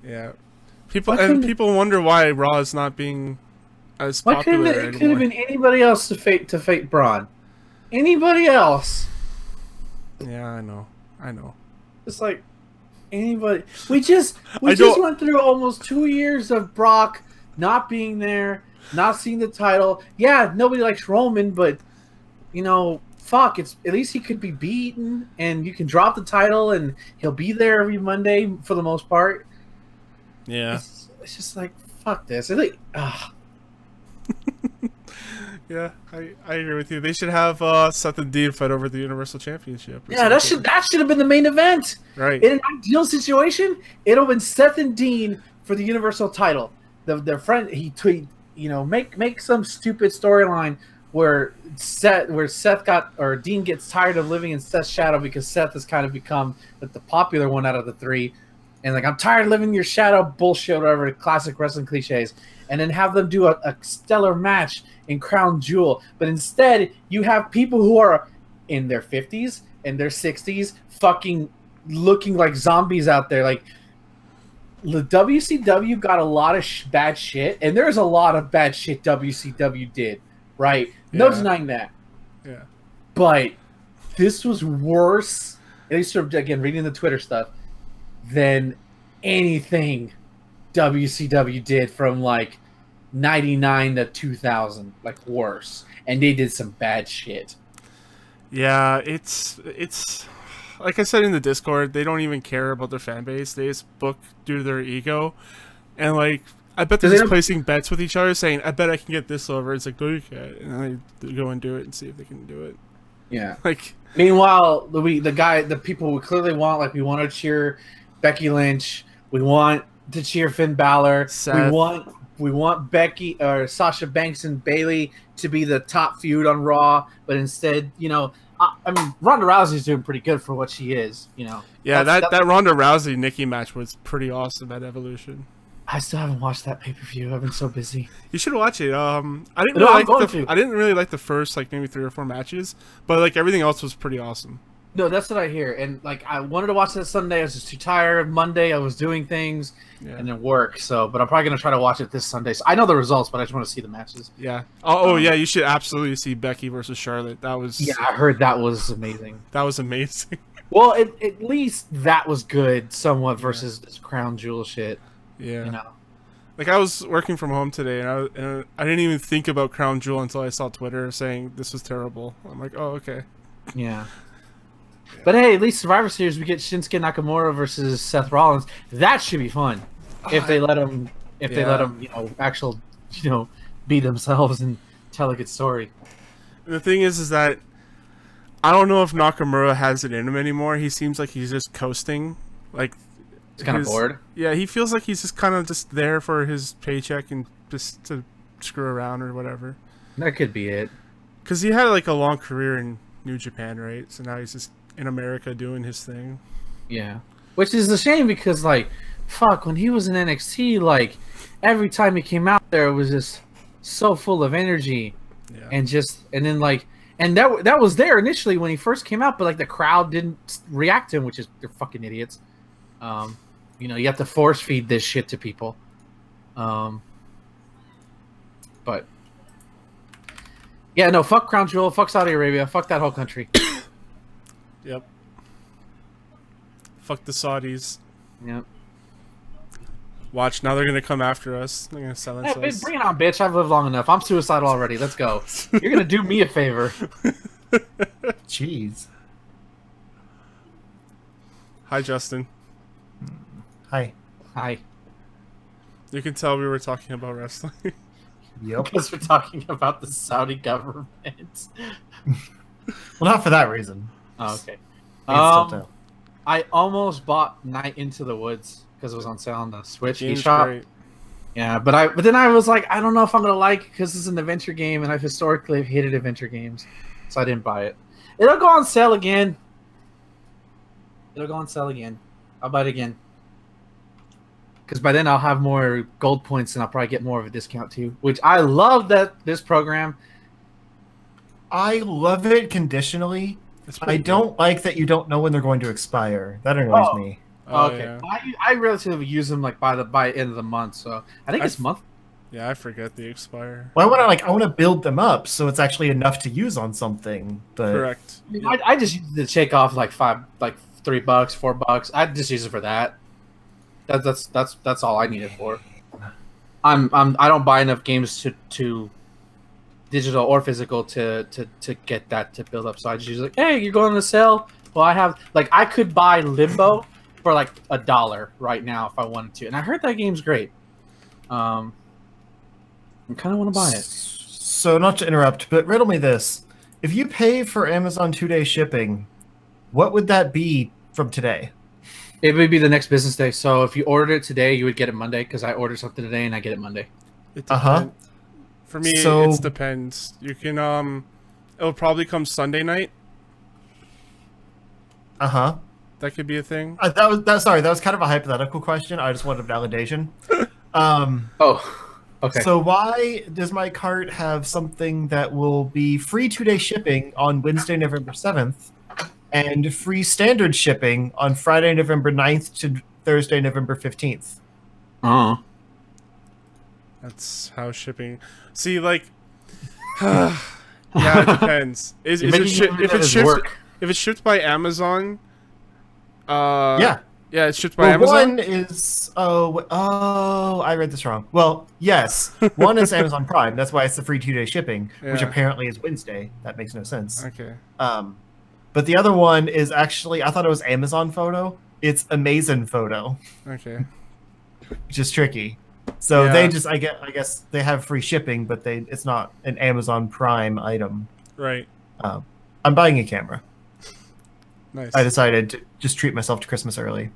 Yeah. People wonder why Raw is not being as popular anymore. It could have been anybody else to fate Braun. Anybody else. Yeah, I know. It's like anybody. We just went through almost 2 years of Brock not being there, not seeing the title. Yeah, nobody likes Roman, but you know, fuck, it's at least he could be beaten and you can drop the title and he'll be there every Monday for the most part. Yeah. It's just like, fuck this. It's like, Yeah, I agree with you. They should have Seth and Dean fight over the Universal Championship. Yeah, that should have been the main event. Right. In an ideal situation, it'll have been Seth and Dean for the Universal title. Their friend, make some stupid storyline where Seth Dean gets tired of living in Seth's shadow because Seth has kind of become the popular one out of the three. And like, I'm tired of living in your shadow bullshit, whatever, classic wrestling cliches. And then have them do a stellar match in Crown Jewel. But instead, you have people who are in their 50s and their 60s fucking looking like zombies out there. Like, the WCW got a lot of bad shit. And there's a lot of bad shit WCW did, right? No denying that. Yeah. But this was worse, at least again, reading the Twitter stuff, than anything WCW did from like 99 to 2000, like worse. And they did some bad shit. Yeah, it's like I said in the Discord, they don't even care about their fan base. They just book due to their ego. And like, I bet they're just placing bets with each other, saying, I bet I can get this over. It's like, go ahead. And then they go and do it and see if they can do it. Yeah. Like, meanwhile, the people we clearly want, like, we want to cheer Becky Lynch. We want to cheer Finn Balor. Seth. We want Becky or Sasha Banks and Bayley to be the top feud on Raw, but instead, you know, I mean, Ronda Rousey's doing pretty good for what she is, you know. Yeah, that Ronda Rousey Nikki match was pretty awesome at Evolution. I still haven't watched that pay-per-view. I've been so busy. You should watch it. I didn't really like the first like maybe 3 or 4 matches, but like everything else was pretty awesome. No, that's what I hear. And like, I wanted to watch that Sunday. I was just too tired. Monday, I was doing things and then work. So, but I'm probably gonna try to watch it this Sunday. So I know the results, but I just want to see the matches. Yeah. Oh yeah, you should absolutely see Becky versus Charlotte. That was. Yeah, I heard that was amazing. That was amazing. Well, at least that was good, somewhat, versus this Crown Jewel shit. Yeah. You know. Like, I was working from home today, and I didn't even think about Crown Jewel until I saw Twitter saying this was terrible. I'm like, oh, okay. Yeah. But hey, at least Survivor Series, we get Shinsuke Nakamura versus Seth Rollins. That should be fun if they let him. If they let him, be themselves and tell a good story. And the thing is that I don't know if Nakamura has it in him anymore. He seems like he's just coasting. Like, he's kind of bored. Yeah, he feels like he's just kind of just there for his paycheck and just to screw around or whatever. That could be it. Because he had like a long career in New Japan, right? So now he's just in America doing his thing. Yeah. Which is a shame because, like, fuck, when he was in NXT, like, every time he came out there, it was just so full of energy. Yeah. And then, like, and that was there initially when he first came out, but, like, the crowd didn't react to him, which is, they're fucking idiots. You know, you have to force feed this shit to people. But yeah, no, fuck Crown Jewel, fuck Saudi Arabia, fuck that whole country. Yep. Fuck the Saudis. Yep. Watch, now they're gonna come after us. They're gonna silence us. Bring it on, bitch. I've lived long enough. I'm suicidal already. Let's go. You're gonna do me a favor. Jeez. Hi, Justin. Hi. Hi. You can tell we were talking about wrestling. Yep. Because we're talking about the Saudi government. Well, not for that reason. Oh, okay. I I almost bought Night Into the Woods because it was on sale on the Switch Game's eShop. great. Yeah, but then I was like, I don't know if I'm gonna like it because it's an adventure game, and I've historically hated adventure games, so I didn't buy it. It'll go on sale again. I'll buy it again. Because by then I'll have more gold points and I'll probably get more of a discount too. Which I love this program. I love it conditionally. I don't like that you don't know when they're going to expire. That annoys me. Oh, Okay, yeah. I relatively use them like by end of the month, so I think it's month. Yeah, I forget they expire. Well, I want to build them up so it's actually enough to use on something. But Correct. I, mean, I just use it to shake off like $3, $4. I just use it for that. That's all I need it for. I don't buy enough games to digital or physical to get that to build up. So I just use like, hey, you're going on a sale. Well, I have like I could buy Limbo for like $1 right now if I wanted to, and I heard that game's great. I kind of want to buy it. So not to interrupt, but riddle me this: if you pay for Amazon 2-day shipping, what would that be from today? It would be the next business day. So if you ordered it today, you would get it Monday because I ordered something today and I get it Monday. It Uh-huh. For me, So- it depends. You can it'll probably come Sunday night. Uh-huh. That could be a thing. Sorry, that was kind of a hypothetical question. I just wanted validation. Oh, okay. So why does my cart have something that will be free 2-day shipping on Wednesday, November 7th, and free standard shipping on Friday, November 9th to Thursday, November 15th? Oh. That's how shipping. See, like, yeah, it depends. If it's shipped by Amazon, Yeah. yeah, it's shipped by Amazon. One is I read this wrong. Well, yes, one is Amazon Prime. That's why it's the free 2-day shipping, which Yeah. apparently is Wednesday. That makes no sense. Okay. But the other one is actually I thought it was Amazon Photo. It's Amazon Photo, Okay. which is tricky. So Yeah. they just I guess they have free shipping, but it's not an Amazon Prime item. Right. I'm buying a camera. Nice. I decided to just treat myself to Christmas early.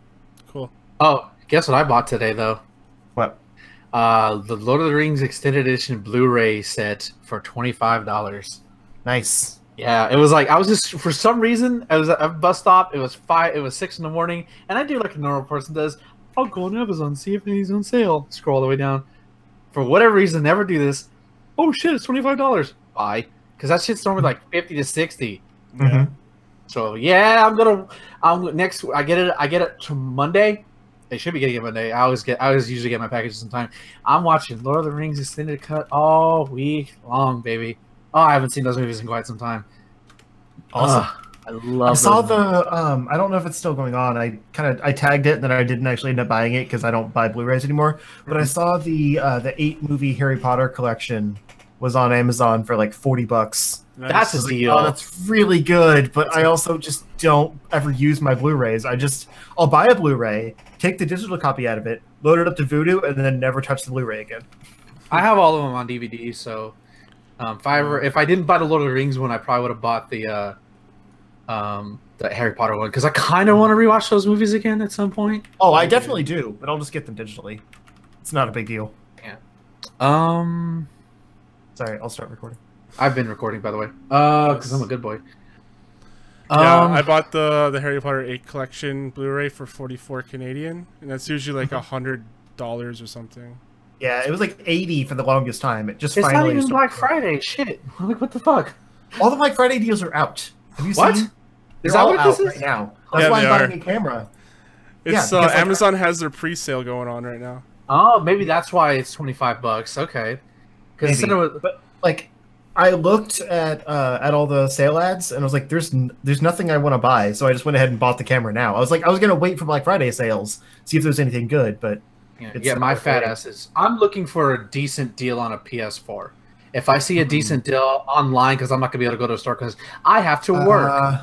Cool. Oh, guess what I bought today though? What? The Lord of the Rings Extended Edition Blu-ray set for $25. Nice. Yeah, it was like I was just for some reason I was at a bus stop. It was 6 in the morning, and I do like a normal person does. I'll go on Amazon, see if anything's on sale. Scroll all the way down. For whatever reason, never do this. Oh shit, it's $25. Buy, because that shit's normally like 50 to 60. Yeah. So yeah, I'm next. I get it to Monday. They should be getting it Monday. I always usually get my packages on time. I'm watching Lord of the Rings Extended Cut all week long, baby. Oh, I haven't seen those movies in quite some time. Awesome. I love. I saw those. the I don't know if it's still going on. I tagged it, and then I didn't actually end up buying it because I don't buy Blu-rays anymore. But I saw the 8-movie Harry Potter collection was on Amazon for like $40. Nice. That's a deal. Oh, that's really good. But I also just don't ever use my Blu-rays. I'll buy a Blu-ray, take the digital copy out of it, load it up to Vudu, and then never touch the Blu-ray again. I have all of them on DVD. So if I didn't buy the Lord of the Rings one, I probably would have bought the Harry Potter one because I kind of want to rewatch those movies again at some point. Oh, I definitely do, but I'll just get them digitally. It's not a big deal. Yeah. Sorry, I'll start recording. I've been recording, by the way. Because I'm a good boy. Yeah, I bought the Harry Potter 8 collection Blu-ray for 44 Canadian, and that's usually like $100 or something. Yeah, it was like 80 for the longest time. It just It's not finally even started Black going. Friday. Shit. Like, what the fuck? All the Black Friday deals are out. Have you What? seen? Is They're that all what out this is? right now. That's Yeah, why they I'm are. buying a camera. It's Yeah, because, like, Amazon has their pre-sale going on right now. Oh, maybe that's why it's $25. Okay. Because Maybe. But like, I looked at all the sale ads and I was like, "There's nothing I want to buy," so I just went ahead and bought the camera now. I was gonna wait for Black Friday sales, see if there's anything good, but it's yeah, not my worth fat waiting. asses. I'm looking for a decent deal on a PS4. If I see a decent deal online, because I'm not gonna be able to go to a store because I have to work.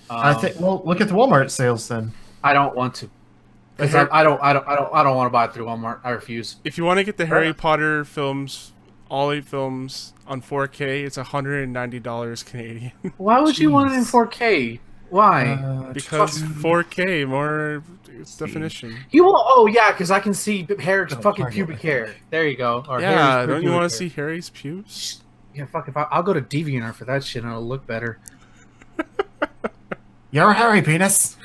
I think. Well, look at the Walmart sales then. I don't want to. Because I don't want to buy it through Walmart. I refuse. If you want to get the Harry Potter films, all 8 films on 4K, it's $190 Canadian. Why would you want it in 4K? Why? Because 4K, more definition. You will. Oh yeah, because I can see Harry's fucking Target pubic right hair. There you go. Or Yeah, Harry's don't you pubic want to hair. see Harry's pubes? Yeah, fuck. I'll go to DeviantArt for that shit, and it'll look better. You're a Harry penis.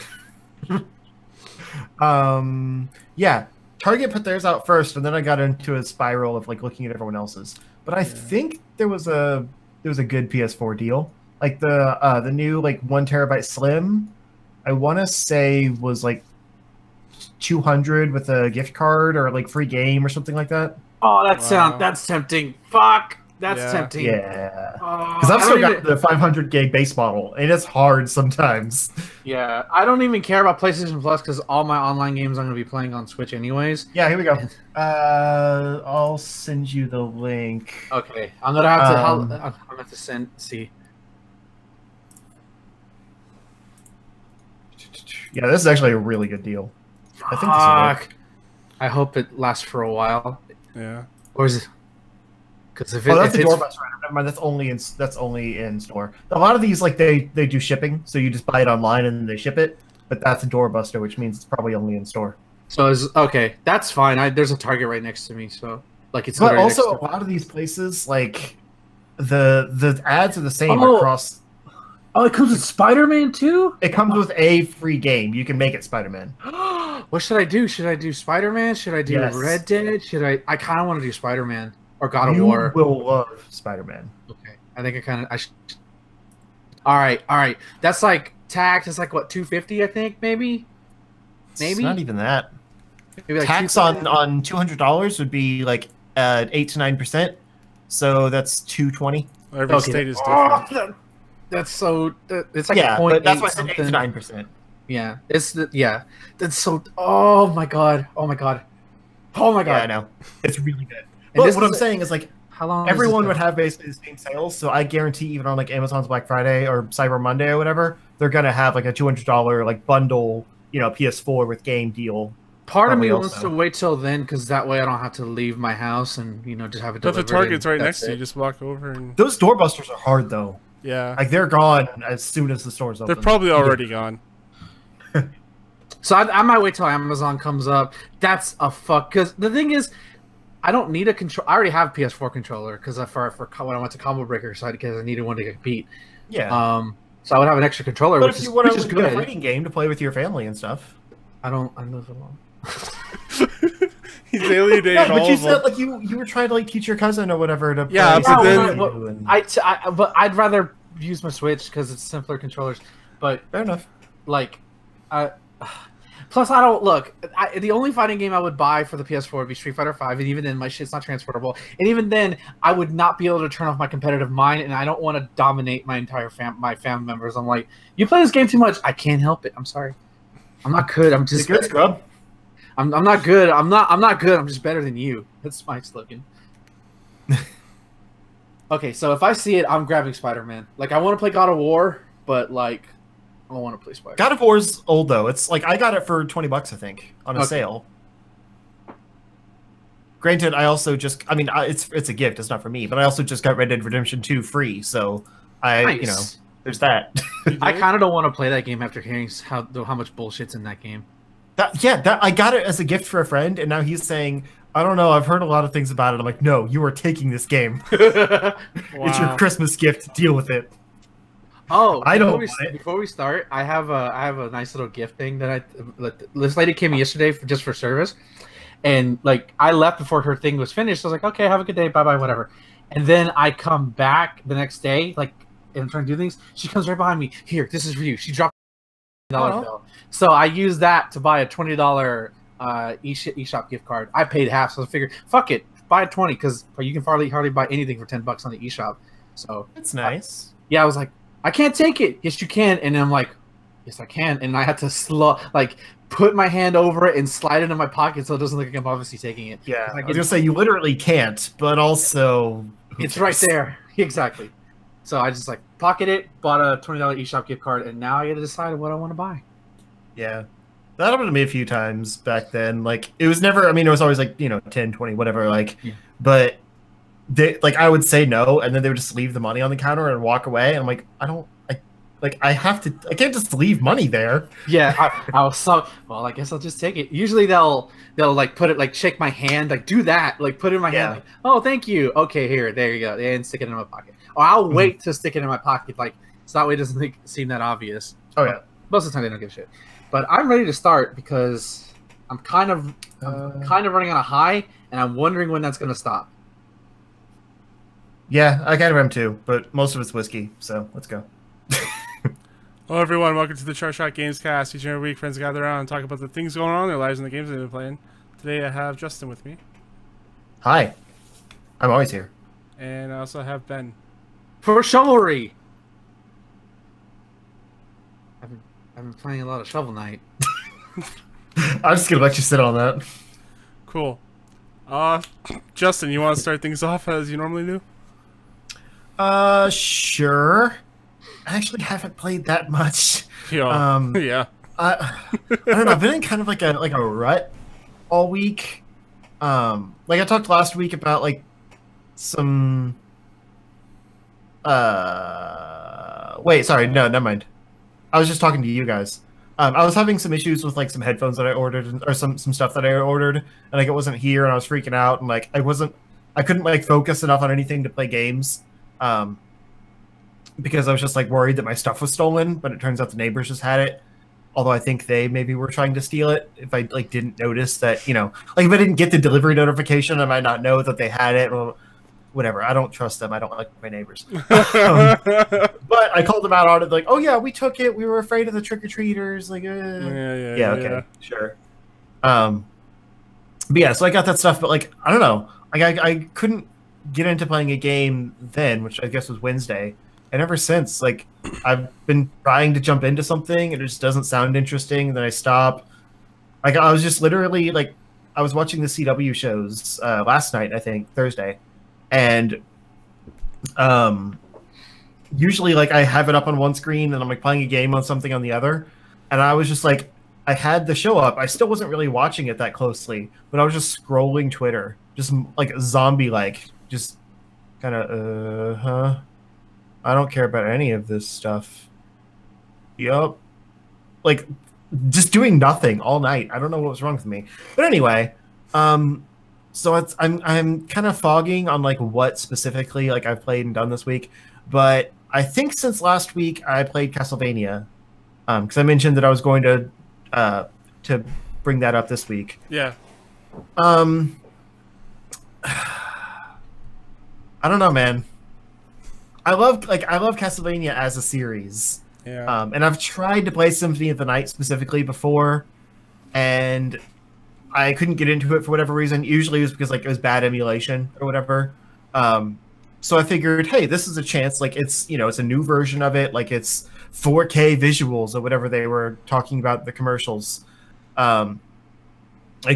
Yeah. Target put theirs out first, and then I got into a spiral of like looking at everyone else's. But I think there was a good PS4 deal. Like the new like 1 terabyte Slim, I want to say was like 200 with a gift card or like free game or something like that. Oh, that's tempting. Fuck, that's tempting. Yeah, because I've still got the 500 gig base model, and it's hard sometimes. Yeah, I don't even care about PlayStation Plus because all my online games I'm going to be playing on Switch anyways. Yeah, here we go. I'll send you the link. Okay, I'm gonna have to. I'm gonna have to see. Yeah, this is actually a really good deal. I think this will work. I hope it lasts for a while. Yeah. Or is it? Because if that's the Doorbus right? Never mind. That's only in store. A lot of these, like they do shipping, so you just buy it online and they ship it. But that's a doorbuster, which means it's probably only in store. So okay, that's fine. There's a Target right next to me, so like it's. But also, a lot of these places, like the ads are the same across. Oh, it comes with Spider-Man too? It comes with a free game. You can make it Spider-Man. What should I do? Should I do Spider-Man? Should I do Red Dead? Should I kind of want to do Spider-Man or God of War. You will love Spider-Man. Okay. I think I should. All right. That's like tax. It's like what, $250, I think, maybe? It's not even that. Maybe like tax on $200 would be like 8 to 9%. So that's $220. Every state is different. Oh, that's so. It's like but that's why I said 8 to 9%. Yeah, That's so. Oh my god. Yeah, I know. It's really good. But what I'm saying is like, how long? Everyone would have basically the same sales, so I guarantee even on like Amazon's Black Friday or Cyber Monday or whatever, they're gonna have like a $200 like bundle, PS4 with game deal. Part of me wants to wait till then because that way I don't have to leave my house and just have it delivered. But the Target's right next to you, just walk over and. Those doorbusters are hard though. Yeah. Like they're gone as soon as the store's open. They're probably already gone. So I might wait till Amazon comes up. That's a fuck. Because the thing is, I don't need a control. I already have a PS4 controller because for when I went to Combo Breaker, because I needed one to compete. Yeah. So I would have an extra controller, but which if you want is a fighting game to play with your family and stuff. I live alone. He's alienating all but you said like you were trying to like teach your cousin or whatever to. Yeah, play. But I'd rather use my Switch because it's simpler controllers. But fair enough. Like, plus I don't look. The only fighting game I would buy for the PS4 would be Street Fighter V, and even then my shit's not transportable. And even then, I would not be able to turn off my competitive mind, and I don't want to dominate my entire family members. I'm like, you play this game too much. I can't help it. I'm sorry. I'm not good. I'm just good, scrub. I'm not good. I'm not good. I'm just better than you. That's my slogan. Okay, so if I see it, I'm grabbing Spider-Man. Like I want to play God of War, but like I don't want to play Spider-Man. God of War's old though. It's like I got it for $20, I think, on a sale. Granted, I also just it's a gift. It's not for me, but I also just got Red Dead Redemption 2 free, so there's that. I kind of don't want to play that game after hearing how much bullshit's in that game. I got it as a gift for a friend, and now he's saying, I don't know, I've heard a lot of things about it. I'm like, no, you are taking this game. Wow. It's your Christmas gift. Deal with it. Oh, I don't. Before we start, I have a nice little gift thing that this lady came yesterday just for service, and like I left before her thing was finished. So I was like, okay, have a good day, bye bye, whatever. And then I come back the next day, like, and I'm trying to do things. She comes right behind me. Here, this is for you. She dropped $20 bill. So I used that to buy a $20 eShop gift card. I paid half, so I figured, fuck it, buy a 20 because you can hardly buy anything for $10 on the eShop. So it's nice. I was like, I can't take it. Yes, you can. And I'm like, yes, I can. And I had to put my hand over it and slide it in my pocket so it doesn't look like I'm obviously taking it. Yeah, I was gonna say you literally can't, but also it's right there. Exactly. So I just pocket it, bought a $20 eShop gift card, and now I got to decide what I want to buy. Yeah. That happened to me a few times back then. Like it was never, it was always 10, 20, whatever, but they I would say no, and then they would just leave the money on the counter and walk away. And I'm like, I can't just leave money there. Yeah, I was well, I guess I'll just take it. Usually they'll put it, shake my hand, do that, put it in my hand, oh, thank you. Okay, there you go. And stick it in my pocket. Or I'll wait to stick it in my pocket, so that way it doesn't seem that obvious. Oh yeah. Most of the time they don't give a shit. But I'm ready to start because I'm kind of running on a high, and I'm wondering when that's gonna stop. Yeah, I kind of am too, but most of it's whiskey, so let's go. Hello, everyone. Welcome to the Chart Shot Gamescast. Each and every week, friends gather around and talk about the things going on in their lives and the games they've been playing. Today, I have Justin with me. Hi. I'm always here. And I also have Ben. For chivalry. I've been playing a lot of Shovel Knight. I'm just gonna let you sit on that. Cool. Justin, you want to start things off as you normally do? Sure. I actually haven't played that much. Yeah. Yeah. I don't know. I've been in kind of like a rut all week. Like I talked last week about like some. Wait, sorry, no, never mind. I was just talking to you guys. I was having some issues with like some headphones that I ordered, or some stuff that I ordered, and like it wasn't here, and I was freaking out, and like I couldn't like focus enough on anything to play games. Because I was just like worried that my stuff was stolen, but it turns out the neighbors just had it. Although I think they maybe were trying to steal it. If I like didn't notice that, you know, like if I didn't get the delivery notification, I might not know that they had it or whatever. I don't trust them. I don't like my neighbors. But I called them out on it, like, oh yeah, we took it. We were afraid of the trick-or-treaters. Like, yeah, okay, sure. But yeah, so I got that stuff, but like, I don't know. Like I couldn't get into playing a game then, which I guess was Wednesday. And ever since, like, I've been trying to jump into something, and it just doesn't sound interesting, and then I stop. Like, I was just literally, like, I was watching the CW shows last night, I think, Thursday. And usually, like, I have it up on one screen, and I'm, like, playing a game on something on the other. And I was just, like, I had the show up. I still wasn't really watching it that closely, but I was just scrolling Twitter. Just, like, zombie-like. Just kind of, I don't care about any of this stuff. Yup. Like, just doing nothing all night. I don't know what was wrong with me. But anyway, so I'm kind of fogging on like what specifically like I've played and done this week. But I think since last week I played Castlevania. Because I mentioned that I was going to bring that up this week. Yeah. I don't know, man. I love Castlevania as a series. Yeah. And I've tried to play Symphony of the Night specifically before, and I couldn't get into it for whatever reason. Usually it was because like it was bad emulation or whatever. So I figured, hey, this is a chance. Like it's it's a new version of it. Like it's 4K visuals or whatever they were talking about in the commercials. Like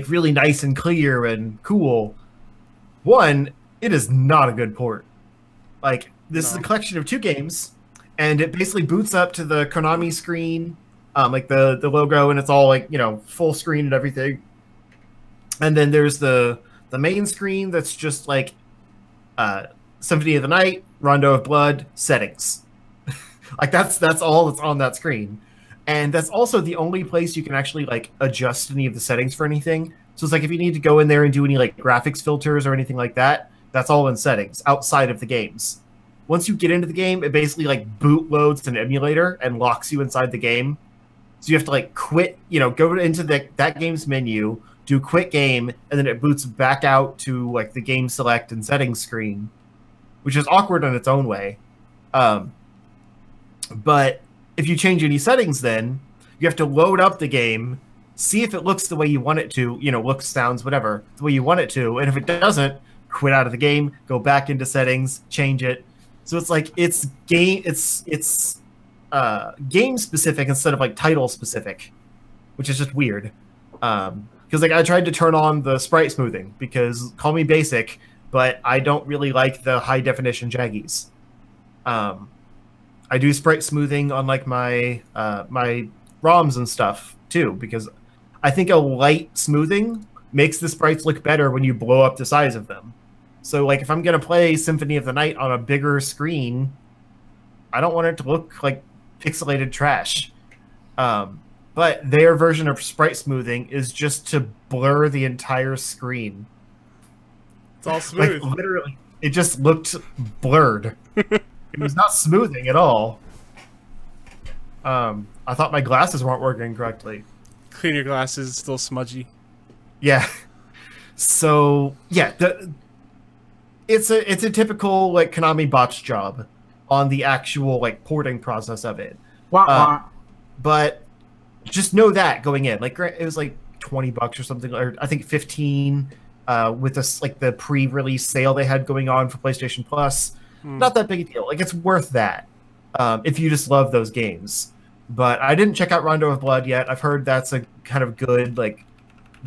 really nice and clear and cool. One, it is not a good port. Like this is a collection of two games, and it basically boots up to the Konami screen, like the logo, and it's all like full screen and everything. And then there's the main screen that's just like Symphony of the Night, Rondo of Blood, settings. Like that's all that's on that screen, and that's also the only place you can actually like adjust any of the settings for anything. So it's like if you need to go in there and do any like graphics filters or anything like that, that's all in settings outside of the games. Once you get into the game, it basically like boot loads an emulator and locks you inside the game. So you have to like quit, go into that game's menu, do quit game, and then it boots back out to like the game select and settings screen, which is awkward in its own way. But if you change any settings, then you have to load up the game, see if it looks the way you want it to, looks, sounds, whatever, the way you want it to. And if it doesn't, quit out of the game, go back into settings, change it. So it's like it's game specific instead of like title specific, which is just weird. Because like I tried to turn on the sprite smoothing because call me basic, but I don't really like the high definition jaggies. I do sprite smoothing on like my my ROMs and stuff too, because I think a light smoothing makes the sprites look better when you blow up the size of them. So like if I'm gonna play Symphony of the Night on a bigger screen, I don't want it to look like pixelated trash. But their version of sprite smoothing is just to blur the entire screen. It's all smooth. Like literally, it just looked blurred. It was not smoothing at all. I thought my glasses weren't working correctly. Clean your glasses, it's still smudgy. Yeah. So yeah, it's a typical like Konami botch job on the actual like porting process of it. But just know that going in, like it was like $20 or something, or I think 15 with this like the pre-release sale they had going on for PlayStation Plus. Not that big a deal. Like it's worth that if you just love those games. But I didn't check out Rondo of Blood yet. I've heard that's a kind of good like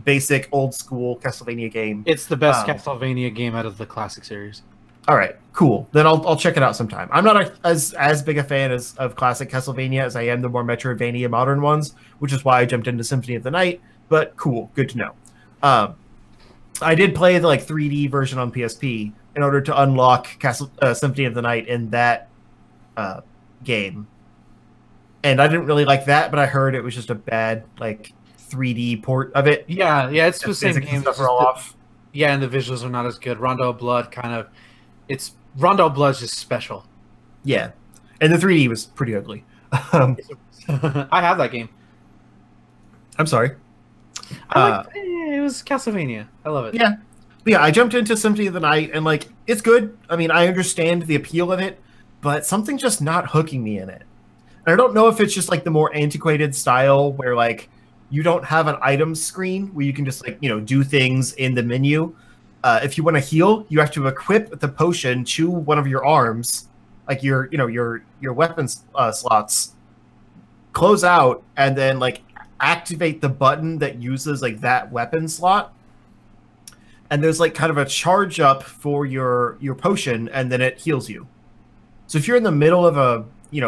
basic old school Castlevania game. It's the best Castlevania game out of the classic series. All right, cool. Then I'll check it out sometime. I'm not as big a fan of classic Castlevania as I am the more Metroidvania modern ones, which is why I jumped into Symphony of the Night. But cool, good to know. I did play the like 3D version on PSP in order to unlock Symphony of the Night in that game, and I didn't really like that. But I heard it was just a bad like 3D port of it. Yeah, it's the same game. Stuff are all off. Yeah, and the visuals are not as good. Rondo of Blood Rondo of Blood's just special. Yeah, and the 3D was pretty ugly. I have that game. I'm sorry. It was Castlevania. I love it. Yeah. But yeah, I jumped into Symphony of the Night, and like it's good. I mean, I understand the appeal of it, but something's just not hooking me in it. And I don't know if it's just like the more antiquated style where like you don't have an items screen where you can just like, do things in the menu. If you want to heal, you have to equip the potion to one of your arms, like your weapons slots, close out, and then like activate the button that uses like that weapon slot. And there's like kind of a charge up for your potion, and then it heals you. So if you're in the middle of a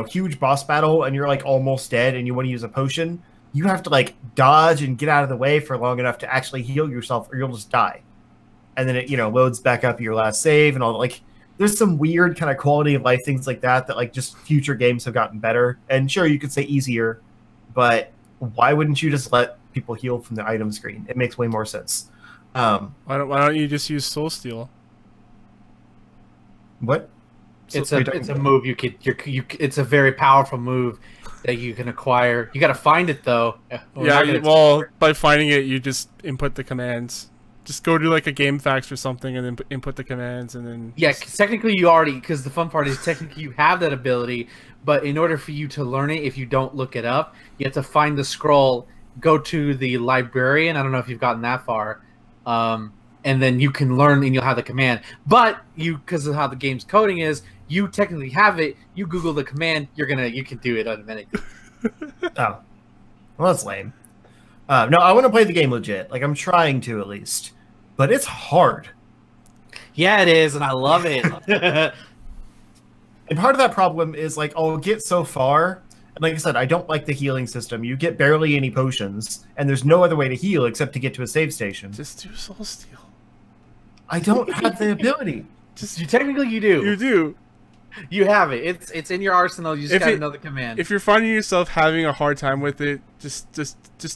huge boss battle and you're like almost dead and you want to use a potion, you have to like dodge and get out of the way for long enough to actually heal yourself, or you'll just die. And then it loads back up your last save and all. Like there's some weird kind of quality of life things like that like just future games have gotten better. And sure, you could say easier, but why wouldn't you just let people heal from the item screen? It makes way more sense. Why don't you just use Soul Steel? What? It's a move it's a very powerful move that you can acquire. You got to find it though. By finding it, you just input the commands. Just go to like a GameFAQs or something, and then input the commands, and then. Yeah, technically you already, because the fun part is technically you have that ability, but in order for you to learn it, if you don't look it up, you have to find the scroll, go to the librarian. I don't know if you've gotten that far, and then you can learn and you'll have the command. But because of how the game's coding is, you technically have it. You Google the command, you can do it automatically. Oh, well, that's lame. No, I want to play the game legit. Like I'm trying to at least, but it's hard. Yeah, it is, and I love it. And part of that problem is like I'll get so far, and like I said, I don't like the healing system. You get barely any potions, and there's no other way to heal except to get to a save station. Just do Soul Steel. I don't have the ability. Technically, you do. You do. You have it. It's in your arsenal. You just gotta know the command. If you're finding yourself having a hard time with it, just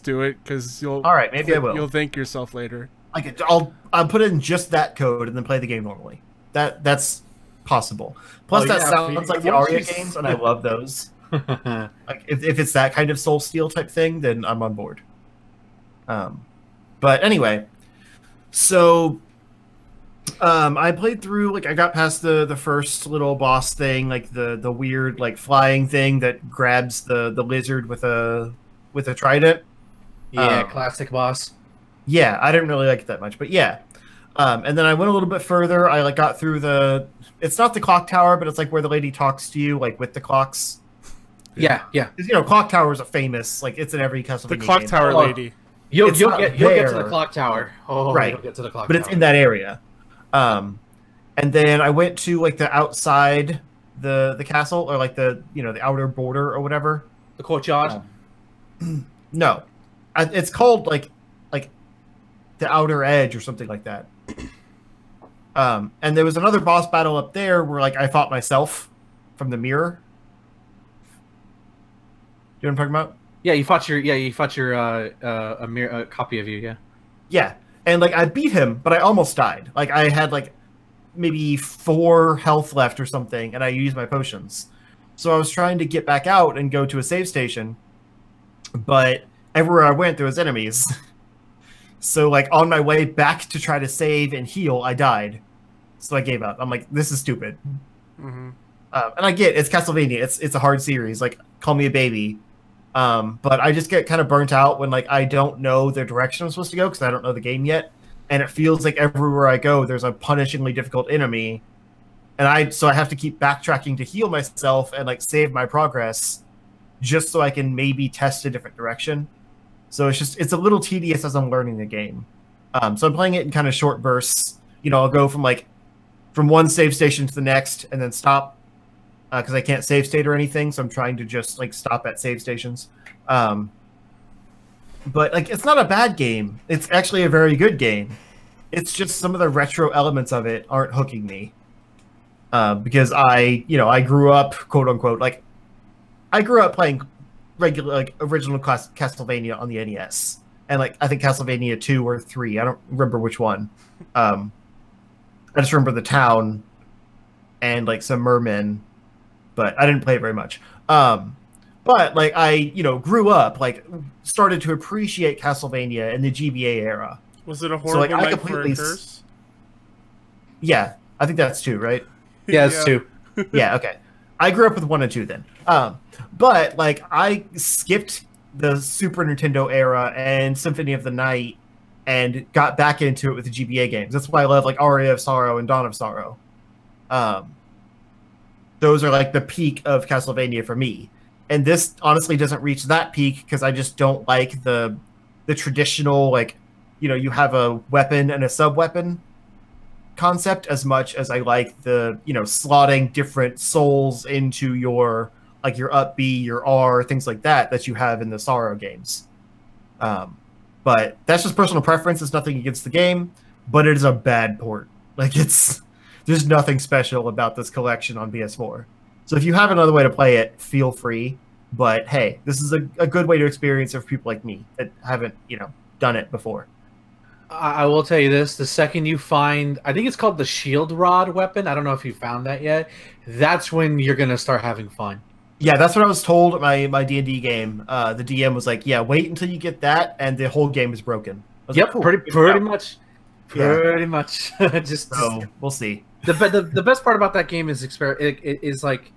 do it, because you'll. All right, maybe I will. You'll thank yourself later. Like I'll put in just that code and then play the game normally. That's possible. Plus, that sounds like the Aria games, and I love those. Like if it's that kind of Soul Steel type thing, then I'm on board. But anyway, so. I played through, like, I got past the first little boss thing, like the weird like flying thing that grabs the lizard with a trident. Yeah, classic boss. Yeah, I didn't really like it that much, but yeah. And then I went a little bit further. I like got through it's not the clock tower, but it's like where the lady talks to you, like with the clocks. Yeah. Clock towers are famous. Like it's in every Castlevania The clock game. tower lady. You'll get to the clock tower. Oh, right. You'll get to the clock but tower. It's in that area. And then I went to like the outside the castle, or like the the outer border or whatever. The courtyard. No, it's called like the outer edge or something like that. And there was another boss battle up there where like I fought myself from the mirror. You know what I'm talking about? Yeah, you fought your a mirror copy of you. Yeah. Yeah. And, like, I beat him, but I almost died. Like, I had, like, maybe 4 health left or something, and I used my potions. So I was trying to get back out and go to a save station, but everywhere I went, there was enemies. So, like, on my way back to try to save and heal, I died. So I gave up. I'm like, this is stupid. Mm-hmm. And I get it's Castlevania. It's a hard series. Like, call me a baby. But I just get kind of burnt out when like I don't know the direction I'm supposed to go because I don't know the game yet, and it feels like everywhere I go there's a punishingly difficult enemy, and I have to keep backtracking to heal myself and like save my progress, just so I can maybe test a different direction. So it's a little tedious as I'm learning the game. So I'm playing it in kind of short bursts. You know, I'll go from one save station to the next and then stop. Because I can't save state or anything, so I'm trying to just like stop at save stations. But like, it's not a bad game. It's actually a very good game. It's just some of the retro elements of it aren't hooking me. Because I grew up, quote unquote, like I grew up playing regular like original Castlevania on the NES, and like I think Castlevania 2 or 3. I don't remember which one. I just remember the town and like some mermen. But I didn't play it very much. But like I, grew up, like started to appreciate Castlevania in the GBA era. Was it a horrible night for a curse? Yeah, I think that's 2, right? Yeah, it's 2. Yeah, okay. I grew up with 1 and 2 then. But like I skipped the Super Nintendo era and Symphony of the Night and got back into it with the GBA games. That's why I love like Aria of Sorrow and Dawn of Sorrow. Those are like the peak of Castlevania for me. And this honestly doesn't reach that peak because I just don't like the traditional, like, you have a weapon and a sub-weapon concept as much as I like the, slotting different souls into your, like your up B, your R, things like that you have in the Sorrow games. But that's just personal preference. It's nothing against the game, but it is a bad port. Like there's nothing special about this collection on PS4. So if you have another way to play it, feel free. But hey, this is a good way to experience it for people like me that haven't, done it before. I will tell you this. The second you find, I think it's called the shield rod weapon. I don't know if you found that yet. That's when you're going to start having fun. Yeah, that's what I was told at my D&D game. The DM was like, yeah, wait until you get that, and the whole game is broken. Yep, like, cool. pretty much. Pretty much. just we'll see. The best part about that game is it's like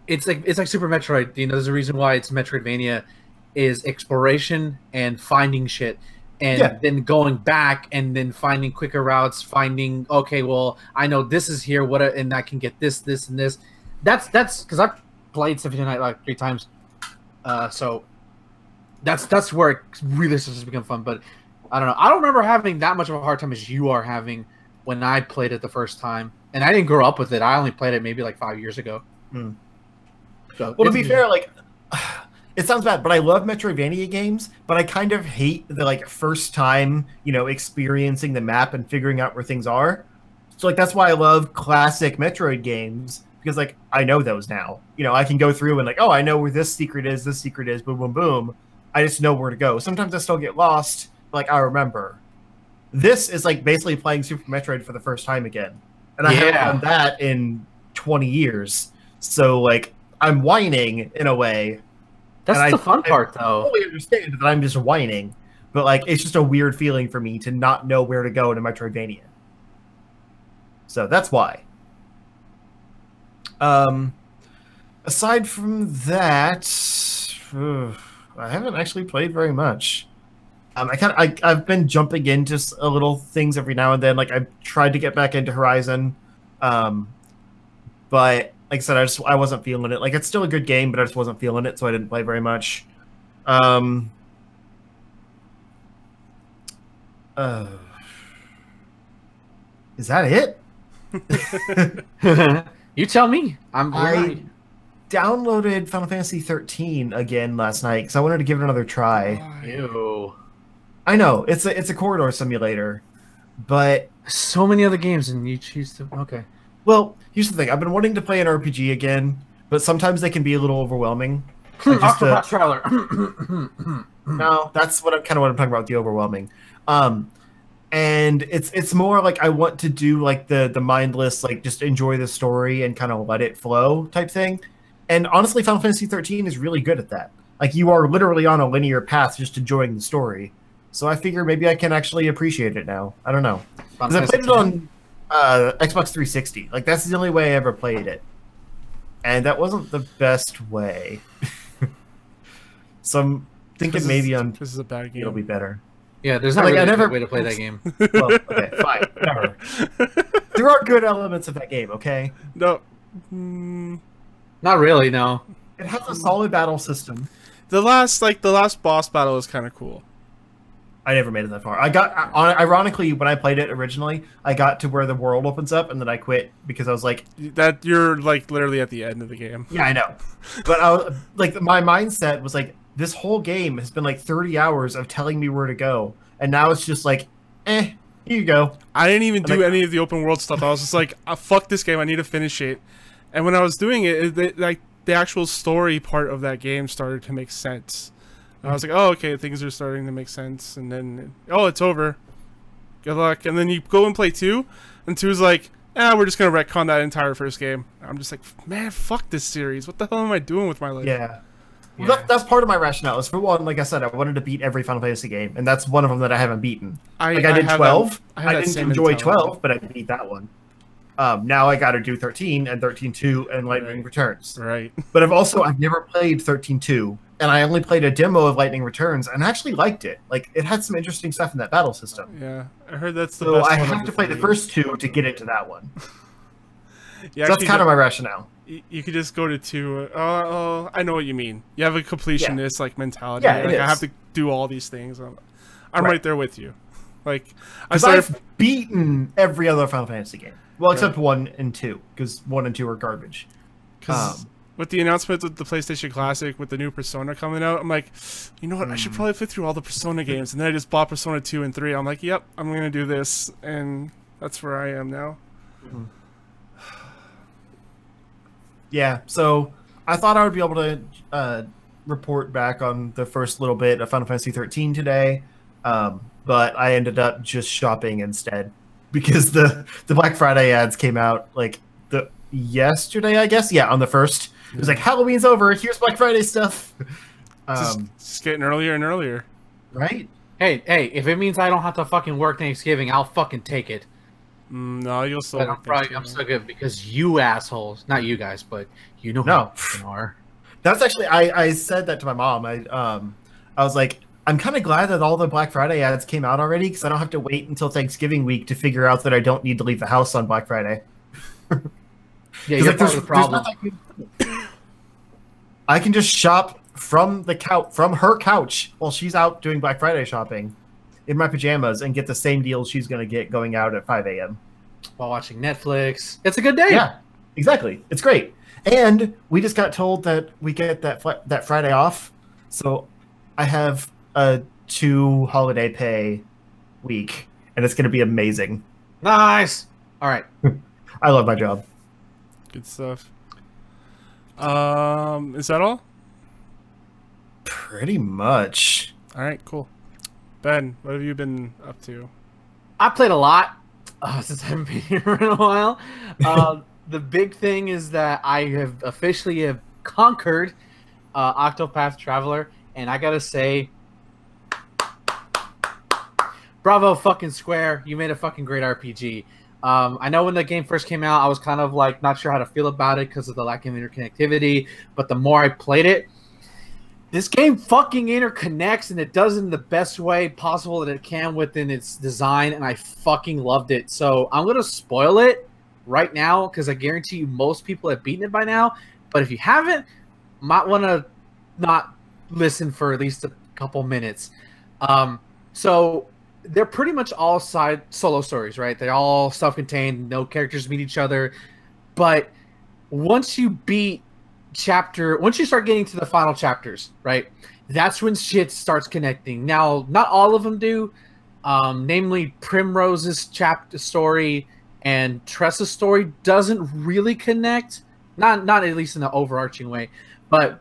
Super Metroid. There's a reason why it's Metroidvania, is exploration and finding shit, and then going back and then finding quicker routes. Finding, okay, well, I know this is here. And I can get this, and this. That's because I've played Symphony of the Night like 3 times, so that's where it really starts to become fun. But I don't know. I don't remember having that much of a hard time as you are having when I played it the first time. And I didn't grow up with it. I only played it maybe like 5 years ago. So, well, to be fair, like, it sounds bad, but I love Metroidvania games, but I kind of hate the like first time, experiencing the map and figuring out where things are. So like that's why I love classic Metroid games, because like I know those now. I can go through and like, oh, I know where this secret is, boom, boom, boom. I just know where to go. Sometimes I still get lost, but like I remember. This is like basically playing Super Metroid for the first time again. And I haven't done that in 20 years. So like I'm whining in a way. That's the fun part, though. I fully understand that I'm just whining, but like it's just a weird feeling for me to not know where to go in a Metroidvania. So that's why. Aside from that, I haven't actually played very much. I've been jumping into a little things every now and then. Like I've tried to get back into Horizon, but like I said, I wasn't feeling it. Like it's still a good game, but I just wasn't feeling it, so I didn't play very much. Is that it? You tell me. I downloaded Final Fantasy 13 again last night because I wanted to give it another try. Ew. I know it's a corridor simulator, but so many other games, and you choose to. Okay. Well, here's the thing. I've been wanting to play an RPG again, but sometimes they can be a little overwhelming. Octopath Traveler. No, that's what I'm talking about. The overwhelming. And it's more like I want to do like the mindless, like just enjoy the story and kind of let it flow type thing. And honestly, Final Fantasy 13 is really good at that. Like you are literally on a linear path just enjoying the story. So I figure maybe I can actually appreciate it now. I don't know. Because I played it on Xbox 360. Like that's the only way I ever played it. And that wasn't the best way. So I'm thinking maybe on this is a bad game. It'll be better. Yeah, there's not Like, really I a never- good way to play that game. Well, okay, fine, whatever. There are good elements of that game. Okay, No. Not really, no. it has a solid battle system. The last boss battle is kind of cool. I never made it that far. I got, ironically, when I played it originally, I got to where the world opens up, and then I quit because I was like, That you're like literally at the end of the game. yeah, I know. But I was, like, my mindset was like, this whole game has been like 30 hours of telling me where to go, and now it's just like, here you go. I didn't even do like- any of the open world stuff. I was just like, fuck this game. I need to finish it. And when I was doing it, like the actual story part of that game started to make sense. And I was like, oh, okay, things are starting to make sense. And then, oh, it's over. Good luck. And then you go and play 2, and 2's like, we're just gonna retcon that entire first game. I'm just like, man, fuck this series. What the hell am I doing with my life? Yeah. Well, that's part of my rationale. Is for one, like I said, I wanted to beat every Final Fantasy game, and that's one of them that I haven't beaten. I did 12. I didn't enjoy 12, but I beat that one. Now I got to do 13 and 13.2 and Lightning Returns. Right. But I've never played 13.2, and I only played a demo of Lightning Returns, and I actually liked it. Like, it had some interesting stuff in that battle system. Yeah, I heard that's the So best I one have of to play the 3. first 2 to get into that one. Yeah, So that's kind of my rationale. You could just go to 2. I know what you mean. You have a completionist like mentality. Yeah, it like, I is. have to do all these things. I'm Right. right there with you. Like, I've beaten every other Final Fantasy game. Well, except 1 and 2, because 1 and 2 are garbage. With the announcement of the PlayStation Classic with the new Persona coming out, I'm like, you know what? I should probably play through all the Persona games. And then I just bought Persona 2 and 3. I'm like, yep, I'm gonna do this, and that's where I am now. Yeah, so I thought I would be able to report back on the first little bit of Final Fantasy 13 today, but I ended up just shopping instead because the Black Friday ads came out like yesterday, I guess. Yeah, on the 1st. It was like, Halloween's over. Here's Black Friday stuff. Just getting earlier and earlier. Right? Hey, if it means I don't have to fucking work Thanksgiving, I'll fucking take it. No, you'll still. But I'm so good because you assholes, not you guys, but you know No. who you are. That's actually I said that to my mom. I was like, I'm kind of glad that all the Black Friday ads came out already because I don't have to wait until Thanksgiving week to figure out that I don't need to leave the house on Black Friday. Yeah, you're like, part of the problem. I can just shop from her couch while she's out doing Black Friday shopping in my pajamas and get the same deal she's going to get going out at 5 a.m. While watching Netflix. It's a good day. Yeah, exactly. It's great. And we just got told that we get that Friday off. So I have a 2 holiday pay week, and it's going to be amazing. Nice. All right. I love my job. Good stuff. Is that all? Pretty much. All right, cool. Ben, what have you been up to? I played a lot since I haven't been here in a while. The big thing is that I have officially conquered Octopath Traveler, and I gotta say, bravo fucking Square, you made a fucking great RPG. I know when the game first came out, I was kind of like not sure how to feel about it because of the lack of interconnectivity, but the more I played it, this game fucking interconnects, and it does it in the best way possible that it can within its design, and I fucking loved it. So I'm going to spoil it right now because I guarantee you most people have beaten it by now, but if you haven't, might want to not listen for at least a couple minutes. So they're pretty much all solo stories, right? They're all self-contained, no characters meet each other, but once you start getting to the final chapters, right, that's when shit starts connecting. Now, not all of them do. Namely, Primrose's story and Tressa's story doesn't really connect. Not at least in an overarching way. But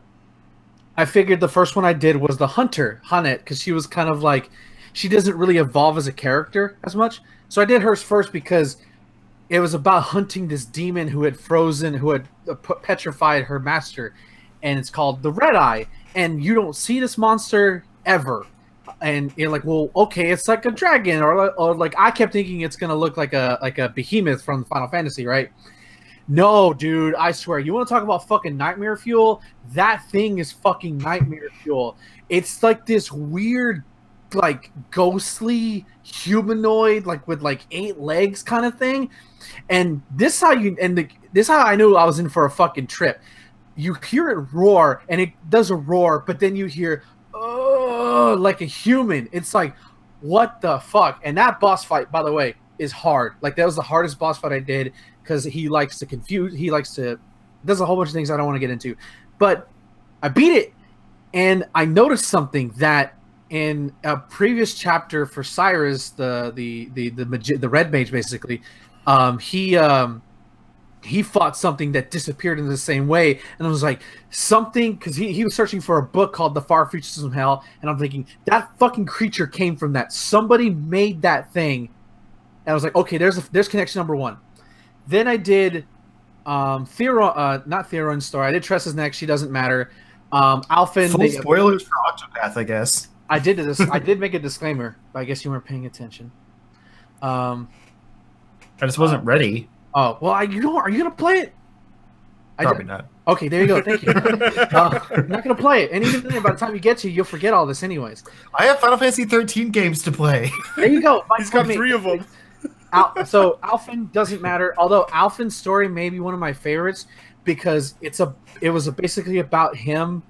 I figured the first one I did was the Hunter, Hannet, because she was kind of like, she doesn't really evolve as a character as much. So I did hers first because it was about hunting this demon who had petrified her master, and it's called the Red Eye. And you don't see this monster ever, and you're like, well, okay, it's like a dragon, or like I kept thinking it's gonna look like a behemoth from Final Fantasy, right? No, dude, I swear. You want to talk about fucking nightmare fuel? That thing is fucking nightmare fuel. It's like this weird, like ghostly humanoid, like with like 8 legs kind of thing. And this how you this how I knew I was in for a fucking trip. You hear it roar, and it does a roar, but then you hear like a human. It's like, what the fuck? And that boss fight, by the way, is hard. Like that was the hardest boss fight I did because he likes to confuse. He likes to does a whole bunch of things I don't want to get into, but I beat it, and I noticed something that in a previous chapter for Cyrus, the red mage, basically, he fought something that disappeared in the same way, and I was like, something, because he was searching for a book called The Far Reaches of Hell, and I'm thinking that fucking creature came from that. Somebody made that thing, and I was like, okay, there's connection number 1. Then I did not Theron's story. I did Tressa's next. She doesn't matter. Alphen. Full spoilers for Octopath, I guess. I did this. I did make a disclaimer, but I guess you weren't paying attention. I just wasn't ready. Oh well, are you gonna play it? Probably not. Okay, there you go. Thank you. I'm not gonna play it, and even then, by the time you get to, you'll forget all this, anyways. I have Final Fantasy 13 games to play. There you go. He's got 3 of them. So Alphen doesn't matter. Although Alphen's story may be one of my favorites because it was basically about him,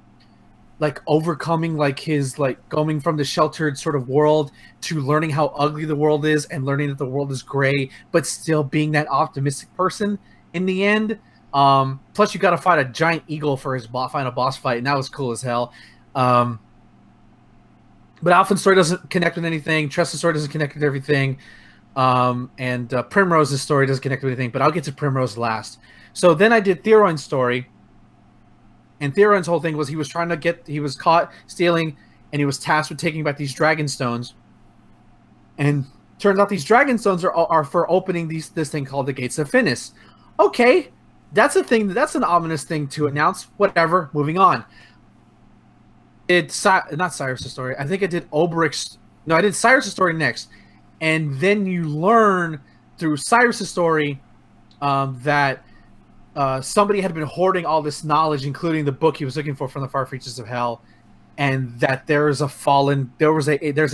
like overcoming like his like going from the sheltered sort of world to learning how ugly the world is and learning that the world is gray, but still being that optimistic person in the end. Plus you got to fight a giant eagle for his final boss fight, and that was cool as hell. But Alphen's story doesn't connect with anything. Tressa's story doesn't connect with everything. And Primrose's story doesn't connect with anything, but I'll get to Primrose last. So then I did Theron's story, and Theron's whole thing was he was caught stealing, and he was tasked with taking back these dragon stones. And turns out these dragon stones are for opening this thing called the Gates of Finis. Okay, that's a thing. That's an ominous thing to announce. Whatever. Moving on. It's not Cyrus' story. I think I did Oberic's. No, I did Cyrus' story next. And then you learn through Cyrus' story that somebody had been hoarding all this knowledge, including the book he was looking for from the Far Reaches of Hell, and that there's an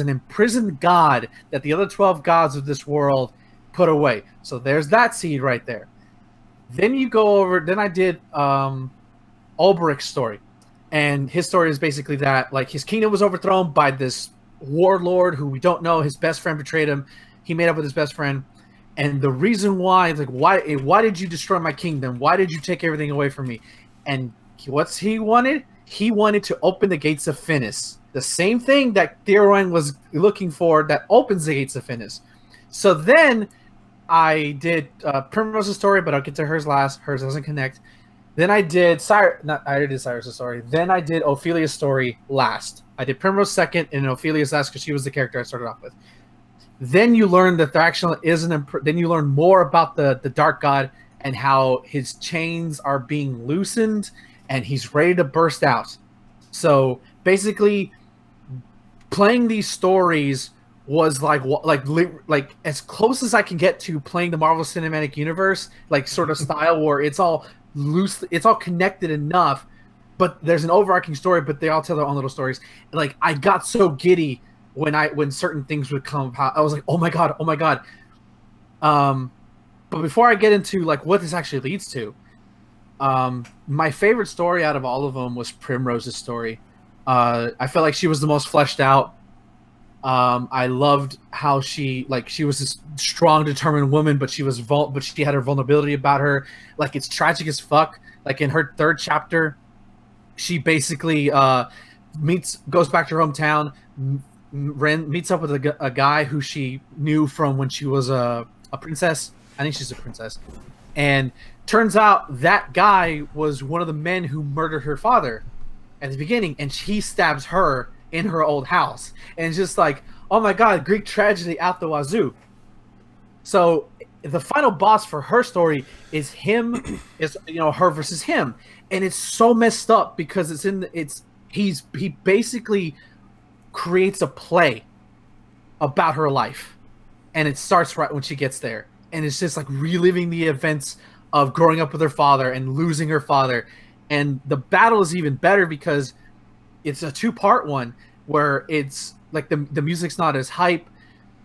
imprisoned god that the other 12 gods of this world put away. So there's that seed right there. Then you go over. Then I did Ulbrich's story, and his story is basically that like his kingdom was overthrown by this warlord who we don't know. His best friend betrayed him. He made up with his best friend, and the reason why is like why did you destroy my kingdom? Why did you take everything away from me? And what's he wanted? He wanted to open the Gates of Finis, the same thing that Theron was looking for that opens the Gates of Finis. So then I did Primrose's story, but I'll get to hers last. Hers doesn't connect. Then I did I already did Cyrus' story. Then I did Ophelia's story last. I did Primrose second and Ophelia's last because she was the character I started off with. Then you learn that there actually is then you learn more about the Dark God and how his chains are being loosened and he's ready to burst out. So basically, playing these stories was like as close as I can get to playing the Marvel Cinematic Universe, like sort of style where it's all loose, it's all connected enough, but there's an overarching story, but they all tell their own little stories. Like I got so giddy when certain things would come. I was like, oh my god. But before I get into like what this actually leads to, my favorite story out of all of them was Primrose's story. I felt like she was the most fleshed out. I loved how she was this strong, determined woman, but she had her vulnerability about her. Like it's tragic as fuck. Like in her 3rd chapter, she basically goes back to her hometown, meets up with a guy who she knew from when she was a princess. I think she's a princess, and turns out that guy was one of the men who murdered her father at the beginning, and he stabs her in her old house, and it's just like, oh my god, Greek tragedy out the wazoo. So the final boss for her story is her versus him, and it's so messed up because he basically creates a play about her life, and it starts right when she gets there, and it's just like reliving the events of growing up with her father and losing her father. And the battle is even better because it's a 2-part one where it's like the music's not as hype,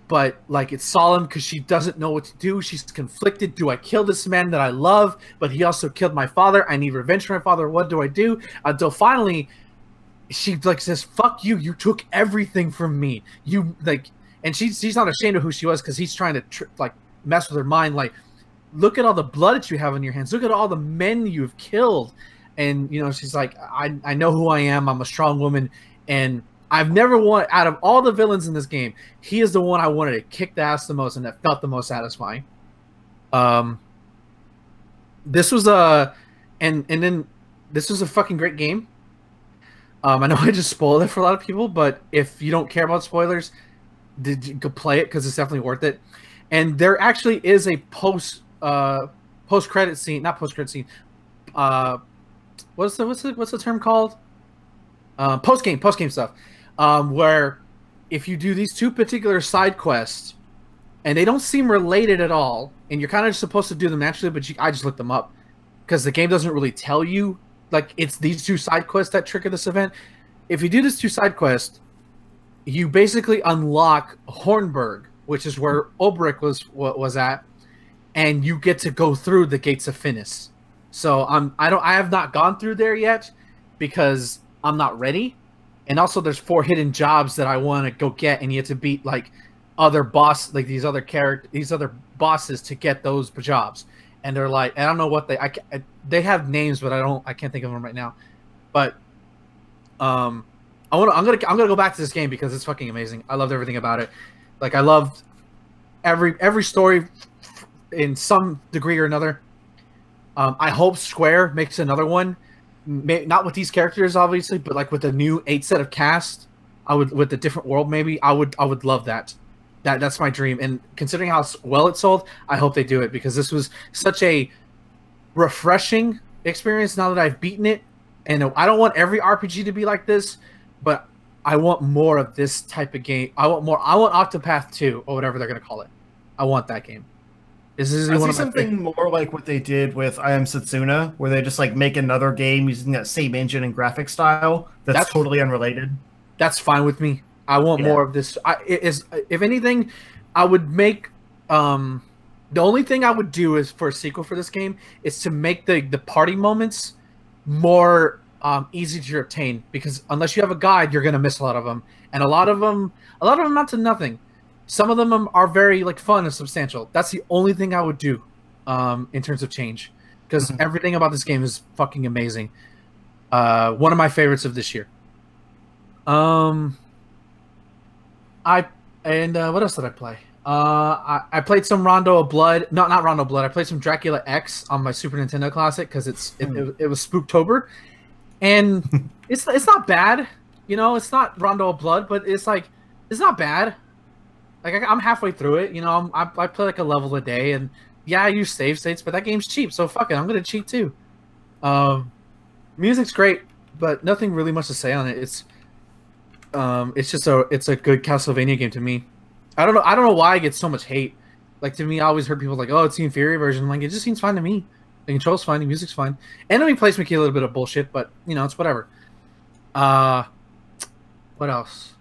but like it's solemn because she doesn't know what to do. She's conflicted. Do I kill this man that I love, but he also killed my father? I need revenge for my father. What do I do? Until finally she like says, "Fuck you! You took everything from me. You like," and she's not ashamed of who she was because he's trying to like mess with her mind. Like, look at all the blood that you have on your hands. Look at all the men you've killed. And you know, she's like, I know who I am. I'm a strong woman, and I've never wanted, out of all the villains in this game, he is the one I wanted to kick the ass the most and that felt the most satisfying. This was and then this was a fucking great game. I know I just spoiled it for a lot of people, but if you don't care about spoilers, go play it because it's definitely worth it. And there actually is a post credit scene, not post credit scene. What's the term called? Post game stuff. Where if you do these 2 particular side quests, and they don't seem related at all, and you're kind of supposed to do them naturally, but I just looked them up because the game doesn't really tell you like it's these 2 side quests that trigger this event. If you do this 2 side quests, you basically unlock Hornburg, which is where Ulbrich was at, and you get to go through the gates of Finis. So I have not gone through there yet because I'm not ready. And also there's 4 hidden jobs that I want to go get, and you have to beat like other these other bosses to get those jobs. And they're like, I don't know what they have names, but I can't think of them right now. But I'm gonna go back to this game because it's fucking amazing. I loved everything about it. Like I loved every story in some degree or another. I hope Square makes another one, not with these characters obviously, but like with a new 8 set of cast. With a different world maybe. I would love that. That's my dream. And considering how well it sold, I hope they do it because this was such a refreshing experience now that I've beaten it. And I don't want every RPG to be like this, but I want more of this type of game. I want Octopath 2 or whatever they're gonna call it. I want that game. I see something more like what they did with I Am Setsuna, where they just like make another game using that same engine and graphic style that's totally unrelated. That's fine with me. I want more of this. If anything, I would make the only thing I would do is for a sequel for this game is to make the party moments more easy to obtain, because unless you have a guide, you're gonna miss a lot of them, and a lot of them amount to nothing. Some of them are very like fun and substantial. That's the only thing I would do in terms of change, because everything about this game is fucking amazing. One of my favorites of this year. What else did I play? I played some Rondo of Blood. No, not Rondo of Blood. I played some Dracula X on my Super Nintendo Classic because it was Spooktober, and it's not bad. You know, it's not Rondo of Blood, but it's not bad. Like I'm halfway through it. You know, I play like a level a day, and yeah, I use save states, but that game's cheap, so fuck it. I'm gonna cheat too. Music's great, but nothing really much to say on it. It's just it's a good Castlevania game to me. I don't know why I get so much hate. Like, to me, I always heard people like, oh, it's the inferior version. Like, it just seems fine to me. The control's fine, the music's fine. Enemy placement can a little bit of bullshit, but you know, it's whatever. What else?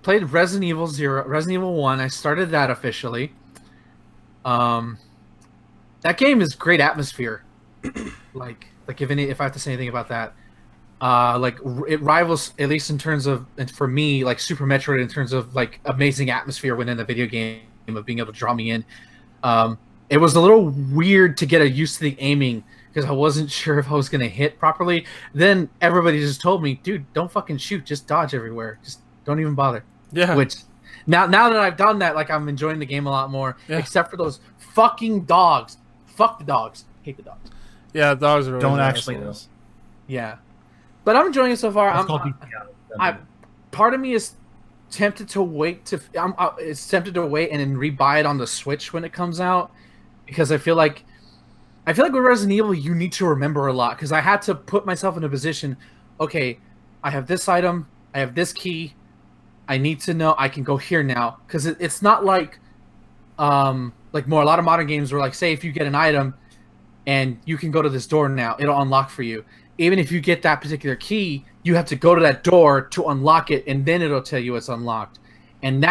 Played Resident Evil 1. I started that officially. That game is great atmosphere. like if I have to say anything about that. Like it rivals, at least in terms of, and for me, like Super Metroid in terms of like amazing atmosphere within the video game of being able to draw me in. It was a little weird to get used to the aiming because I wasn't sure if I was going to hit properly. Then everybody just told me, dude, don't fucking shoot, just dodge everywhere. Just don't even bother. Yeah. Which now that I've done that, like I'm enjoying the game a lot more, except for those fucking dogs. Fuck the dogs. Hate the dogs. Yeah, dogs are really don't actually know. Yeah. But I'm enjoying it so far. Part of me is tempted to wait and then rebuy it on the Switch when it comes out, because I feel like with Resident Evil you need to remember a lot, because I had to put myself in a position. Okay, I have this item, I have this key, I need to know I can go here now, because it's not like like a lot of modern games where like, say if you get an item and you can go to this door now, it'll unlock for you. Even if you get that particular key, you have to go to that door to unlock it, and then it'll tell you it's unlocked. And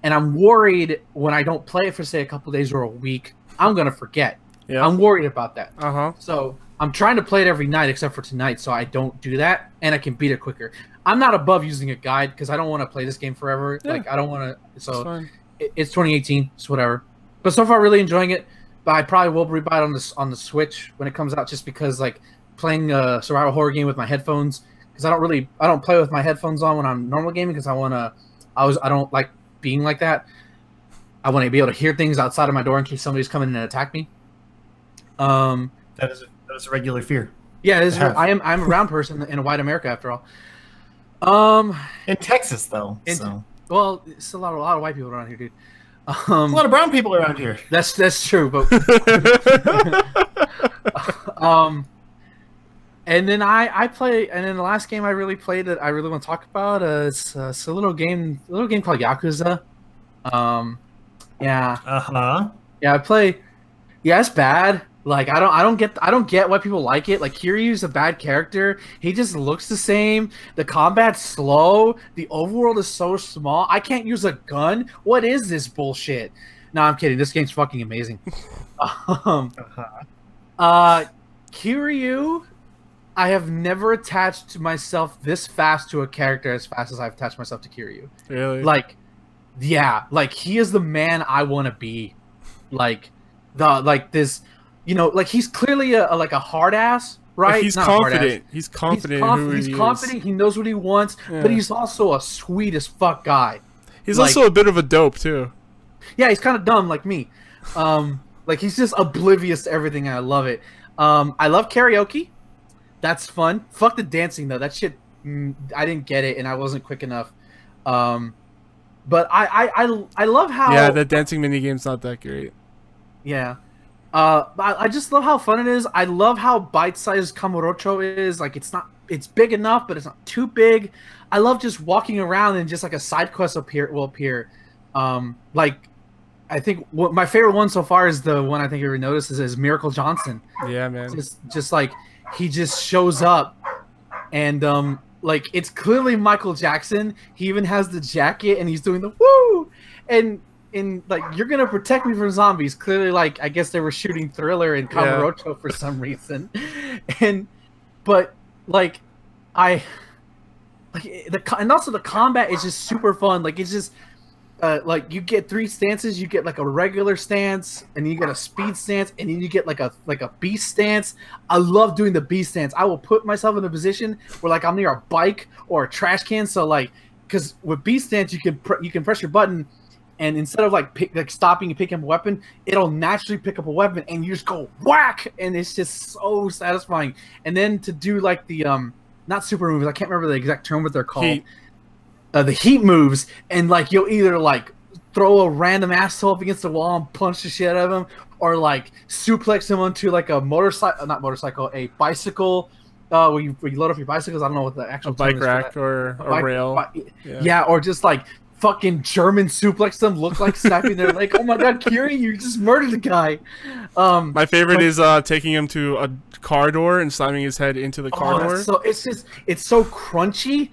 I'm worried when I don't play it for say a couple days or a week, I'm gonna forget. Yeah. I'm worried about that. So I'm trying to play it every night except for tonight, so I don't do that, and I can beat it quicker. I'm not above using a guide because I don't want to play this game forever. Yeah. Like I don't want to. So it's 2018. It's whatever. But so far, really enjoying it. But I probably will rebuy it on the Switch when it comes out, just because like playing a survival horror game with my headphones, because I don't play with my headphones on when I'm normal gaming because I don't like being like that. I want to be able to hear things outside of my door in case somebody's coming in and attack me. That is a regular fear. Yeah, it is. I'm a round person in white America after all. In Texas though. Well, it's a lot of white people around here, dude. A lot of brown people around here. That's true, but and then I play, and then the last game I really played that I really want to talk about is it's a little game called Yakuza. Yeah. Yeah, I play. Yeah, it's bad. Like I don't get why people like it. Like Kiryu's a bad character. He just looks the same. The combat's slow. The overworld is so small. I can't use a gun. What is this bullshit? No, I'm kidding. This game's fucking amazing. Kiryu, I have never attached myself this fast to a character as fast as I've attached myself to Kiryu. Really? Like, yeah, like he is the man I want to be. Like this. You know, like he's clearly a hard ass, right? Like he's confident. He's confident. He's confident. He knows what he wants, but he's also a sweet as fuck guy. He's also a bit of a dope too. Yeah, he's kind of dumb like me. Like he's just oblivious to everything, and I love it. I love karaoke. That's fun. Fuck the dancing though. That shit, I didn't get it, and I wasn't quick enough. But I love how the dancing minigame's not that great. Yeah. I just love how fun it is. I love how bite-sized Kamurocho is. Like it's big enough, but it's not too big. I love just walking around and just like a side quest will appear. Like I think my favorite one so far is the one I think everyone notices is Miracle Johnson. Yeah, man. Just like he just shows up, and like it's clearly Michael Jackson. He even has the jacket, and he's doing the woo, and like you're gonna protect me from zombies. Clearly, like I guess they were shooting Thriller and Kamurocho for some reason, but like and also the combat is just super fun. Like it's just like you get 3 stances. You get like a regular stance, and then you get a speed stance, and then you get like a beast stance. I love doing the beast stance. I will put myself in a position where like I'm near a bike or a trash can. So like, because with beast stance you can press your button, and instead of like stopping and picking up a weapon, it'll naturally pick up a weapon, and you just go whack, and it's just so satisfying. And then to do like the not super moves, I can't remember the exact term what they're called. The heat moves, and like you'll either like throw a random asshole up against the wall and punch the shit out of him, or like suplex him onto like a a bicycle. Where you load up your bicycles. I don't know what the actual bike rack or a rail. Yeah, or just like fucking German suplex them, look like snapping their leg. Oh my god, Kiri, you just murdered the guy. My favorite is taking him to a car door and slamming his head into the car door. So it's so crunchy.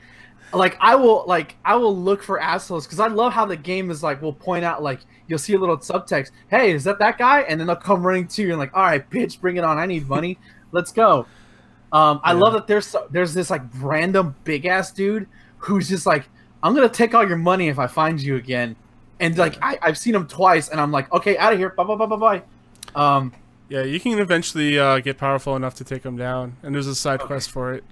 Like I will look for assholes because I love how the game is like will point out like you'll see a little subtext. Hey, is that guy? And then they'll come running to you and like, all right, bitch, bring it on. I need money. Let's go. I love that there's this like random big ass dude who's just like, I'm gonna take all your money if I find you again. And like I've seen him twice, and I'm like, okay, out of here, bye bye bye bye bye. Yeah, you can eventually get powerful enough to take him down, and there's a side quest for it.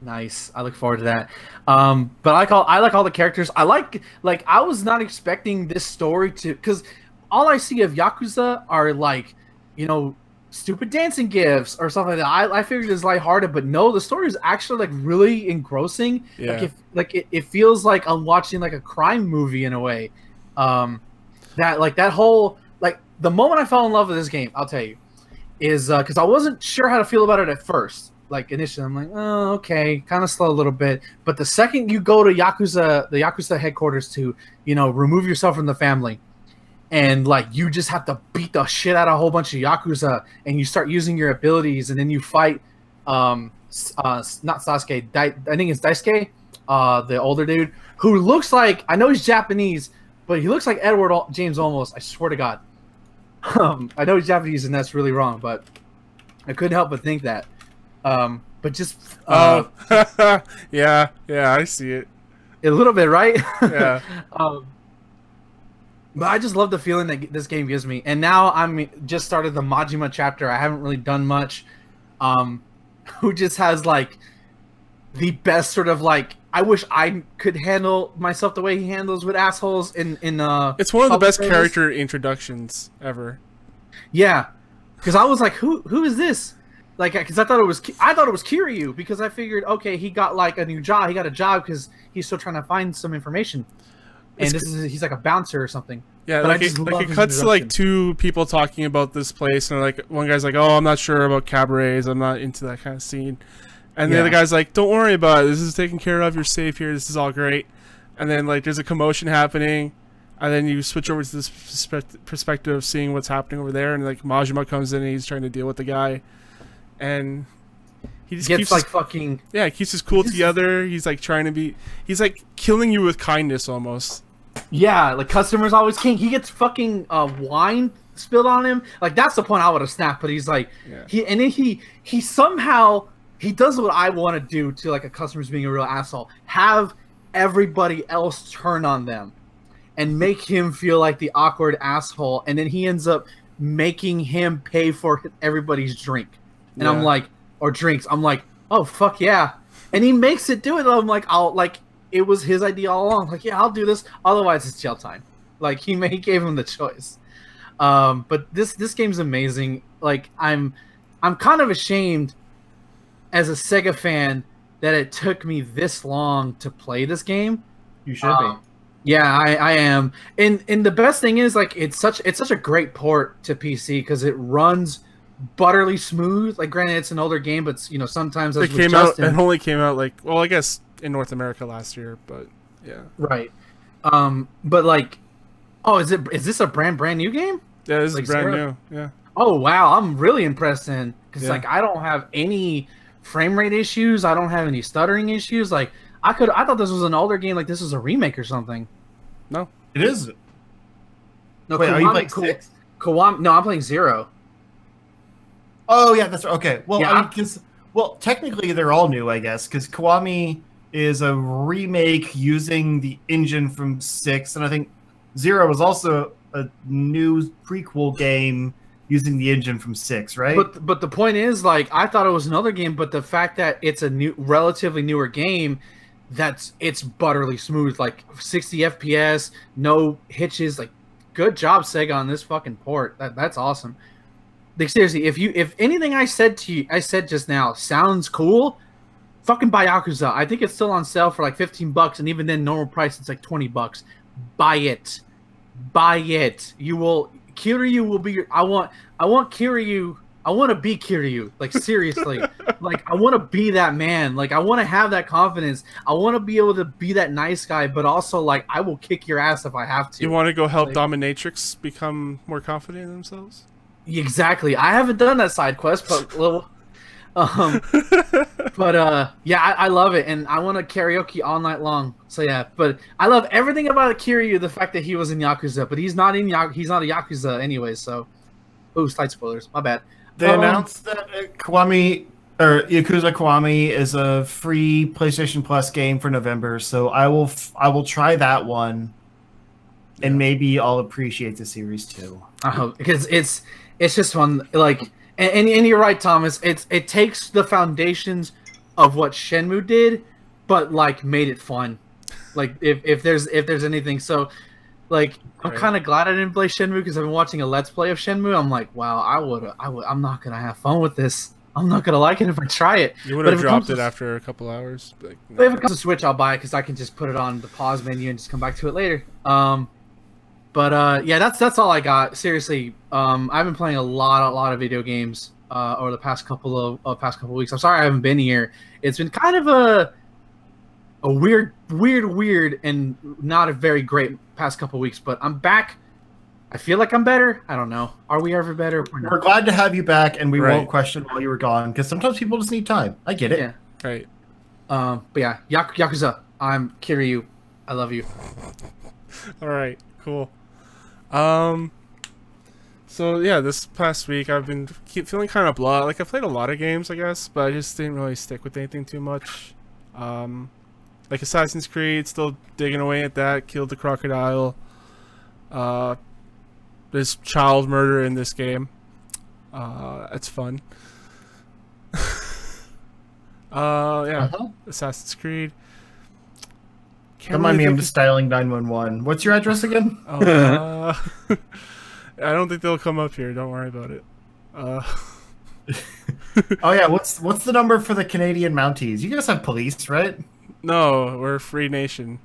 Nice. I look forward to that. But I like all the characters. I was not expecting this story to, because all I see of Yakuza are like, you know, stupid dancing gifts or something like that. I figured it was lighthearted, but no, the story is actually like really engrossing. Yeah. It feels like I'm watching like a crime movie in a way. That whole like the moment I fell in love with this game, I'll tell you, is because I wasn't sure how to feel about it at first. Like initially, I'm like, oh, okay, kind of slow a little bit. But the second you go to the Yakuza headquarters to, you know, remove yourself from the family, and like you just have to beat the shit out of a whole bunch of Yakuza, and you start using your abilities, and then you fight not Sasuke, I think it's Daisuke, the older dude who looks like, I know he's Japanese, but he looks like Edward James Olmos. I swear to God. I know he's Japanese, and that's really wrong, but I couldn't help but think that. But just yeah, I see it a little bit, right? Yeah. But I just love the feeling that this game gives me. And now I'm just started the Majima chapter. I haven't really done much. Who just has like the best sort of like, I wish I could handle myself the way he handles with assholes in it's one of the best character introductions ever. Yeah. Cuz I was like, who is this? Like, cuz I thought it was Kiryu, because I figured, okay, he got like a new job. He got a job cuz he's still trying to find some information. And he's like a bouncer or something. Yeah, but it cuts to like two people talking about this place, and like one guy's like, "Oh, I'm not sure about cabarets. I'm not into that kind of scene." And the other guy's like, "Don't worry about it. This is taken care of. You're safe here. This is all great." And then like there's a commotion happening, and then you switch over to this perspective of seeing what's happening over there, and like Majima comes in and he's trying to deal with the guy, and he just keeps like fucking he keeps his cool together. He's like trying to be, he's like killing you with kindness almost. Yeah, like customer's always king. He gets fucking wine spilled on him. Like that's the point I would have snapped. But he's like, he somehow he does what I want to do to like a customer's being a real asshole. Have everybody else turn on them, and make him feel like the awkward asshole. And then he ends up making him pay for everybody's drink. And I'm like, or drinks. I'm like, oh fuck yeah. And he makes it do it. I'm like, it was his idea all along. Like, yeah, I'll do this. Otherwise, it's jail time. Like, he gave him the choice. But this game's amazing. Like, I'm kind of ashamed as a Sega fan that it took me this long to play this game. You should be. Yeah, I am. And the best thing is, like, it's such a great port to PC because it runs butterly smooth. Like, granted, it's an older game, but you know, sometimes it only came out like, well, I guess in North America last year, but yeah, right. But like, oh, is this a brand new game? Yeah, this like is brand new. Yeah. Oh wow, I'm really impressed then, because like I don't have any frame rate issues. I don't have any stuttering issues. Like I thought this was an older game. Like this was a remake or something. No, it is. No, wait, are you playing 6? Kiwami? No, I'm playing 0. Oh yeah, that's right. Okay. Well, yeah, I mean, well, technically they're all new, I guess, because Kiwami is a remake using the engine from 6, and I think 0 was also a new prequel game using the engine from 6, right? But the point is, like, I thought it was another game, but the fact that it's a relatively newer game, it's butterly smooth, like 60 FPS, no hitches. Like, good job, Sega, on this fucking port. That's awesome. Like, seriously, if anything I said just now sounds cool, fucking buy Yakuza. I think it's still on sale for like $15, and even then, normal price it's like $20. Buy it. You will. Kiryu will be your. I want Kiryu. I want to be Kiryu. Like seriously. Like I want to be that man. Like I want to have that confidence. I want to be able to be that nice guy, but also like I will kick your ass if I have to. You want to go help Dominatrix become more confident in themselves? Exactly. I haven't done that side quest, but yeah, I love it, and I want to karaoke all night long. So yeah, but I love everything about Kiryu. The fact that he was in Yakuza, but he's not a Yakuza anyway. So, ooh, slight spoilers. My bad. They announced that Kiwami or Yakuza Kiwami is a free PlayStation Plus game for November. So I will try that one, and maybe I'll appreciate the series too. I hope, because it's just fun. Like. And you're right, Thomas. It takes the foundations of what Shenmue did, but like made it fun. Like if there's anything, so like I'm kind of glad I didn't play Shenmue because I've been watching a Let's Play of Shenmue. I'm like, wow, I'm not gonna have fun with this. I'm not gonna like it if I try it. You would have dropped it after a couple hours. Like, no. But if it comes to Switch, I'll buy it because I can just put it on the pause menu and just come back to it later. But yeah, that's all I got. Seriously, I've been playing a lot of video games over the past couple of weeks. I'm sorry I haven't been here. It's been kind of a weird, and not a very great past couple of weeks. But I'm back. I feel like I'm better. I don't know. Are we ever better? We're glad to have you back, and we Right. won't question while you were gone, because sometimes people just need time. I get it. Yeah. Right. But yeah, Yakuza. I'm Kiryu. I love you. All right. Cool. So yeah, this past week I've been feeling kind of blah. Like I played a lot of games, I guess, but I just didn't really stick with anything too much. Like Assassin's Creed, still digging away at that. Killed the crocodile. There's child murder in this game. It's fun. Yeah. Assassin's Creed. Don't mind me, I'm just dialing 911. What's your address again? I don't think they'll come up here. Don't worry about it. Oh yeah, what's the number for the Canadian Mounties? You guys have police, right? No, we're a free nation.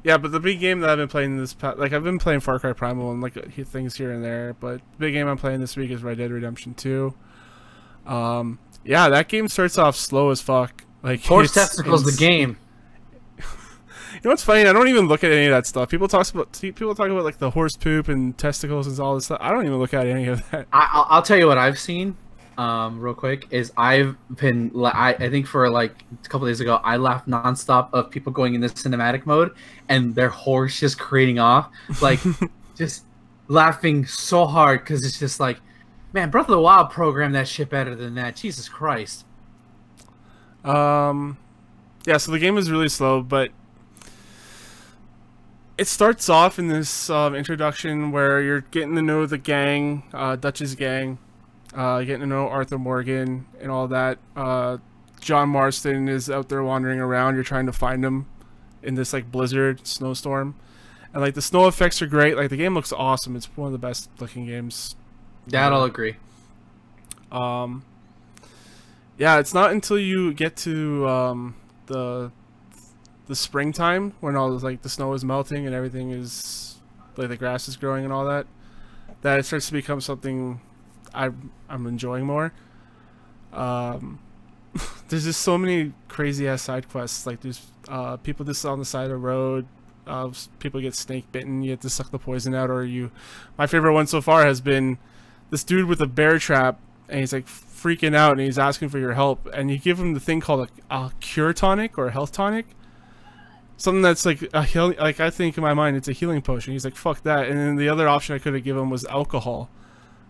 Yeah, but the big game that I've been playing this like I've been playing Far Cry Primal and like things here and there, but the big game I'm playing this week is Red Dead Redemption 2. Yeah, that game starts off slow as fuck. Like Horse testicles, the game. You know what's funny? I don't even look at any of that stuff. People talk about like the horse poop and testicles and all this stuff. I don't even look at any of that. I'll tell you what I've seen. Real quick, is I think for like a couple days ago, I laughed nonstop of people going in this cinematic mode and their horse just creating off, like just laughing so hard because it's just like, man, Breath of the Wild programmed that shit better than that. Jesus Christ. Yeah, so the game is really slow, but it starts off in this introduction where you're getting to know the gang, Dutch's gang, getting to know Arthur Morgan and all that. John Marston is out there wandering around. You're trying to find him in this like blizzard snowstorm, and like the snow effects are great. Like the game looks awesome. It's one of the best looking games. That I'll agree. Yeah, it's not until you get to the springtime when all like the snow is melting and everything is like the grass is growing and all that it starts to become something I'm enjoying more. There's just so many crazy ass side quests. Like there's people just on the side of the road. People get snake bitten. You have to suck the poison out, or you. My favorite one so far has been this dude with a bear trap, and he's like freaking out, and he's asking for your help, and you give him the thing called a cure tonic or a health tonic. Something that's like a heal, like I think in my mind it's a healing potion. He's like, fuck that. And then the other option I could have given him was alcohol.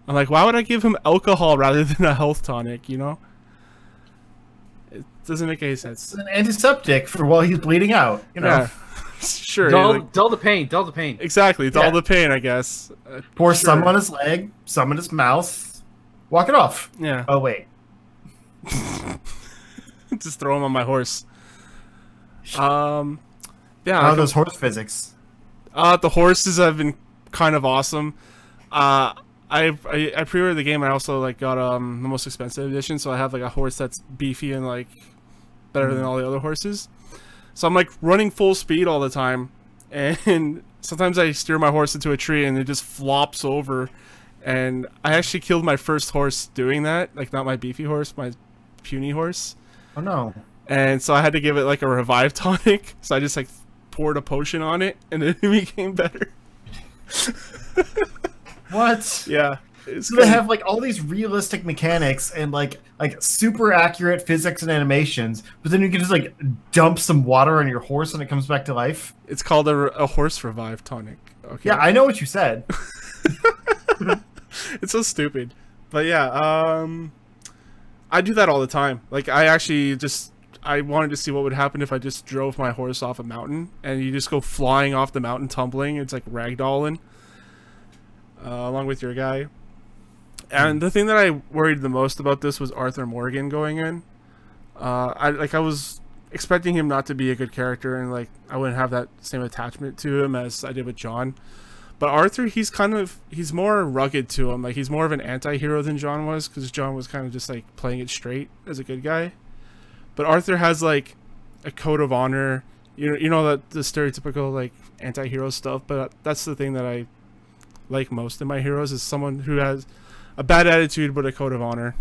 I'm like, why would I give him alcohol rather than a health tonic, you know? It doesn't make any sense. It's an antiseptic for while he's bleeding out, you know? Yeah. Sure. Dull the pain. Dull the pain. Exactly. Dull the pain, I guess. Pour some on his leg, some in his mouth. Walk it off. Yeah. Oh, wait. Just throw him on my horse. Yeah. How are those horse physics? The horses have been kind of awesome. I pre-ordered the game. I also like got the most expensive edition, so I have like a horse that's beefy and like better than all the other horses. So I'm like running full speed all the time, and sometimes I steer my horse into a tree and it just flops over. And I actually killed my first horse doing that. Like not my beefy horse, my puny horse. Oh no. And so I had to give it like a revive tonic. So I just like poured a potion on it, and it became better. What? Yeah. So they have like all these realistic mechanics and like super accurate physics and animations, but then you can just like dump some water on your horse and it comes back to life. It's called a horse revive tonic. Okay. Yeah, I know what you said. It's so stupid. But yeah, I do that all the time. Like I actually I wanted to see what would happen if I just drove my horse off a mountain, and you just go flying off the mountain, tumbling. It's like ragdolling, along with your guy. And the thing that I worried the most about this was Arthur Morgan going in. I was expecting him not to be a good character, and like I wouldn't have that same attachment to him as I did with John. But Arthur, he's more rugged to him. Like he's more of an anti-hero than John was, because John was kind of just like playing it straight as a good guy. But Arthur has like a code of honor. You know that the stereotypical like anti-hero stuff. But that's the thing that I like most in my heroes, is someone who has a bad attitude but a code of honor.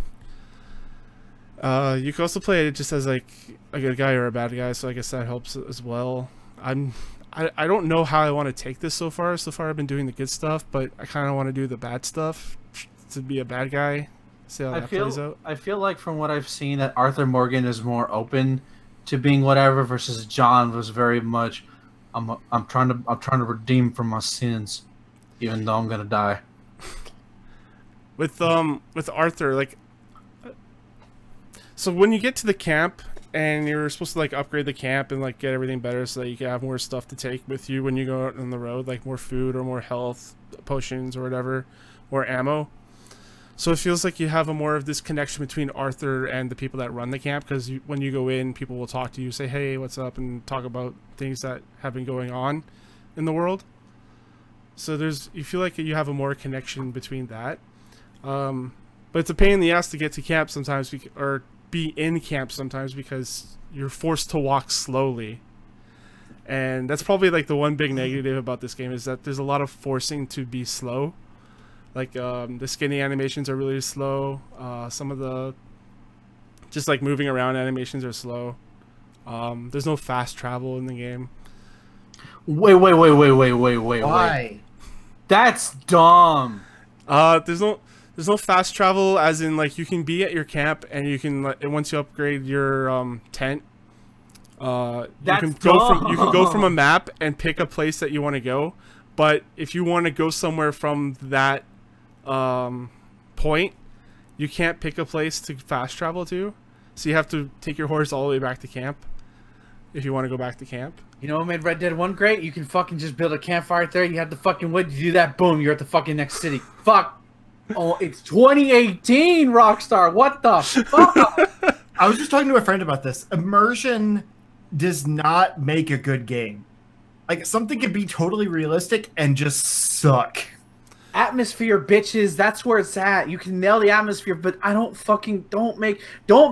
You can also play it just as like a good guy or a bad guy, so I guess that helps as well. I'm I don't know how I want to take this so far. So far, I've been doing the good stuff, but I kind of want to do the bad stuff to be a bad guy. See how that plays out. I feel like from what I've seen that Arthur Morgan is more open to being whatever versus John was very much I'm trying to redeem from my sins, even though I'm gonna die. With Arthur, like, so when you get to the camp and you're supposed to like upgrade the camp and like get everything better so that you can have more stuff to take with you when you go out on the road, like more food or more health potions or whatever, more ammo. So it feels like you have a more of this connection between Arthur and the people that run the camp, because when you go in, people will talk to you, say, hey, what's up, and talk about things that have been going on in the world. So you feel like you have a more connection between that. But it's a pain in the ass to get to camp sometimes, or be in camp sometimes, because you're forced to walk slowly. And that's probably like the one big negative about this game, is that there's a lot of forcing to be slow. Like, the skinny animations are really slow. Some of the just like moving around animations are slow. There's no fast travel in the game. Wait. Why? That's dumb. There's no fast travel, as in like you can be at your camp and you can once you upgrade your tent, you can go from a map and pick a place that you want to go. But if you want to go somewhere from that point, you can't pick a place to fast travel to, so you have to take your horse all the way back to camp if you want to go back to camp. You know what made Red Dead 1 great? You can fucking just build a campfire right there. You have the fucking wood. You do that, boom, you're at the fucking next city. Fuck. Oh, it's 2018, Rockstar. What the fuck? I was just talking to a friend about this. Immersion does not make a good game. Like, something can be totally realistic and just suck. Atmosphere, bitches. That's where it's at. You can nail the atmosphere, but I don't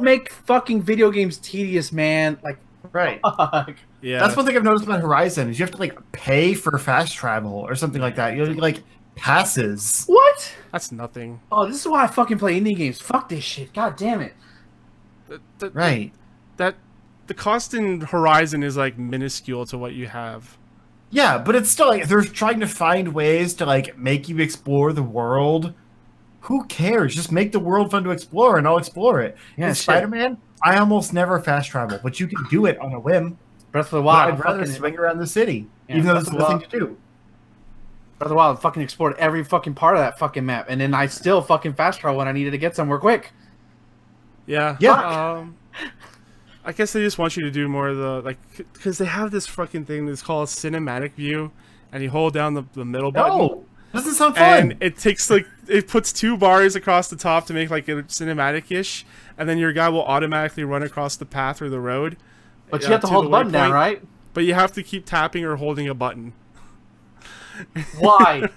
make fucking video games tedious, man. Like, right. Fuck. Yeah, that's one thing I've noticed about Horizon, is you have to like pay for fast travel or something like that. You know, like passes. What? That's nothing. Oh, this is why I fucking play indie games. Fuck this shit. God damn it. Right. The cost in Horizon is like minuscule to what you have. Yeah, but it's still like they're trying to find ways to like make you explore the world. Who cares? Just make the world fun to explore, and I'll explore it. Yeah, in Spider-Man, I almost never fast travel, but you can do it on a whim. Breath of the Wild. I'd rather swing around the city, Yeah, even though Breath there's of the nothing to do. Breath of the Wild fucking explored every fucking part of that fucking map, and then I still fucking fast travel when I needed to get somewhere quick. Yeah. Yeah. I guess they just want you to do more of the, like, because they have this fucking thing that's called cinematic view, and you hold down the middle button. No, doesn't sound fun. And it takes like, it puts 2 bars across the top to make like a cinematic-ish, and then your guy will automatically run across the path or the road. But you have to hold the button down, right? But you have to keep tapping or holding a button. Why?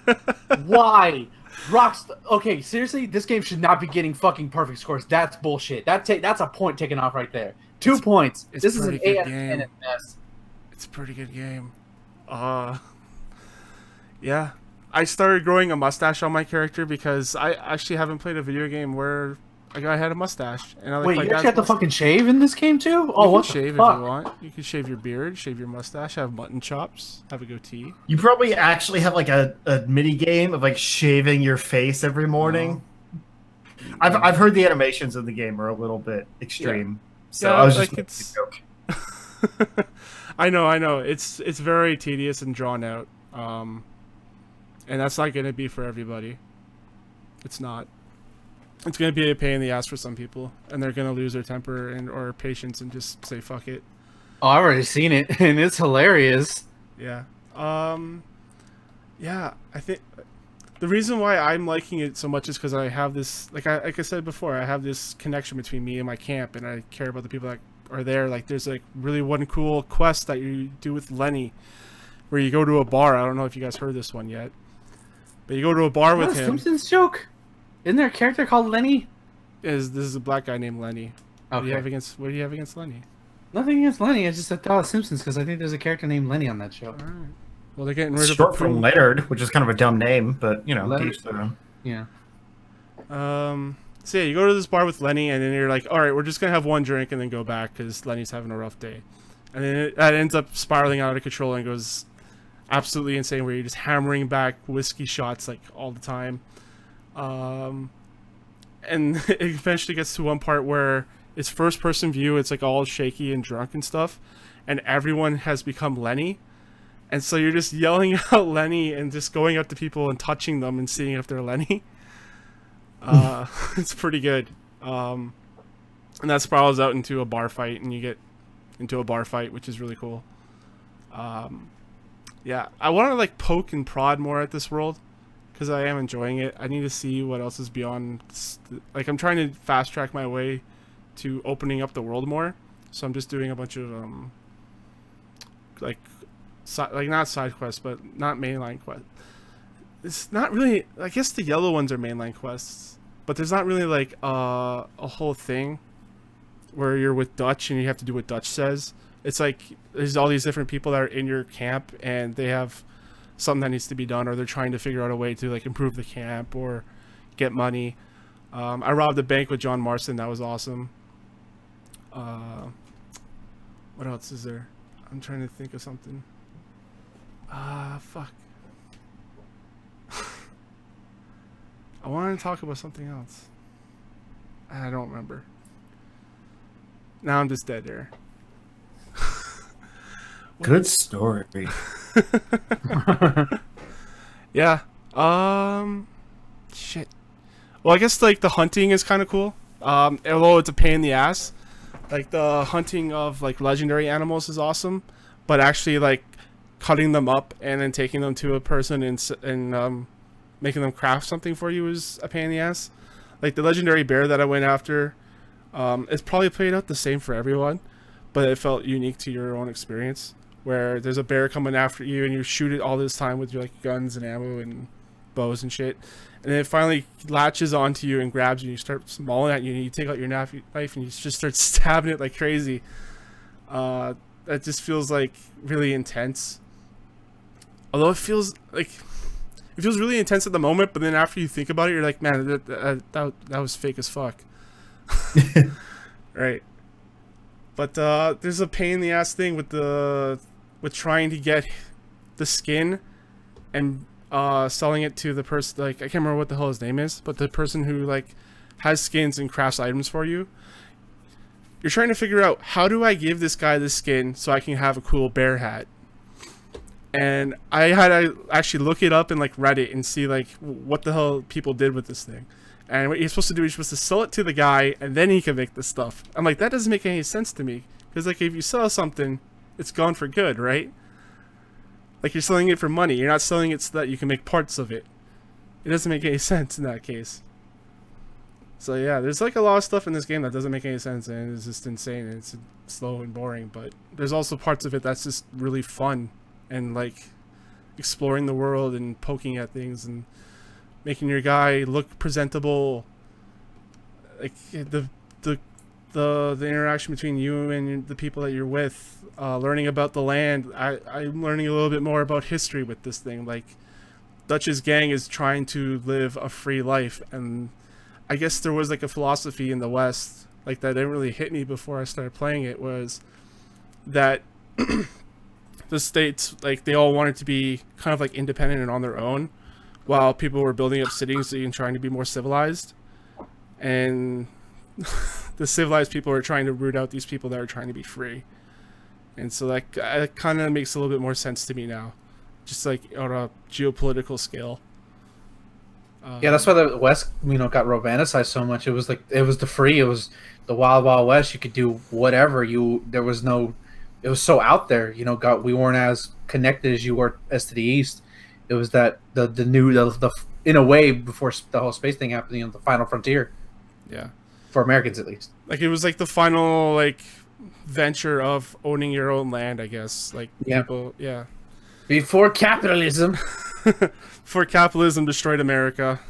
Why? Rockstar. Okay, seriously, this game should not be getting fucking perfect scores. That's bullshit. That's a point taken off right there. 2 points. This is an 8 out of 10 at best. It's a pretty good game. Yeah. I started growing a mustache on my character because I actually haven't played a video game where a guy had a mustache. And I like, wait, you actually have to fucking shave in this game too? Oh, what the shave fuck? if you want. You can shave your beard, shave your mustache, have mutton chops, have a goatee. You probably actually have like a mini game of like shaving your face every morning. No. I've heard the animations of the game are a little bit extreme. Yeah. So Yeah, I was like just making a joke. I know. It's very tedious and drawn out. And that's not going to be for everybody. It's not. It's going to be a pain in the ass for some people, and they're going to lose their temper or patience and just say fuck it. Oh, I've already seen it, and it's hilarious. Yeah. Yeah, I think the reason why I'm liking it so much is because I have this, like I said before, I have this connection between me and my camp, and I care about the people that are there. Like, there's like really one cool quest that you do with Lenny, where you go to a bar. I don't know if you guys heard this one yet, but you go to a bar with him. Simpsons joke? Isn't there a character called Lenny? This is a black guy named Lenny. Okay. What do you have against Lenny? Nothing against Lenny. I just thought of Simpsons because I think there's a character named Lenny on that show. All right. Well, they're getting rid of Short from Leonard, which is kind of a dumb name, but you know, Leonard. teach their own. Yeah. So yeah, you go to this bar with Lenny, and then you're like, all right, we're just gonna have one drink and then go back because Lenny's having a rough day, and then that ends up spiraling out of control and goes absolutely insane, where you're just hammering back whiskey shots like all the time. And it eventually gets to one part where it's first person view, it's like all shaky and drunk and stuff, and everyone has become Lenny. And so you're just yelling out Lenny and just going up to people and touching them and seeing if they're Lenny. It's pretty good. And that spirals out into a bar fight, and you get into a bar fight, which is really cool. Yeah, I want to like poke and prod more at this world because I am enjoying it. I need to see what else is beyond. Like, I'm trying to fast track my way to opening up the world more. So I'm just doing a bunch of like not side quests, but not mainline quests. It's not really. I guess the yellow ones are mainline quests, but there's not really like a whole thing where you're with Dutch and you have to do what Dutch says. It's like there's all these different people that are in your camp and they have something that needs to be done, or they're trying to figure out a way to like improve the camp or get money. I robbed a bank with John Marston. That was awesome. What else is there? I'm trying to think of something. Fuck. I wanted to talk about something else. I don't remember. Now I'm just dead there. Good story. Yeah. Shit. Well, I guess like the hunting is kind of cool. Although it's a pain in the ass. Like the hunting of like legendary animals is awesome, but actually like cutting them up and then taking them to a person and making them craft something for you is a pain in the ass. Like the legendary bear that I went after, it's probably played out the same for everyone, but it felt unique to your own experience. Where there's a bear coming after you and you shoot it all this time with your like guns and ammo and bows and shit, and then it finally latches onto you and grabs you and you start mauling at you and you take out your knife and you just start stabbing it like crazy. That just feels like really intense. Although it feels really intense at the moment, but then after you think about it, you're like, man, that was fake as fuck. Right. But there's a pain in the ass thing with trying to get the skin and selling it to the person. Like, I can't remember what the hell his name is, but the person who like has skins and crafts items for you. You're trying to figure out, how do I give this guy this skin so I can have a cool bear hat? And I had to actually look it up in like Reddit and see like what the hell people did with this thing. And what you're supposed to do is you're supposed to sell it to the guy and then he can make the stuff. I'm like, that doesn't make any sense to me. Because like if you sell something, it's gone for good, right? Like you're selling it for money. You're not selling it so that you can make parts of it. It doesn't make any sense in that case. So yeah, there's like a lot of stuff in this game that doesn't make any sense and it's just insane and it's slow and boring. But there's also parts of it that's just really fun and like exploring the world and poking at things and making your guy look presentable. Like the interaction between you and the people that you're with, learning about the land. I'm learning a little bit more about history with this thing. Like Dutch's gang is trying to live a free life, and I guess there was like a philosophy in the West like that didn't really hit me before I started playing it, was that the states, like they all wanted to be kind of like independent and on their own, while people were building up cities and trying to be more civilized. And the civilized people are trying to root out these people that are trying to be free. And so that kind of makes a little bit more sense to me now, just like on a geopolitical scale. Yeah, that's why the West, got romanticized so much. It was like, it was the free, it was the wild, wild West. You could do whatever. There was no, it was so out there. We weren't as connected as you were as to the East. It was that the in a way, before the whole space thing happened, the final frontier. Yeah. For Americans, at least. Like it was like the final like venture of owning your own land, I guess. Like people, yeah. Before capitalism. Before capitalism destroyed America.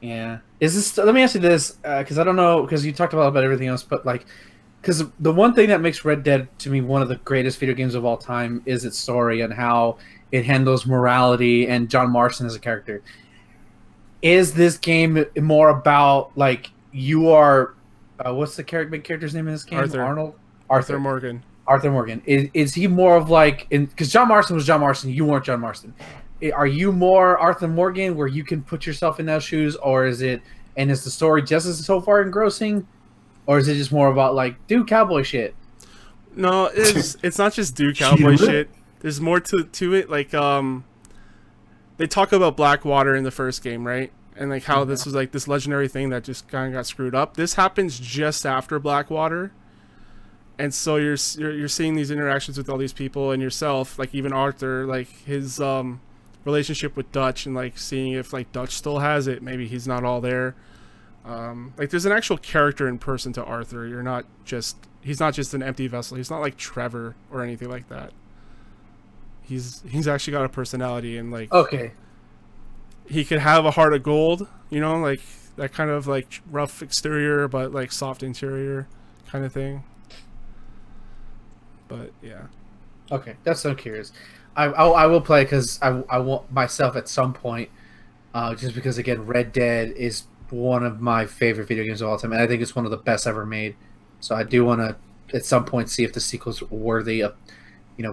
Yeah. Is this? Let me ask you this, because I don't know, because you talked about everything else, but like, because the one thing that makes Red Dead to me one of the greatest video games of all time is its story and how it handles morality and John Marston as a character. Is this game more about like you are? What's the big character's name in this game? Arthur. Arnold. Arthur Morgan. Arthur Morgan. Is he more of like, because John Marston was John Marston, you weren't John Marston. Are you more Arthur Morgan, where you can put yourself in those shoes, or is it? And is the story just as so far engrossing, or is it just more about like do cowboy shit? No, it's not just do cowboy shit. There's more to it. Like they talk about Blackwater in the first game, right? And like how this was like this legendary thing that just kind of got screwed up. This happens just after Blackwater. And so you're seeing these interactions with all these people and yourself, like even Arthur, like his relationship with Dutch, and like seeing if like Dutch still has it. Maybe he's not all there. Like there's an actual character in person to Arthur. He's not just an empty vessel. He's not like Trevor or anything like that. He's actually got a personality, and like he could have a heart of gold, you know, like that kind of like rough exterior but like soft interior kind of thing. But yeah. Okay, that's so curious. I will play because I want myself at some point, just because again, Red Dead is one of my favorite video games of all time, and I think it's one of the best ever made. So I do want to at some point see if the sequel's worthy of,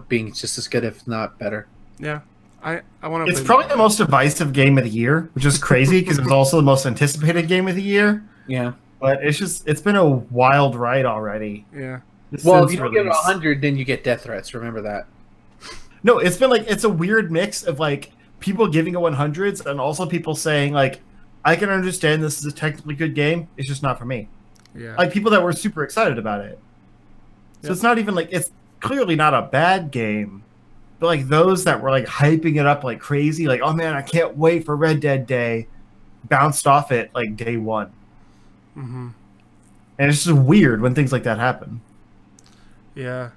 being just as good, if not better. Yeah, I want to. It's probably the most divisive game of the year, which is crazy because it was also the most anticipated game of the year. Yeah, but it's been a wild ride already. Yeah. Well, if you don't give it 100, then you get death threats. Remember that. No, it's been like it's a weird mix of like people giving it 100s and also people saying like, I can understand this is a technically good game. It's just not for me. Yeah. Like people that were super excited about it. So it's not even like it's clearly not a bad game, but like those that were like hyping it up like crazy, like oh man, I can't wait for Red Dead Day, bounced off it like day one. Mm-hmm. And it's just weird when things like that happen. Yeah,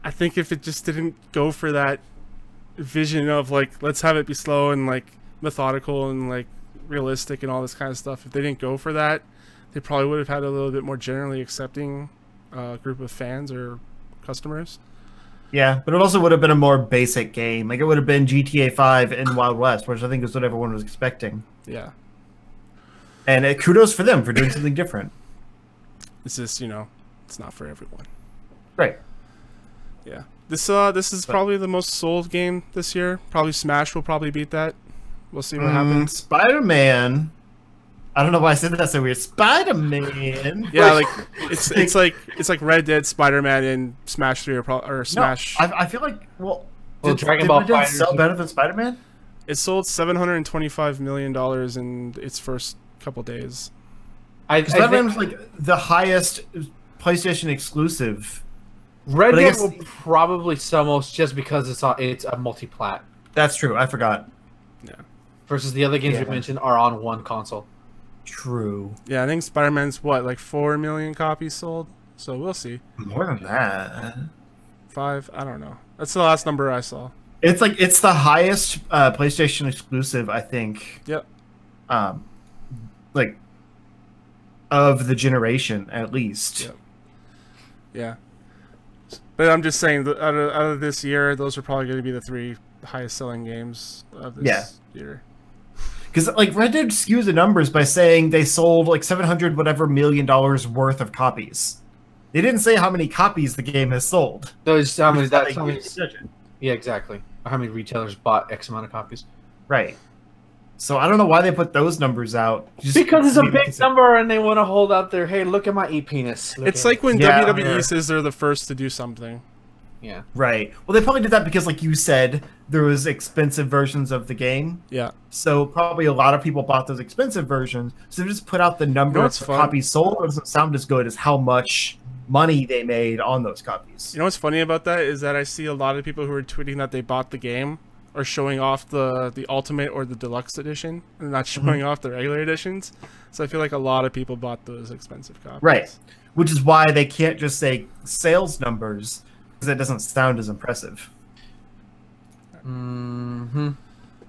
I think if it just didn't go for that vision of like let's have it be slow and like methodical and like realistic and all this kind of stuff, if they didn't go for that, they probably would have had a little bit more generally accepting group of fans or customers. Yeah, but it also would have been a more basic game. Like it would have been GTA 5 in Wild West, which I think is what everyone was expecting. Yeah. And kudos for them for doing something different. It's just, it's not for everyone. Right. Yeah. This is probably the most sold game this year. Probably Smash will probably beat that. We'll see what happens. Spider-Man. I don't know why I said that so weird. Spider-Man. Yeah, like it's like Red Dead, Spider-Man, and Smash 3 or Smash. No, I feel like did Dragon Ball FighterZ sell better than Spider-Man? It sold $725 million in its first couple days. Spider-Man was like the highest PlayStation exclusive. Red Dead will probably sell most just because it's a multi-plat. That's true. I forgot. Yeah. Versus the other games we mentioned are on one console. True. Yeah, I think Spider-Man's like 4 million copies sold. So we'll see. More than that. 5? I don't know. That's the last number I saw. It's the highest PlayStation exclusive, I think. Yep. Like of the generation, at least. Yep. Yeah. But I'm just saying, out of this year, those are probably going to be the 3 highest selling games of this year. Because like Red Dead skews the numbers by saying they sold like $700 whatever million worth of copies. They didn't say how many copies the game has sold. Those how many? Yeah, exactly. How many retailers bought X amount of copies? Right. So I don't know why they put those numbers out. Because it's a big number, and they want to hold out their hey, look at my e-penis. It's like when WWE says they're the first to do something. Yeah. Right. Well, they probably did that because, like you said, there was expensive versions of the game. Yeah. So probably a lot of people bought those expensive versions. So they just put out the number of copies sold. It doesn't sound as good as how much money they made on those copies. You know what's funny about that is that I see a lot of people who are tweeting that they bought the game are showing off the ultimate or the deluxe edition and not showing off the regular editions. So I feel like a lot of people bought those expensive copies. Right. Which is why they can't just say sales numbers, because that doesn't sound as impressive. Mm-hmm.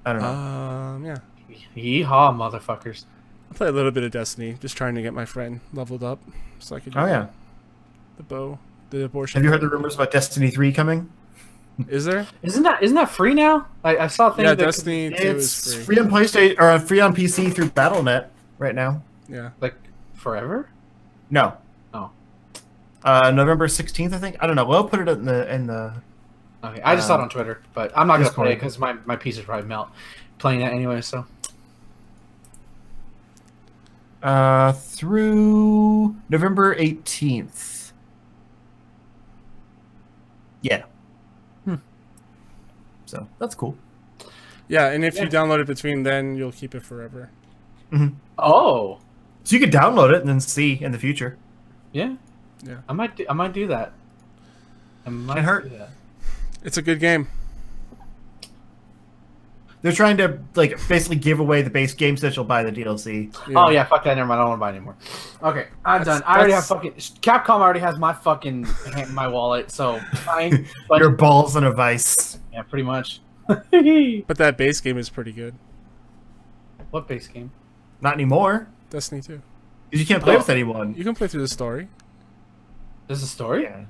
I don't know. Yeah. Yeehaw, motherfuckers. I play a little bit of Destiny, just trying to get my friend leveled up so I could do the bow, the abortion. Have you heard the rumors about Destiny 3 coming? Is there? Isn't that free now? I saw things. Yeah, Destiny 2 is free. Free on PlayStation or free on PC through BattleNet right now. Yeah. Like forever? No. Oh. November 16th, I think. I don't know. We'll put it in the. Okay, I just saw it on Twitter, but I'm not gonna Discord. play it because my PC is probably melt playing it anyway. So through November 18th. Yeah. So that's cool. Yeah, and if you download it between then, you'll keep it forever. oh So you could download it and then see in the future. yeah, Yeah. I might do that. I might Can't hurt. do that. It's a good game. They're trying to like basically give away the base game so that you'll buy the DLC. Yeah. Oh yeah, fuck that. Never mind. I don't want to buy anymore. Okay, I'm done. I already have fucking Capcom. Already has my fucking my wallet, so fine. But Your balls in a vice. yeah, pretty much. But that base game is pretty good. What base game? Not anymore. Destiny 2. Because you can't play with anyone. You can play through the story. There's a story. Yeah.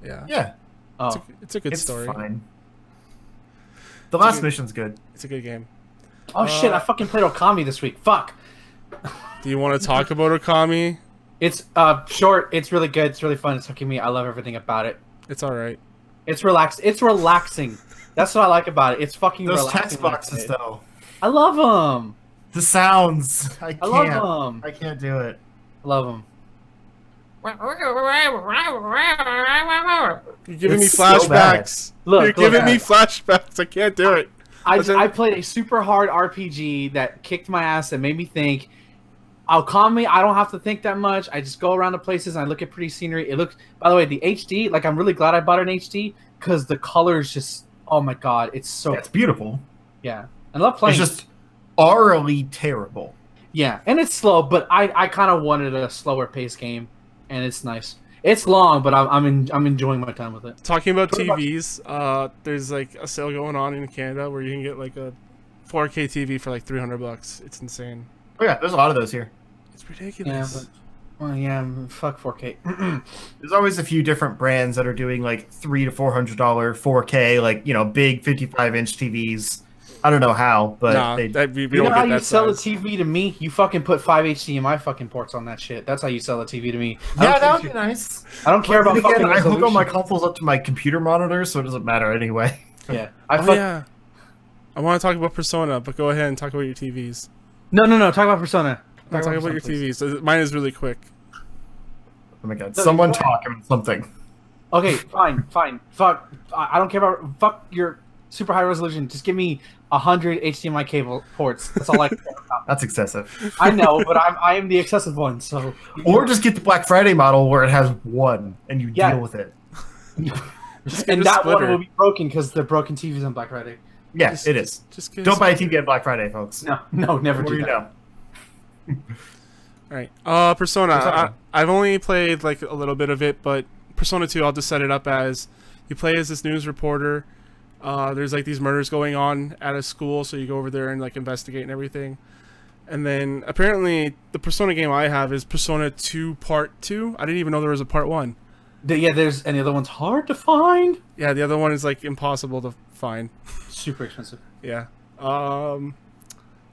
Yeah. Yeah. Oh, It's a good It's story. fine. The last mission's good. It's a good game. oh shit! I fucking played Okami this week. Fuck. Do you want to talk about Okami? It's short. It's really good. It's really fun. It's hooking me. I love everything about it. It's alright. It's relaxed. It's relaxing. That's what I like about it. It's fucking Those relaxing. text boxes, though. I love them. The sounds. I can't. I love them. I can't do it. I love them. You're giving me It's so flashbacks. Look, You're giving look. me flashbacks. I can't do it. I played a super hard RPG that kicked my ass and made me think. Okami, I don't have to think that much. I just go around the places and I look at pretty scenery. It looks, by the way, the HD. Like I'm really glad I bought an HD because the colors just. Oh my god, it's so. Yeah, it's beautiful. Yeah, I love playing. It's just aurally terrible. Yeah, and it's slow, but I kind of wanted a slower pace game, and it's nice. It's long, but I'm enjoying my time with it. Talking about TVs, there's like a sale going on in Canada where you can get like a 4K TV for like $300. It's insane. Oh yeah, there's a lot of those here. It's Yeah, ridiculous. but well, yeah, fuck 4K. There's always a few different brands that are doing like $300 to $400 4K, like big 55-inch TVs. I don't know how, but Nah, they, we You don't know how get you that sell a size. TV to me? You fucking put 5 HDMI fucking ports on that shit. That's how you sell a TV to me. yeah, that would be nice. I don't care about But fucking again, I hook all resolution. my consoles up to my computer monitor, so it doesn't matter anyway. Yeah, Oh yeah. I want to talk about Persona, but go ahead and talk about your TVs. No. Talk about Persona. Talk about your please. TVs. Mine is really quick. Oh my god, No, someone go ahead. talk about something. Okay, fine. Fuck. I don't care about. Fuck your super high resolution. Just give me 100 HDMI cable ports. That's all I care about. That's excessive. I know, but I am the excessive one. So. Or just get the Black Friday model where it has one and you Yeah. deal with it. Just get And a that one splitter. will be broken because they're broken TVs on Black Friday. Yes, it is. Just get Don't buy a TV on Black Friday, folks. No, never Or do you that. know. Alright. Persona. Persona. I've only played like a little bit of it, but Persona 2, I'll just set it up as you play as this news reporter. There's like these murders going on at a school, so you go over there and like investigate and everything. And then apparently the Persona game I have is Persona 2 Part 2. I didn't even know there was a Part 1. Yeah, there's and the other one's hard to find. Yeah, the other one is like impossible to find. Super expensive. Yeah.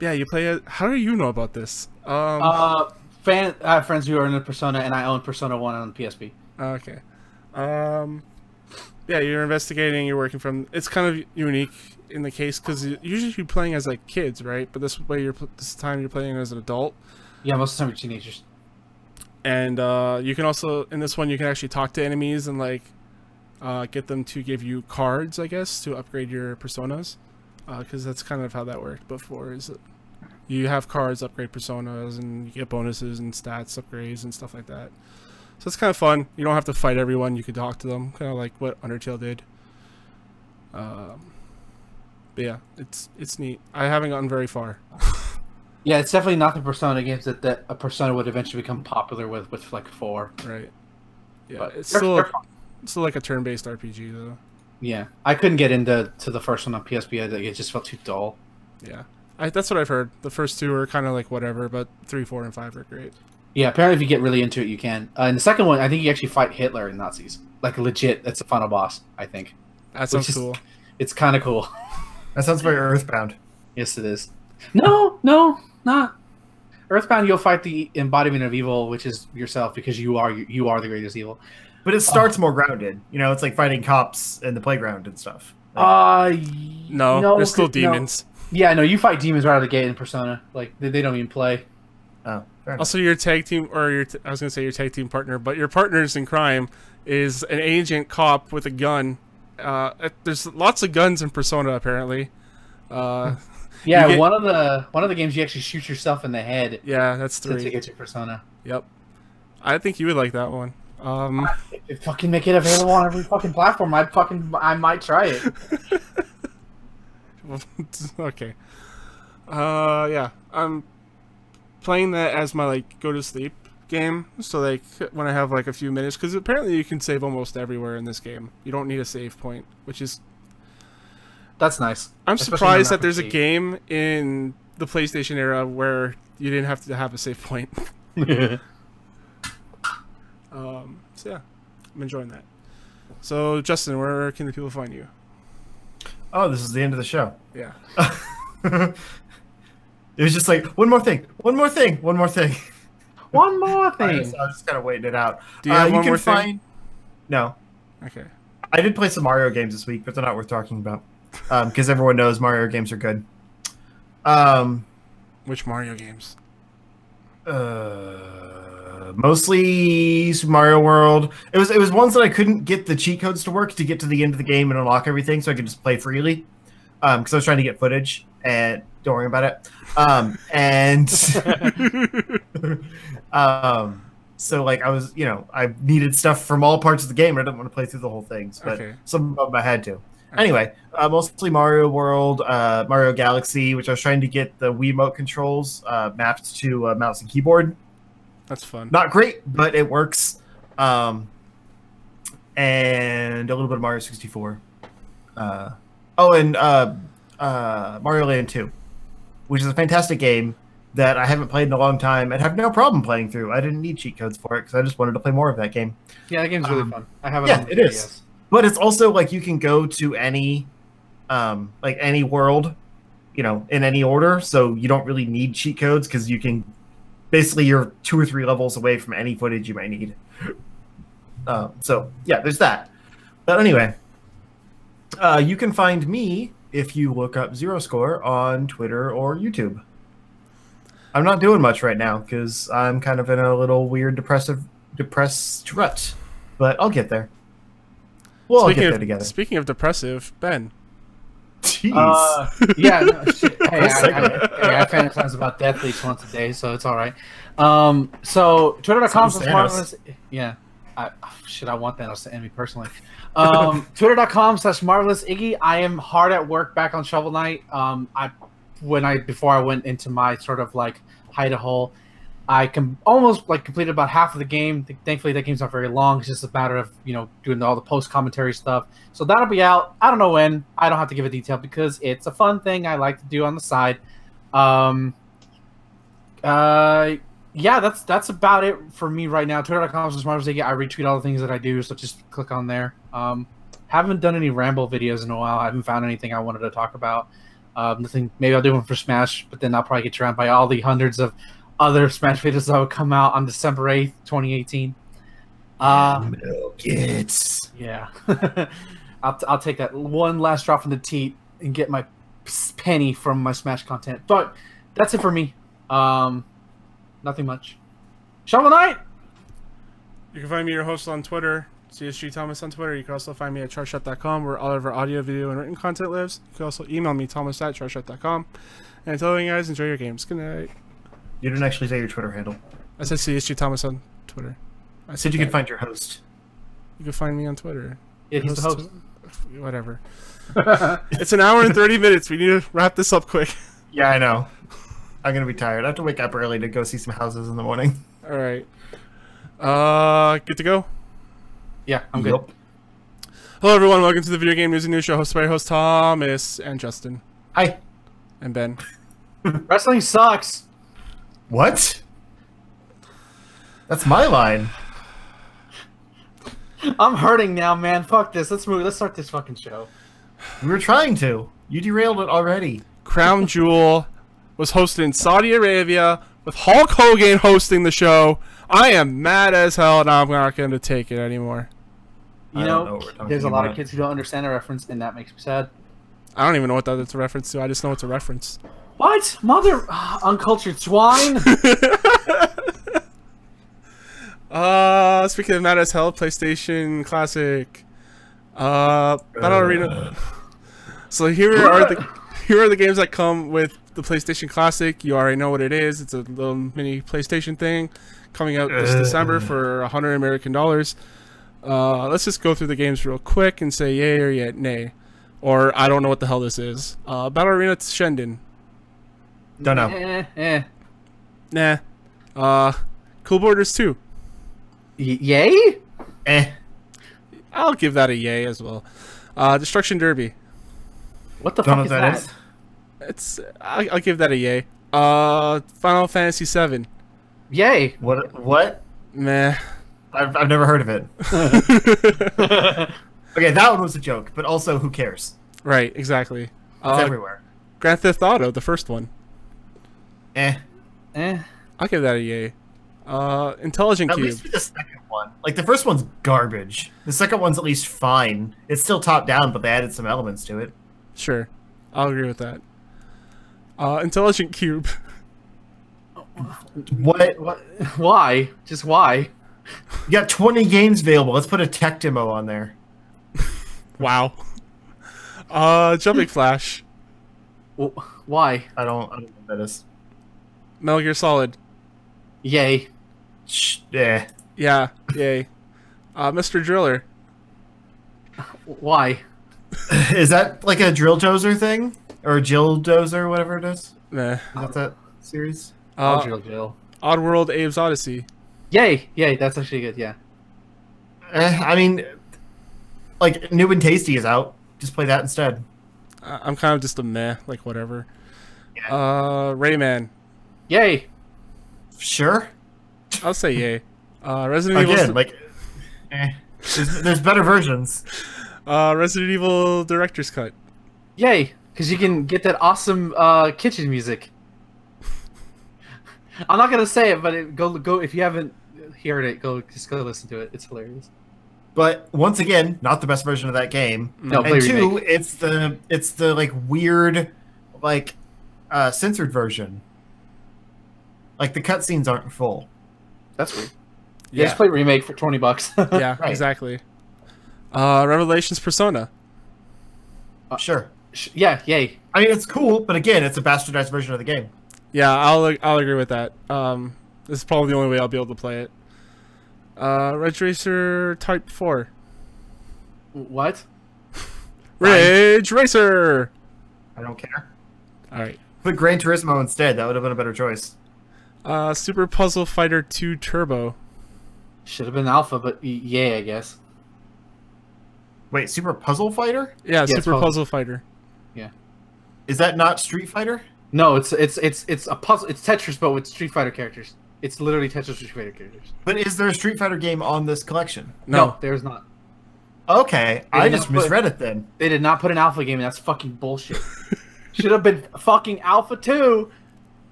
Yeah, you play it. How do you know about this? I have friends who are into Persona, and I own Persona 1 on PSP. Okay. Yeah, you're investigating. You're working from. It's kind of unique in the case because usually you're playing as like kids, right? But this time you're playing as an adult. Yeah, most of the time you're teenagers. And you can also in this one you can actually talk to enemies and like get them to give you cards, I guess, to upgrade your personas. Because that's kind of how that worked before. Is you have cards, upgrade personas, and you get bonuses and stats upgrades and stuff like that. So it's kind of fun. You don't have to fight everyone. You can talk to them, kind of like what Undertale did. But yeah, it's neat. I haven't gotten very far. Yeah, it's definitely not the Persona games that a Persona would eventually become popular with like 4. Right. Yeah, But it's they're still fun. like a turn-based RPG though. Yeah, I couldn't get into the first one on PSP. It just felt too dull. Yeah, that's what I've heard. The first 2 are kind of like whatever, but 3, 4, and 5 are great. Yeah, apparently if you get really into it, you can. And the second one, I think you actually fight Hitler and Nazis. Like legit, that's the final boss, I think. That sounds Which is- cool. It's kind of cool. That sounds very Earthbound. Yes, it is. No, not. Earthbound, you'll fight the embodiment of evil, which is yourself, because you are the greatest evil. But it starts more grounded. You know, it's like fighting cops in the playground and stuff. No, they're still demons. No. Yeah, no, you fight demons right out of the gate in Persona. Like they don't even play. Oh, fair enough. Also, your tag team, or I was gonna say your tag team partner, but your partners in crime is an agent cop with a gun. There's lots of guns in Persona, apparently. Yeah, one of the games you actually shoot yourself in the head. Yeah, that's 3. To get your Persona. Yep. I think you would like that one. If fucking make it available on every fucking platform, I might try it. Okay. Yeah, I'm playing that as my like go to sleep game. So like when I have like a few minutes, because apparently you can save almost everywhere in this game. You don't need a save point, which is that's nice. I'm surprised that there's a game in the PlayStation era where you didn't have to have a save point. So yeah, I'm enjoying that. So Justin, where can the people find you? Oh, this is the end of the show. Yeah. It was just like one more thing. One more thing. I was just kind of waiting it out. Do you have one more thing? No. Okay. I did play some Mario games this week, but they're not worth talking about because everyone knows Mario games are good. Which Mario games? Mostly Super Mario World. It was ones that I couldn't get the cheat codes to work to get to the end of the game and unlock everything, so I could just play freely. Because I was trying to get footage, and don't worry about it. So like I was, I needed stuff from all parts of the game. I didn't want to play through the whole things, but some of them I had to. Anyway, mostly Mario World, Mario Galaxy, which I was trying to get the Wiimote controls mapped to mouse and keyboard. That's fun. Not great, but it works. And a little bit of Mario 64. And Mario Land 2, which is a fantastic game that I haven't played in a long time and have no problem playing through. I didn't need cheat codes for it because I just wanted to play more of that game. Yeah, that game's really fun. I have it. Yeah, it is. But it's also like you can go to any world, in any order. So you don't really need cheat codes because you can. Basically, you're 2 or 3 levels away from any footage you might need. So, yeah, there's that. But anyway, you can find me if you look up Zero Score on Twitter or YouTube. I'm not doing much right now because I'm kind of in a little weird depressed rut. But I'll get there. We'll all get there together. Speaking of depressive, Ben. Jeez. Yeah. No, shit. Hey, I fantasize about death at least once a day, so it's all right. So Twitter.com/Marvelous. Yeah. I want Thanos to end me personally. Twitter.com/Marvelous Iggy. I am hard at work back on Shovel Knight. Before I went into my sort of like hide a hole, I almost like completed about half of the game. Thankfully, that game's not very long. It's just a matter of doing all the post commentary stuff. So that'll be out. I don't know when. I don't have to give a detail because it's a fun thing I like to do on the side. Yeah, that's about it for me right now. Twitter.com/SmartZiggy. I retweet all the things that I do, so just click on there. Haven't done any ramble videos in a while. I haven't found anything I wanted to talk about. Nothing. Maybe I'll do one for Smash, but then I'll probably get drowned by all the hundreds of other Smash videos that would come out on December 8th, 2018. Yeah. I'll take that one last drop from the teat and get my penny from my Smash content. But that's it for me. Nothing much. Shovel Knight! You can find me, your host, on Twitter, CSG Thomas on Twitter. You can also find me at charshot.com, where all of our audio, video, and written content lives. You can also email me, thomas@charshot.com. And until then, guys, enjoy your games. Good night. You didn't actually say your Twitter handle. I said CSG Thomas on Twitter. I said you can find your host. You can find me on Twitter. Yeah, he's the host. Whatever. It's an hour and 30 minutes. We need to wrap this up quick. Yeah, I know. I'm going to be tired. I have to wake up early to go see some houses in the morning. All right. Good to go? Yeah, I'm good. Yep. Hello, everyone. Welcome to the Video Game News and News Show, hosted by your host Thomas and Justin. Hi. And Ben. Wrestling sucks. What? That's my line. I'm hurting now, man. Fuck this. Let's move. Let's start this fucking show. We were trying to. You derailed it already. Crown Jewel was hosted in Saudi Arabia with Hulk Hogan hosting the show. I am mad as hell, and I'm not going to take it anymore. You I don't know know, what we're talking there's a lot of about. kids who don't understand a reference, and that makes me sad. I don't even know what that's a reference to. I just know it's a reference. What? Mother... uncultured swine? Speaking of Mad as Hell, PlayStation Classic. Battle Arena. So here are the games that come with the PlayStation Classic. You already know what it is. It's a little mini PlayStation thing coming out this December for $100 American. Let's just go through the games real quick and say yay or nay. Or I don't know what the hell this is. Battle Arena Shenden. Don't know. Nah. Cool Borders 2. Yay? I'll give that a yay as well. Destruction Derby. What the Don't know fuck what is that that? is. I'll give that a yay. Final Fantasy 7. Yay. What? Meh. I've never heard of it. Okay, that one was a joke, but also who cares? Right, exactly. It's everywhere. Grand Theft Auto, the first one. Eh. I'll give that a yay. Intelligent At Cube. least for the second one. Like, the first one's garbage. The second one's at least fine. It's still top down, but they added some elements to it. Sure. I'll agree with that. Intelligent Cube. What? Why? Just why? You got 20 games available. Let's put a tech demo on there. Wow. Jumping Flash. Why? I don't know what that is. Metal Gear Solid. Yay. Yeah. Yeah, yay. Mr. Driller. Why? Is that like a drill dozer thing? Or a Jill dozer, whatever it is? Meh. Is that series? Jill. Oddworld Abe's Odyssey. Yay. That's actually good. Yeah. I mean, like, New and Tasty is out. Just play that instead. I'm kind of just a meh, like whatever. Yeah. Rayman. Yay. Sure. I'll say yay. Resident Evil. Again, like, there's better versions. Resident Evil Director's Cut. Yay. Because you can get that awesome kitchen music. I'm not gonna say it, but go if you haven't heard it, just go listen to it. It's hilarious. But once again, not the best version of that game. No, and play two, remake. it's the like weird, like censored version. Like the cutscenes aren't full. That's weird. Yeah, just play remake for $20. Yeah, Right. exactly. Revelations Persona. Sure. Yeah, yay. I mean, it's cool, but again, it's a bastardized version of the game. Yeah, I'll agree with that. This is probably the only way I'll be able to play it. Ridge Racer Type 4. What? Ridge Racer! I don't care. Alright. Put Gran Turismo instead. That would have been a better choice. Super Puzzle Fighter 2 Turbo. Should have been alpha, but yay, I guess. Wait, Super Puzzle Fighter? Yeah, it's Super puzzle. Puzzle Fighter. Is that not Street Fighter? No, it's a puzzle. It's Tetris, but with Street Fighter characters. It's literally Tetris with Street Fighter characters. But is there a Street Fighter game on this collection? No. There's not. Okay, They I did just not put- misread it then. They did not put an alpha game, and that's fucking bullshit. Should have been fucking alpha 2.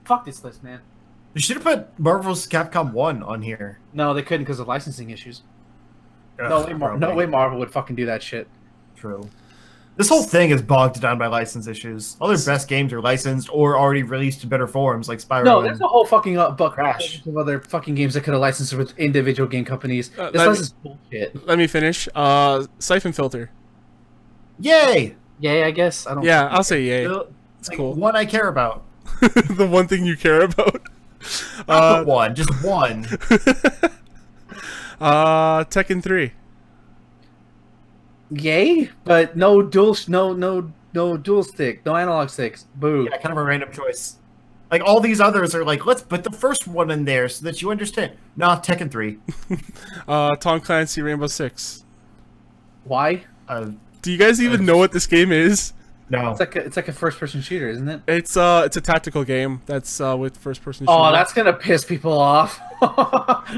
Fuck this list, man. You should have put Marvel's Capcom 1 on here. No, they couldn't because of licensing issues. Ugh, No probably. way Marvel would fucking do that shit. True. This whole thing is bogged down by license issues. All their best games are licensed or already released in better forms, like Spyro. No, and- there's a whole fucking Crash. of other fucking games that could have licensed with individual game companies. This let list me- is bullshit. Let me finish. Siphon Filter. Yay! Yay, I guess. I don't. Yeah, I'll say yay. It's cool. One I care about. The one thing you care about. Not the one, just one. Tekken 3. Yay, but no dual stick, no analog sticks. Boo. Yeah, kind of a random choice. Like all these others are like, let's put the first one in there so that you understand. Nah, Tekken 3. Tom Clancy Rainbow Six. Why? Do you guys even know what this game is? No. It's like a first person shooter, isn't it? It's a tactical game that's with first person shooter. Oh, that's gonna piss people off.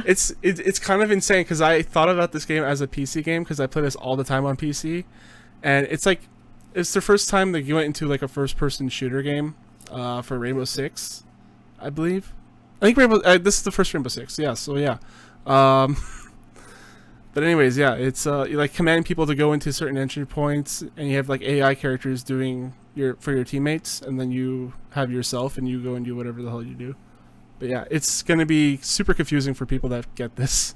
It's kind of insane because I thought about this game as a PC game because I play this all the time on PC, and it's like it's the first time that you went into like a first person shooter game for Rainbow Six, I believe. I think Rainbow. This is the first Rainbow Six. Yeah. So yeah. But anyways, yeah, it's you like command people to go into certain entry points, and you have like AI characters doing for your teammates, and then you have yourself, and you go and do whatever the hell you do. But yeah, it's gonna be super confusing for people that get this.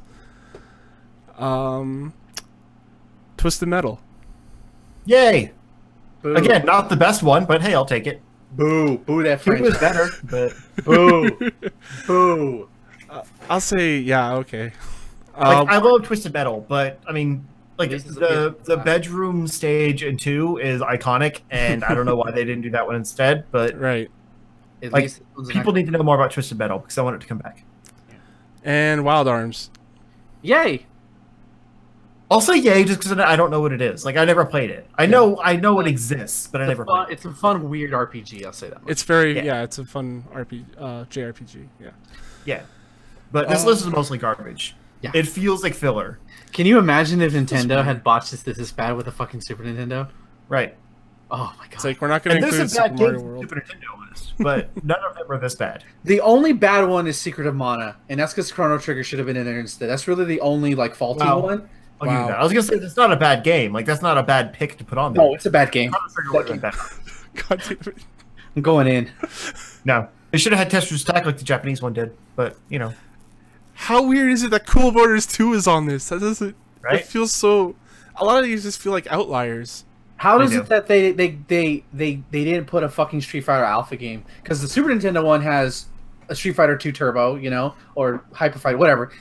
Twisted Metal. Yay! Boo. Again, not the best one, but hey, I'll take it. Boo. Boo that It French. was better, but Boo. Boo. I'll say yeah, okay. like, I love Twisted Metal, but I mean, like This is a the beautiful bedroom stage in 2 is iconic, and I don't know why they didn't do that one instead. But Right. At like, least it was an people need to know more about Twisted Metal because I want it to come back. And Wild Arms. Yay. I'll say yay just because I don't know what it is. Like I never played it. I know it exists, but I never played it. It's a fun, weird RPG. I'll say that much. It's very Yeah. yeah, it's a fun JRPG. Yeah. Yeah, but this list is mostly garbage. Yeah. It feels like filler. Can you imagine if Nintendo had botched this bad with a fucking Super Nintendo? Right. Oh my god. It's like we're not going And to there's include some Super bad Mario games on the World. Super Nintendo list, but none of them are this bad. The only bad one is Secret of Mana, and that's because Chrono Trigger should have been in there instead. That's really the only like faulty Wow. one. I'll give you Wow. that. I was gonna say that's not a bad game. Like that's not a bad pick to put on there. No, it's a bad game. Chrono Trigger would have been better. God damn it. I'm going in. No, they should have had Tetris Attack like the Japanese one did. But you know, How weird is it that Cool Borders 2 is on this? That doesn't. Right? It feels so. A lot of these just feel like outliers. How They does do. it that they didn't put a fucking Street Fighter Alpha game? Because the Super Nintendo one has a Street Fighter 2 Turbo, you know, or Hyper Fight, whatever.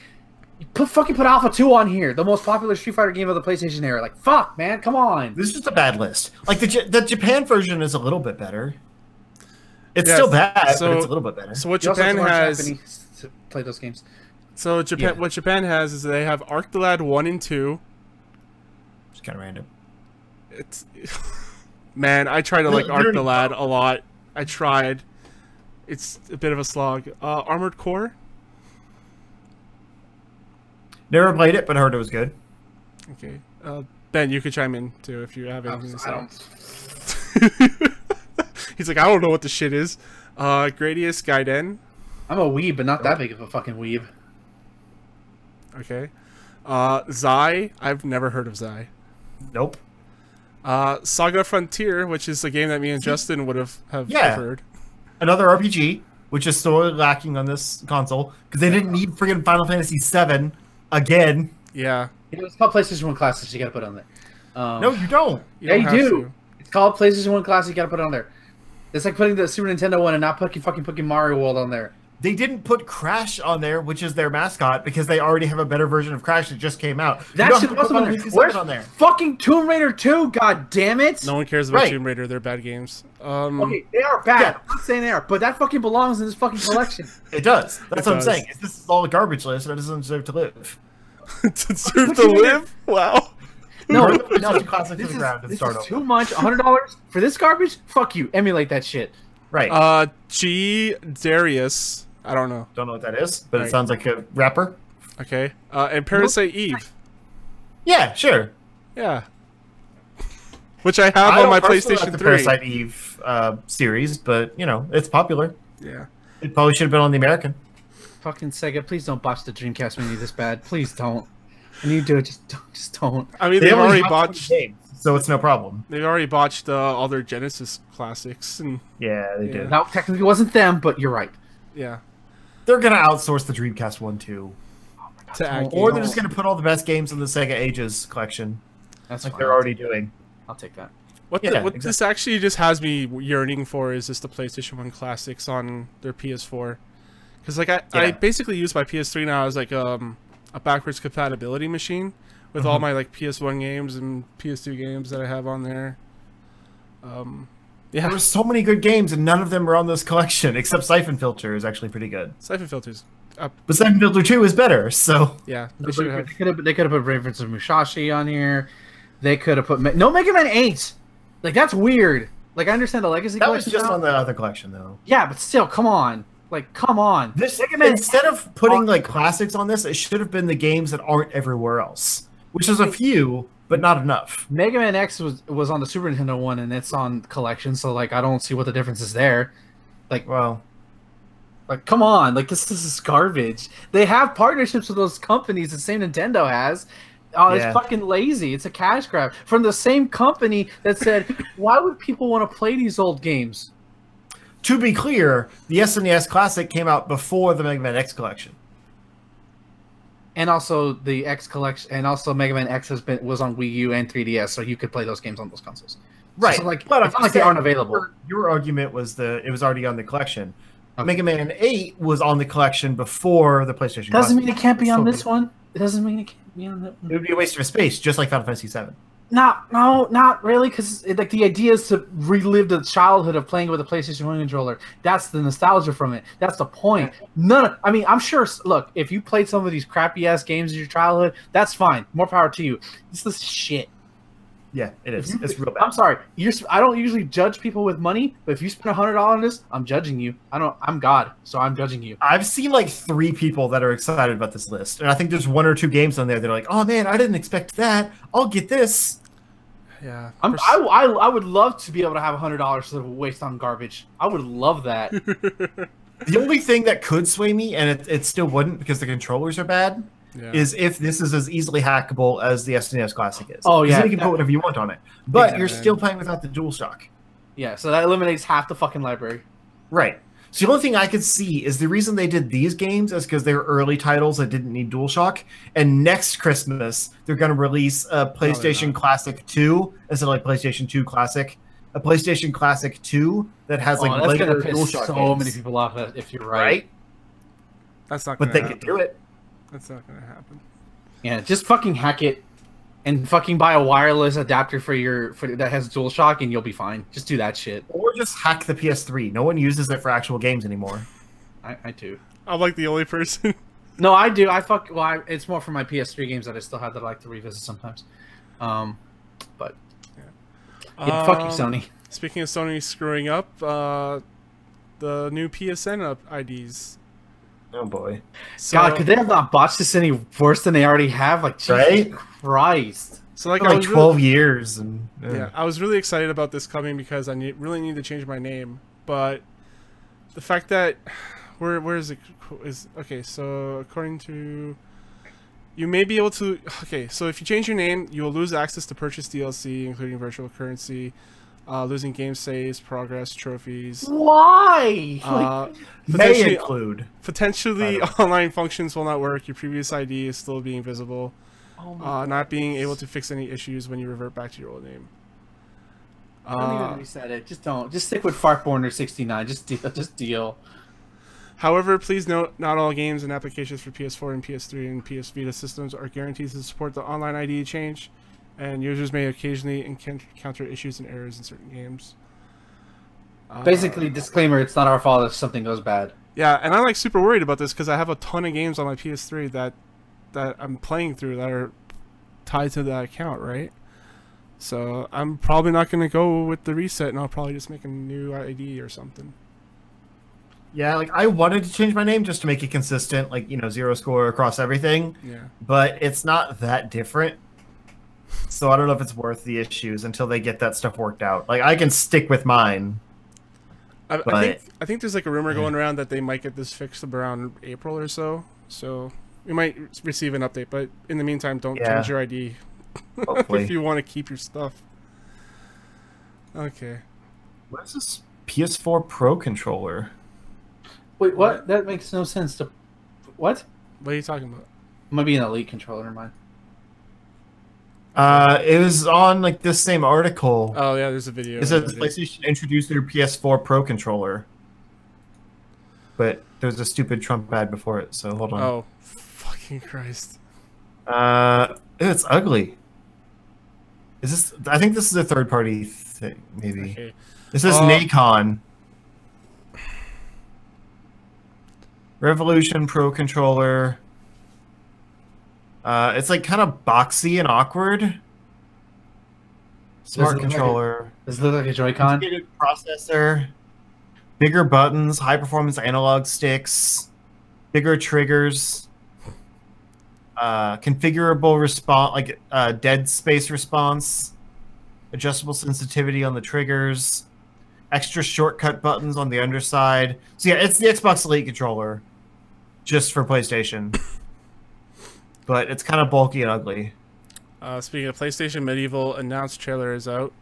You put Alpha 2 on here, the most popular Street Fighter game of the PlayStation era. Like, fuck, man, come on. this is just a bad list. Like the Japan version is a little bit better. It's Yes, still bad, but so- it's a little bit better. So what You also have Japan to learn has. Japanese to play those games. So Japan, Yeah. what Japan has is they have Arc the Lad 1 and 2. It's kind of random. It's man, I try to like Arc the Lad a lot. I tried. It's a bit of a slog. Armored Core. Never played it, but heard it was good. Okay. Ben, you could chime in too if you have anything to say. He's like, I don't know what the shit is. Gradius Gaiden. I'm a weeb, but not that big of a fucking weeb. Okay. Zai. I've never heard of Zai. Nope. Saga Frontier, which is a game that me and Justin would have Yeah. heard. Another RPG, which is sorely lacking on this console because they didn't need friggin' Final Fantasy VII again. Yeah. You know, it's called PlayStation 1 Classics. You gotta put on there. No, you don't. Yeah, you don't have do. to. It's called PlayStation 1 Classic. You gotta put it on there. It's like putting the Super Nintendo one and not putting Mario World on there. They didn't put Crash on there, which is their mascot, because they already have a better version of Crash that just came out. You That don't shit have to put wasn't on Final there. Fantasy Where's VII on there. fucking Tomb Raider 2? God damn it! No one cares about Right. Tomb Raider. They're bad games. Okay, they are bad. Yeah. I'm not saying they are, but that fucking belongs in this fucking collection. It does. That's It what does. I'm saying. This is all a garbage list, and it doesn't deserve to live. To deserve What to you mean? live? Wow. No, Burn the no, classic to this the is, ground and this start is over. too much. $100 for this garbage? Fuck you. Emulate that shit. Right. G Darius. I don't know. Don't know what that is, but Right. it sounds like a rapper. Okay. And Parasite Eve. Yeah, sure. Yeah. Which I have I on don't my personally like PlayStation the 3. Parasite Eve series, but you know it's popular. Yeah. It probably should have been on the American. Fucking Sega, please don't botch the Dreamcast Mini this bad. Please don't. When you do it, just don't. I mean, They they've only already have 20 botched. games, so it's no problem. They've already botched all their Genesis classics, and Yeah, they Yeah. did. That technically wasn't them, but you're right. yeah. They're gonna outsource the Dreamcast one too, To add or they're games. just gonna put all the best games in the Sega Ages collection, That's like fine. they're already doing. I'll take that. What, Yeah, what this actually just has me yearning for is just the PlayStation 1 classics on their PS4. Because like I Yeah. basically use my PS3 now as like a backwards compatibility machine with all my like PS1 games and PS2 games that I have on there. There Yeah, were so many good games, and none of them were on this collection, except Siphon Filter is actually pretty good. Siphon Filters. But Siphon Filter 2 is better, so... Yeah, they They should have. could have put Ravens of Musashi on here. They could have put no Mega Man 8. Like that's weird. Like I understand the Legacy That was collection. just now. on the other collection, though. Yeah, but still, come on. Like, come on. This Mega Man instead of putting like classics on this, it should have been the games that aren't everywhere else, which is a few, but not enough. Mega Man X was on the Super Nintendo one, and it's on collection. So like, I don't see what the difference is there. Well, Like, come on. Like this is garbage. They have partnerships with those companies the same Nintendo has. Oh, it's fucking lazy. It's a cash grab from the same company that said, "Why would people want to play these old games?" To be clear, the SNES Classic came out before the Mega Man X collection, and also the X collection, and also Mega Man X was on Wii U and 3DS, so you could play those games on those consoles. Right? So like, but it's not like they aren't available. Your argument was it was already on the collection. Okay. Mega Man 8 was on the collection before the PlayStation. Doesn't mean it can't be on this one. It doesn't mean it can't be on that one. It would be a waste of space, just like Final Fantasy VII. Not really, because like the idea is to relive the childhood of playing with a PlayStation 1 controller. That's the nostalgia from it. That's the point. I mean, I'm sure. Look, if you played some of these crappy ass games in your childhood, that's fine. More power to you. This is shit. Yeah, it is. It's real bad. I'm sorry. I don't usually judge people with money, but if you spend $100 on this, I'm judging you. I'm God, so I'm judging you. I've seen like 3 people that are excited about this list, and I think there's 1 or 2 games on there that are like, "Oh man, I didn't expect that. I'll get this." Yeah, I would love to be able to have $100 to waste on garbage. I would love that. The only thing that could sway me, and it still wouldn't because the controllers are bad, is if this is as easily hackable as the SNES Classic is. Oh yeah, you can put whatever you want on it, but you're still playing without the DualShock. Yeah, so that eliminates half the fucking library. Right. So the only thing I could see is the reason they did these games is because they were early titles that didn't need DualShock, and next Christmas they're going to release a PlayStation Classic 2 instead of like PlayStation 2 Classic, a PlayStation Classic 2 that has like that's later gonna piss DualShock so games. many people off if you're right. that's not. But they could do it. That's not gonna happen. Yeah, just fucking hack it, and fucking buy a wireless adapter for that has DualShock, and you'll be fine. Just do that shit. Or just hack the PS3. No one uses it for actual games anymore. I do. I'm like the only person. No, I do. It's more for my PS3 games that I still have that I like to revisit sometimes. But yeah, fuck you, Sony. Speaking of Sony screwing up, the new PSN IDs. Oh boy. So, God, could they have not botched this any worse than they already have? Like, Jesus Christ. So like, like 12 years, and yeah, I was really excited about this coming because I really need to change my name, but the fact that where is it is okay. So according to, you may be able to. Okay, so if you change your name, you will lose access to purchase DLC, including virtual currency, losing game saves, progress, trophies. Why? May include potentially online functions will not work. Your previous ID is still being visible. Not being able to fix any issues when you revert back to your old name. Don't even reset it. Just don't. Just stick with Fartborner 69. Just deal. However, please note, not all games and applications for PS4 and PS3 and PS Vita systems are guaranteed to support the online ID change, and users may occasionally encounter issues and errors in certain games. Basically, disclaimer, it's not our fault if something goes bad. Yeah, and I'm like super worried about this because I have a ton of games on my PS3 that I'm playing through that are tied to that account, right? So I'm probably not going to go with the reset, and I'll probably just make a new ID or something. Yeah, like I wanted to change my name just to make it consistent, like, you know, zero score across everything. Yeah. But it's not that different. So I don't know if it's worth the issues until they get that stuff worked out. Like I can stick with mine. I think there's like a rumor going around that they might get this fixed around April or so. So we might receive an update, but in the meantime, don't change your ID if you want to keep your stuff. Okay. What is this PS4 Pro controller? Wait, what? That makes no sense. What? What are you talking about? Might be an Elite controller in mine. It was on like this same article. Oh yeah, there's a video. It says PlayStation introduced their PS4 Pro controller, but there's a stupid Trump ad before it. So hold on. Oh, fucking Christ! It's ugly. Is this? I think this is a third-party thing. Maybe. Okay. This is Nacon. Revolution Pro controller. It's like kind of boxy and awkward. Smart controller. Does it look like a Joy-Con? Processor. Bigger buttons. High performance analog sticks. Bigger triggers. Configurable response, like dead space response. Adjustable sensitivity on the triggers. Extra shortcut buttons on the underside. So yeah, it's the Xbox Elite controller, just for PlayStation. But it's kind of bulky and ugly. Speaking of PlayStation, Medieval announced trailer is out.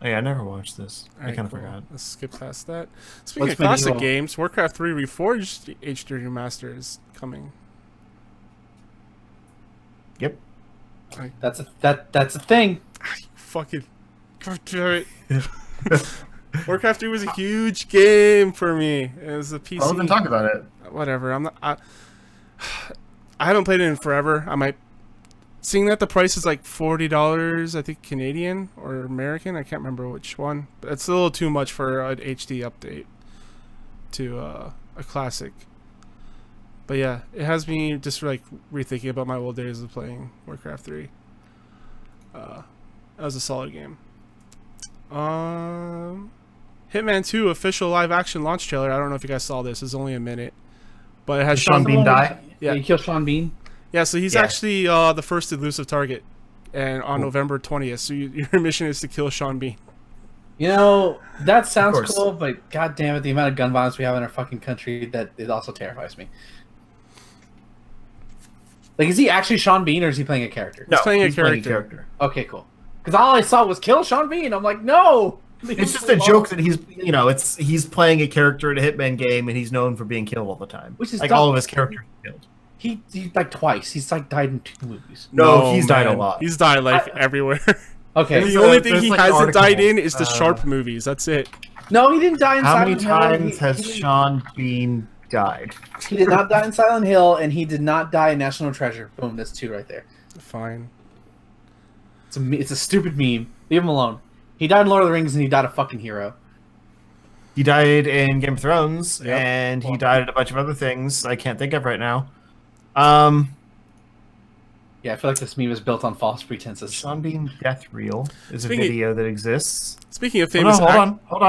Oh, yeah, I never watched this. I Alright, kind of cool. forgot. Let's skip past that. Speaking What's of classic Medieval? games, Warcraft 3 Reforged HD remaster is coming. Yep. That's a thing. Fucking Warcraft 3 was a huge game for me. It was a PC. I'll even talk about it. Whatever. I'm not. I haven't played it in forever. I might. Seeing that the price is like $40, I think Canadian or American. I can't remember which one. But it's a little too much for an HD update to a classic. But yeah, it has me just like rethinking about my old days of playing Warcraft 3. That was a solid game. Hitman 2 official live action launch trailer. I don't know if you guys saw this. It's only a minute, but it has Did Sean Bean die? Yeah, you kill Sean Bean. Yeah, so he's actually the first elusive target, and on November 20th. So your mission is to kill Sean Bean. You know, that sounds cool, but god damn it, the amount of gun violence we have in our fucking country, that it also terrifies me. Like, is he actually Sean Bean, or is he playing a character? No, he's playing a character. Okay, cool. Because all I saw was kill Sean Bean. I'm like, no! It's just a joke that he's, you know, he's playing a character in a Hitman game, and he's known for being killed all the time. Which is like dumb. all of his characters are killed. He like twice. He's like died in 2 movies. No, he's died a lot. He's died like everywhere. Okay. The only thing there's he like an hasn't article, died in is the Sharp movies. That's it. No, he didn't die in How Silent many Hill. times has Sean Bean died? He did not die in Silent Hill, and he did not die in National Treasure. Boom, that's 2 right there. Fine. It's a stupid meme. Leave him alone. He died in Lord of the Rings, and he died a fucking hero. He died in Game of Thrones, Yep. and he died at a bunch of other things I can't think of right now. Yeah, I feel like this meme is built on false pretenses. Sean Bean Death Reel is a Speaking- video that exists. Speaking of famous, Hold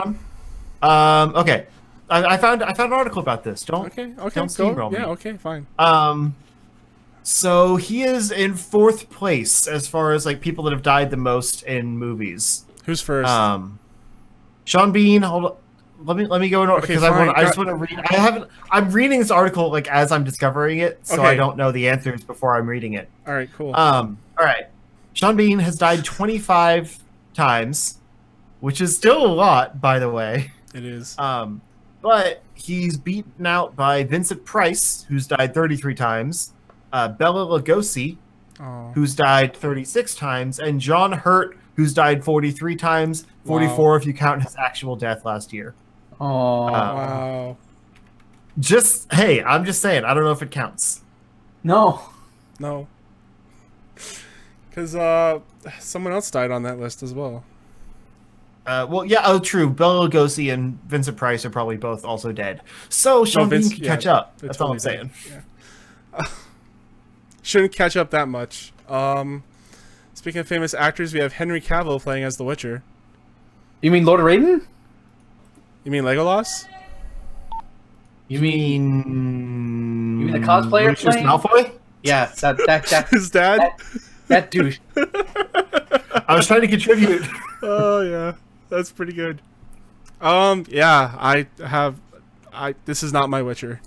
on. Okay, I found an article about this. Okay, Don't go. steamroll me. Yeah, okay, fine. So he is in 4th place as far as like people that have died the most in movies. Who's first? Sean Bean. Hold on. Let me go in order Okay, because fine. I just want to read. I'm reading this article like as I'm discovering it, so Okay. I don't know the answers before I'm reading it. All right, cool. All right. Sean Bean has died 25 times, which is still a lot, by the way. It is. But he's beaten out by Vincent Price, who's died 33 times, Bela Lugosi, Oh. who's died 36 times, and John Hurt, who's died 43 times, 44 if you count his actual death last year. Oh Wow. Hey, I'm just saying, I don't know if it counts. no! No. Because someone else died on that list as well. Well, yeah, true. Bela Lugosi and Vincent Price are probably both also dead. So Sean Bean can catch up. That's all I'm saying. Yeah. Shouldn't catch up that much. Speaking of famous actors, we have Henry Cavill playing as The Witcher. You mean Lord of Raiden? You mean Legolas? You mean the cosplayer Lucius playing? Malfoy? Yeah, that His dad? that douche. I was trying to contribute. Oh yeah, that's pretty good. Yeah, this is not my Witcher.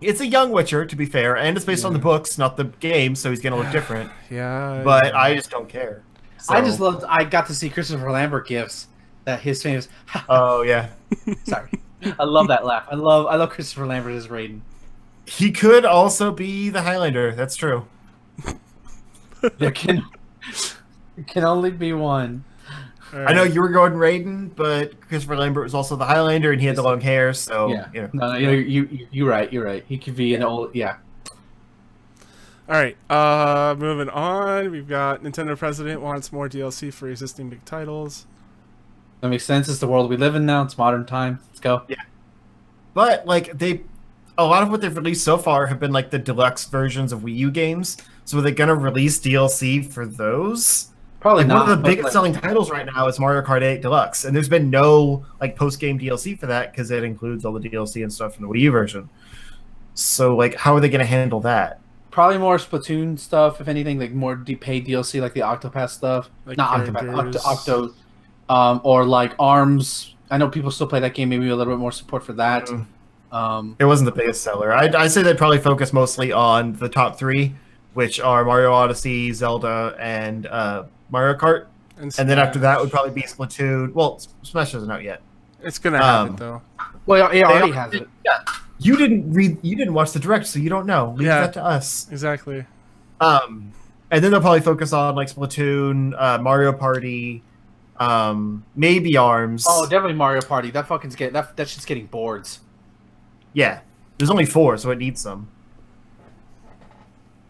It's a young Witcher, to be fair, and it's based on the books, not the game, so he's gonna look different. Yeah. But I just don't care. So. I got to see Christopher Lambert gifs that his famous. Oh yeah. Sorry, I love that laugh. I love Christopher Lambert as Raiden. He could also be the Highlander. That's true. There can only be one. Right. I know you were going Raiden, but Christopher Lambert was also the Highlander, and he had the long hair. So Yeah. you know. No, you're right. You're right. He could be an old. Yeah. All right. Moving on. We've got Nintendo president wants more DLC for existing big titles. That makes sense. It's the world we live in now. It's modern time. Let's go. Yeah. But like a lot of what they've released so far have been like the deluxe versions of Wii U games. So are they gonna release DLC for those? Probably Like, not. one of the but, biggest like, selling titles right now is Mario Kart 8 Deluxe, and there's been no like post-game DLC for that because it includes all the DLC and stuff from the Wii U version. So like, how are they going to handle that? Probably more Splatoon stuff, if anything, like more paid DLC, like the Octopath stuff. Like Not characters. Octopath, or like ARMS. I know people still play that game. Maybe a little bit more support for that. It wasn't the biggest seller. I say they'd probably focus mostly on the top 3, which are Mario Odyssey, Zelda, and Mario Kart. And then after that would probably be Splatoon. Well, Smash isn't out yet. It's gonna happen though. Well, it already has it. Yeah. You didn't watch the direct, so you don't know. Leave that to us. Exactly. And then they'll probably focus on like Splatoon, Mario Party, maybe ARMS. Oh, definitely Mario Party. That shit's getting boards. Yeah. There's only 4, so it needs some.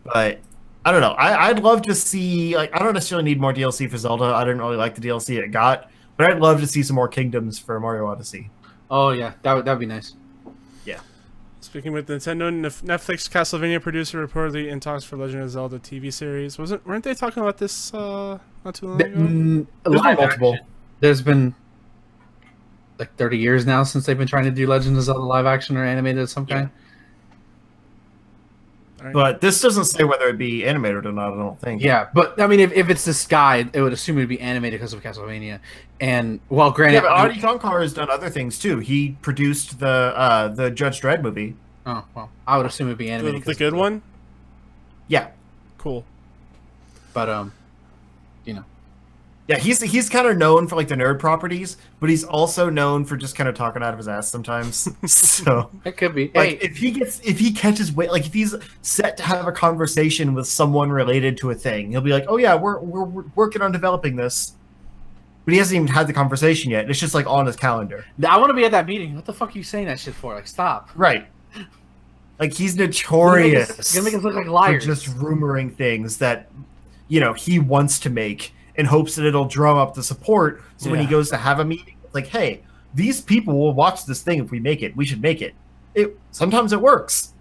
But I don't know. I'd love to see, like, I don't necessarily need more DLC for Zelda. I didn't really like the DLC it got, but I'd love to see some more kingdoms for Mario Odyssey. Oh yeah, that'd be nice. Yeah. Speaking with Nintendo, Netflix Castlevania producer reportedly in talks for Legend of Zelda TV series. Weren't they talking about this not too long ago? There's multiple. There's been like 30 years now since they've been trying to do Legend of Zelda live action or animated of some kind. Right. But this doesn't say whether it be animated or not, I don't think. Yeah, but I mean, if it's this guy, it would assume it'd be animated because of Castlevania. And well, granted, Yeah, but Adi Shankar has done other things too. He produced the Judge Dredd movie. Oh well, I would assume it'd be animated. The good one. Yeah. Cool. But you know. Yeah, he's kind of known for like the nerd properties, but he's also known for just kind of talking out of his ass sometimes. So It could be. like, Hey, if he catches like if he's set to have a conversation with someone related to a thing, he'll be like, "Oh yeah, we're working on developing this," but he hasn't even had the conversation yet. It's just like on his calendar. I want to be at that meeting. What the fuck are you saying that shit for? Like, stop. Right. Like he's notorious. It's gonna make us look like liars. For just rumoring things that he wants to make in hopes that it'll drum up the support. So when he goes to have a meeting, it's like, hey, these people will watch this thing if we make it. We should make it. Sometimes it works.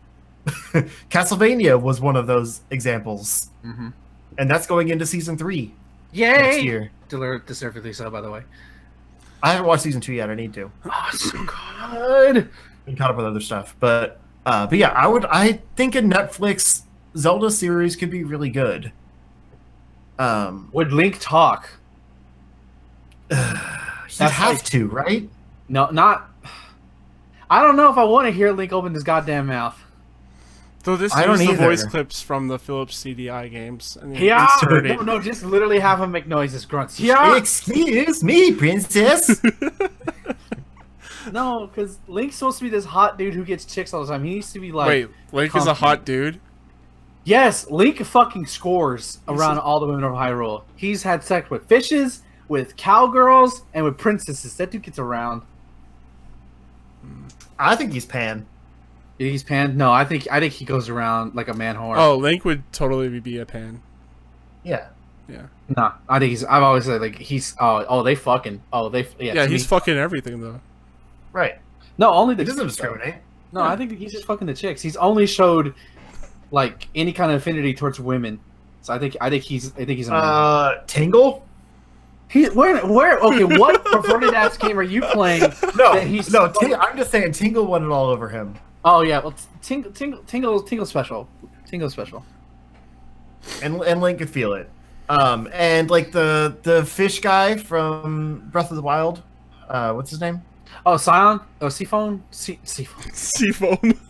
Castlevania was one of those examples. Mm-hmm. And that's going into season 3 Yay! next year. Deservedly so, by the way. I haven't watched season 2 yet. I need to. Oh, it's so good. Been caught up with other stuff. But yeah, I think a Netflix Zelda series could be really good. Would Link talk? He'd have to, right? No, not. I don't know if I want to hear Link open his goddamn mouth. So this I don't is the either. voice clips from the Philips CDI games. And Yeah, insert it. no, just literally have him make noises, grunts. Yeah. Excuse me, princess. No, because Link's supposed to be this hot dude who gets chicks all the time. He needs to be like. Wait, Link is a hot dude? Yes, Link fucking scores around all the women of Hyrule. He's had sex with fishes, with cowgirls, and with princesses. That dude gets around. I think he's Pan. He's Pan. No, I think he goes around like a man whore. Oh, Link would totally be a Pan. Yeah. Yeah. No, I think he's. I've always said like he's. Oh, they fucking. Oh, they. Yeah, he's fucking everything though. Right. No, only the. He doesn't discriminate. No, I think he's just fucking the chicks. He's only showed like any kind of affinity towards women. So I think he's a man. Tingle? Where okay, what perverted ass game are you playing? I'm just saying Tingle won it all over him. Oh yeah, well Tingle special. Tingle special. And Link could feel it. And like the fish guy from Breath of the Wild, what's his name? Oh, Scion? Oh, Seafoam? Seafoam. Seafoam.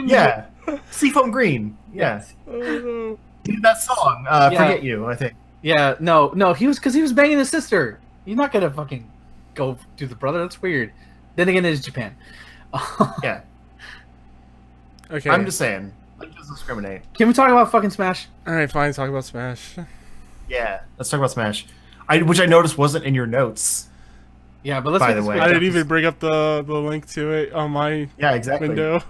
Yeah. Seafoam Green. Yeah. Oh, no. He did that song, Forget You, I think. Yeah, no, he was banging his sister. He's not gonna fucking go do the brother. That's weird. Then again, it is Japan. Yeah. Okay. I'm just saying. Link doesn't discriminate. Can we talk about fucking Smash? Alright, fine, talk about Smash. Yeah. Let's talk about Smash. Which I noticed wasn't in your notes. Yeah, but let's By make the this way. quick. I didn't even bring up the link to it on my window.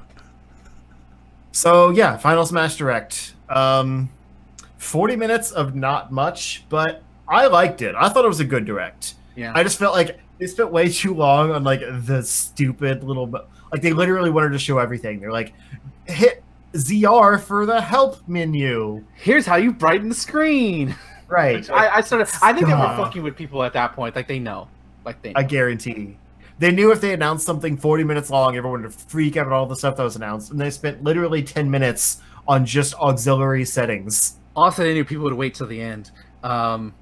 So yeah, Final Smash Direct. 40 minutes of not much, but I liked it. I thought it was a good direct. Yeah. I just felt like they spent way too long on like the stupid little, like they literally wanted to show everything. They're like, hit ZR for the help menu. Here's how you brighten the screen. Right. I think they were fucking with people at that point. Like they know. I guarantee. They knew if they announced something 40 minutes long, everyone would freak out at all the stuff that was announced. And they spent literally 10 minutes on just auxiliary settings. Also, they knew people would wait till the end to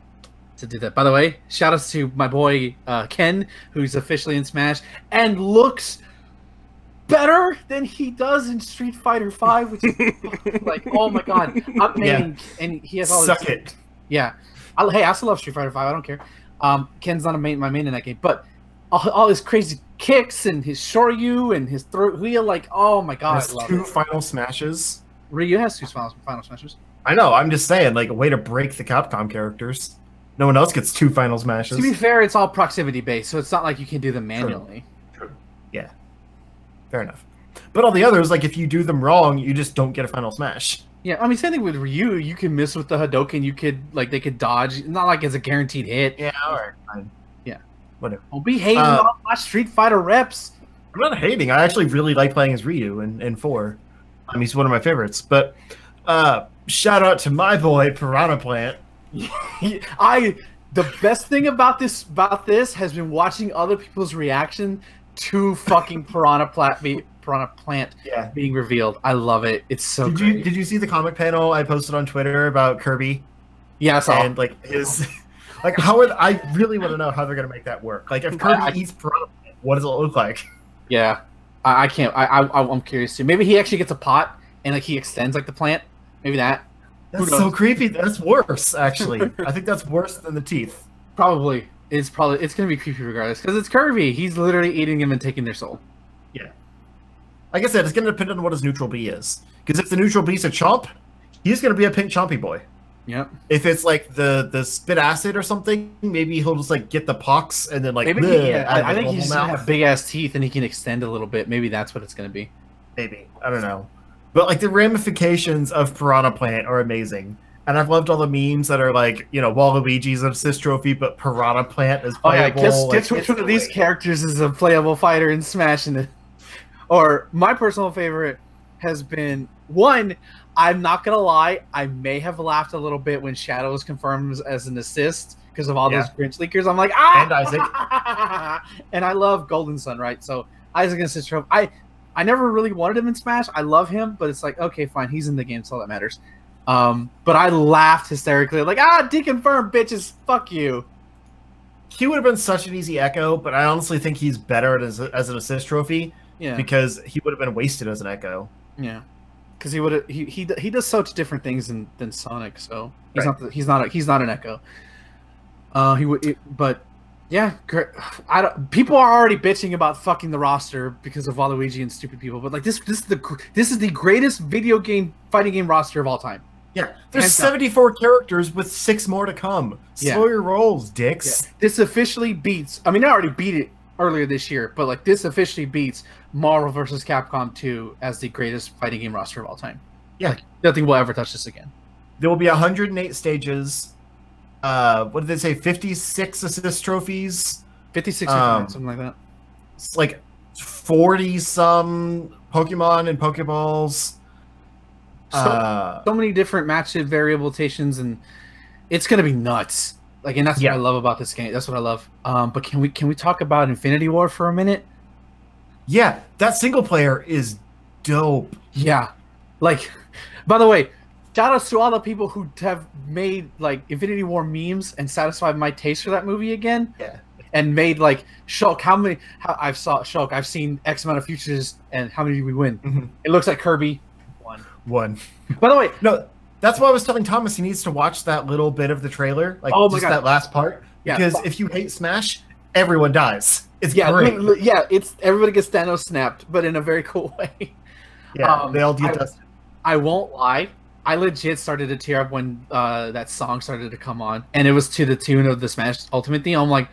do that. By the way, shout outs to my boy Ken, who's officially in Smash and looks better than he does in Street Fighter V, which is like, oh my god, I'm maining, and he has all Suck this, it. Yeah, I still love Street Fighter V. I don't care. Ken's not my main in that game, but all his crazy kicks and his Shoryu and his throat wheel, like, oh my god, Has two final smashes. Ryu has two final smashes. I know. I'm just saying, like, a way to break the Capcom characters. No one else gets two final smashes. To be fair, it's all proximity based, so it's not like you can do them manually. True. Yeah. Fair enough. But all the others, like, if you do them wrong, you just don't get a final smash. Yeah, I mean, same thing with Ryu. You can miss with the Hadouken. You could, like, they could dodge. Not like it's a guaranteed hit. Yeah, alright, fine. Yeah. Whatever. Don't be hating on my Street Fighter reps. I'm not hating. I actually really like playing as Ryu in 4. He's one of my favorites. But shout out to my boy, Piranha Plant. The best thing about this has been watching other people's reaction to fucking Piranha Plant being revealed. I love it. It's so great. Did you see the comic panel I posted on Twitter about Kirby? Yeah, I saw. And like his like I really want to know how they're gonna make that work. Like if Kirby eats Piranha Plant, what does it look like? Yeah. I can't I'm curious too. Maybe he actually gets a pot and like he extends like the plant. Maybe that. That's so creepy. That's worse, actually. I think that's worse than the teeth. Probably. It's gonna be creepy regardless because it's Kirby. He's literally eating them and taking their soul. Yeah. Like I said, it's gonna depend on what his neutral B is. Because if the neutral B's a chomp, he's gonna be a pink chompy boy. Yep. If it's like the spit acid or something, maybe he'll just like get the pox and then like. Maybe I think he's gonna have big ass teeth and he can extend a little bit. Maybe that's what it's gonna be. Maybe, I don't know, but like the ramifications of Piranha Plant are amazing, and I've loved all the memes that are like, you know, Waluigi's an assist trophy, but Piranha Plant is playable. Oh yeah, guess which one of these characters is a playable fighter in Smash? Or my personal favorite has been one. I'm not gonna lie, I may have laughed a little bit when Shadow was confirmed as an assist because of all those Grinch leakers. I'm like, and Isaac, and I love Golden Sun, right? So Isaac and assist trophy. I never really wanted him in Smash. I love him, but it's like, okay, fine, he's in the game, so all that matters. But I laughed hysterically, like, deconfirmed, bitches, fuck you. He would have been such an easy Echo, but I honestly think he's better as an assist trophy. Yeah, because he would have been wasted as an Echo. Yeah. Because he does such different things than Sonic, so he's not an Echo. But yeah, people are already bitching about fucking the roster because of Waluigi and stupid people. But like this is the greatest video game fighting game roster of all time. Yeah, there's 74 characters with 6 more to come. Slow your rolls, dicks. Yeah. This officially beats. I mean, I already beat it earlier this year, but like this officially beats Marvel vs. Capcom 2 as the greatest fighting game roster of all time. Yeah, like, nothing will ever touch this again. There will be 108 stages. What did they say? 56 assist trophies. 56, something like that. It's like 40 some Pokemon and Pokeballs. So many different match variations, and it's gonna be nuts. Like, and that's what I love about this game. That's what I love. But can we talk about Infinity War for a minute? Yeah, that single player is dope. Yeah, like, by the way, shout outs to all the people who have made like Infinity War memes and satisfied my taste for that movie again. Yeah, and made like Shulk. I've seen X amount of futures, and how many did we win? Mm-hmm. It looks like Kirby won. By the way, no. That's why I was telling Thomas he needs to watch that little bit of the trailer, like that last part. Yeah, because if you hate Smash, everyone dies. It's great. It's everybody gets Thanos snapped, but in a very cool way. Yeah, they all get dusted. I won't lie. I legit started to tear up when that song started to come on, and it was to the tune of the Smash Ultimate theme. I'm like,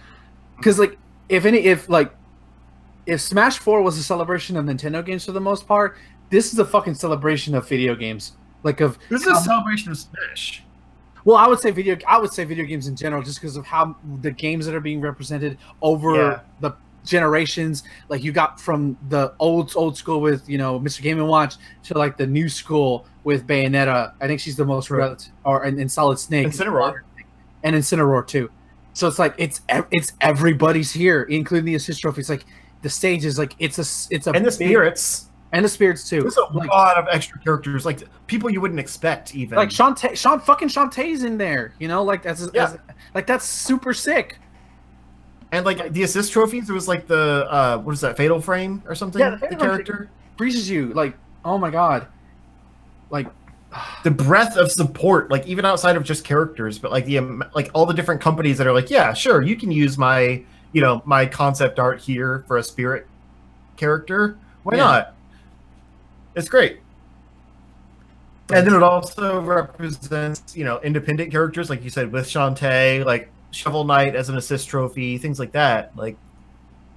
because like if Smash 4 was a celebration of Nintendo games for the most part, this is a fucking celebration of video games. Like this is a celebration of Smash. Well, I would say video games in general, just because of how the games that are being represented over the generations. Like you got from the old school with Mr. Game & Watch to like the new school with Bayonetta. I think she's the most and Solid Snake, and Incineroar too. So it's like it's everybody's here, including the assist trophies. Like the stages, like it's a and the spirits. And the spirits too. There's a lot of extra characters, like people you wouldn't expect, even. Like Shantae's in there, like that's super sick. And like the assist trophies, there was like the what is that, Fatal Frame or something? Yeah, the character freezes you. Like, oh my god, like the breadth of support, like even outside of just characters, but like like all the different companies that are like, yeah, sure, you can use my my concept art here for a spirit character. Why not? It's great. And then it also represents, independent characters, like you said, with Shantae, like Shovel Knight as an assist trophy, things like that. Like,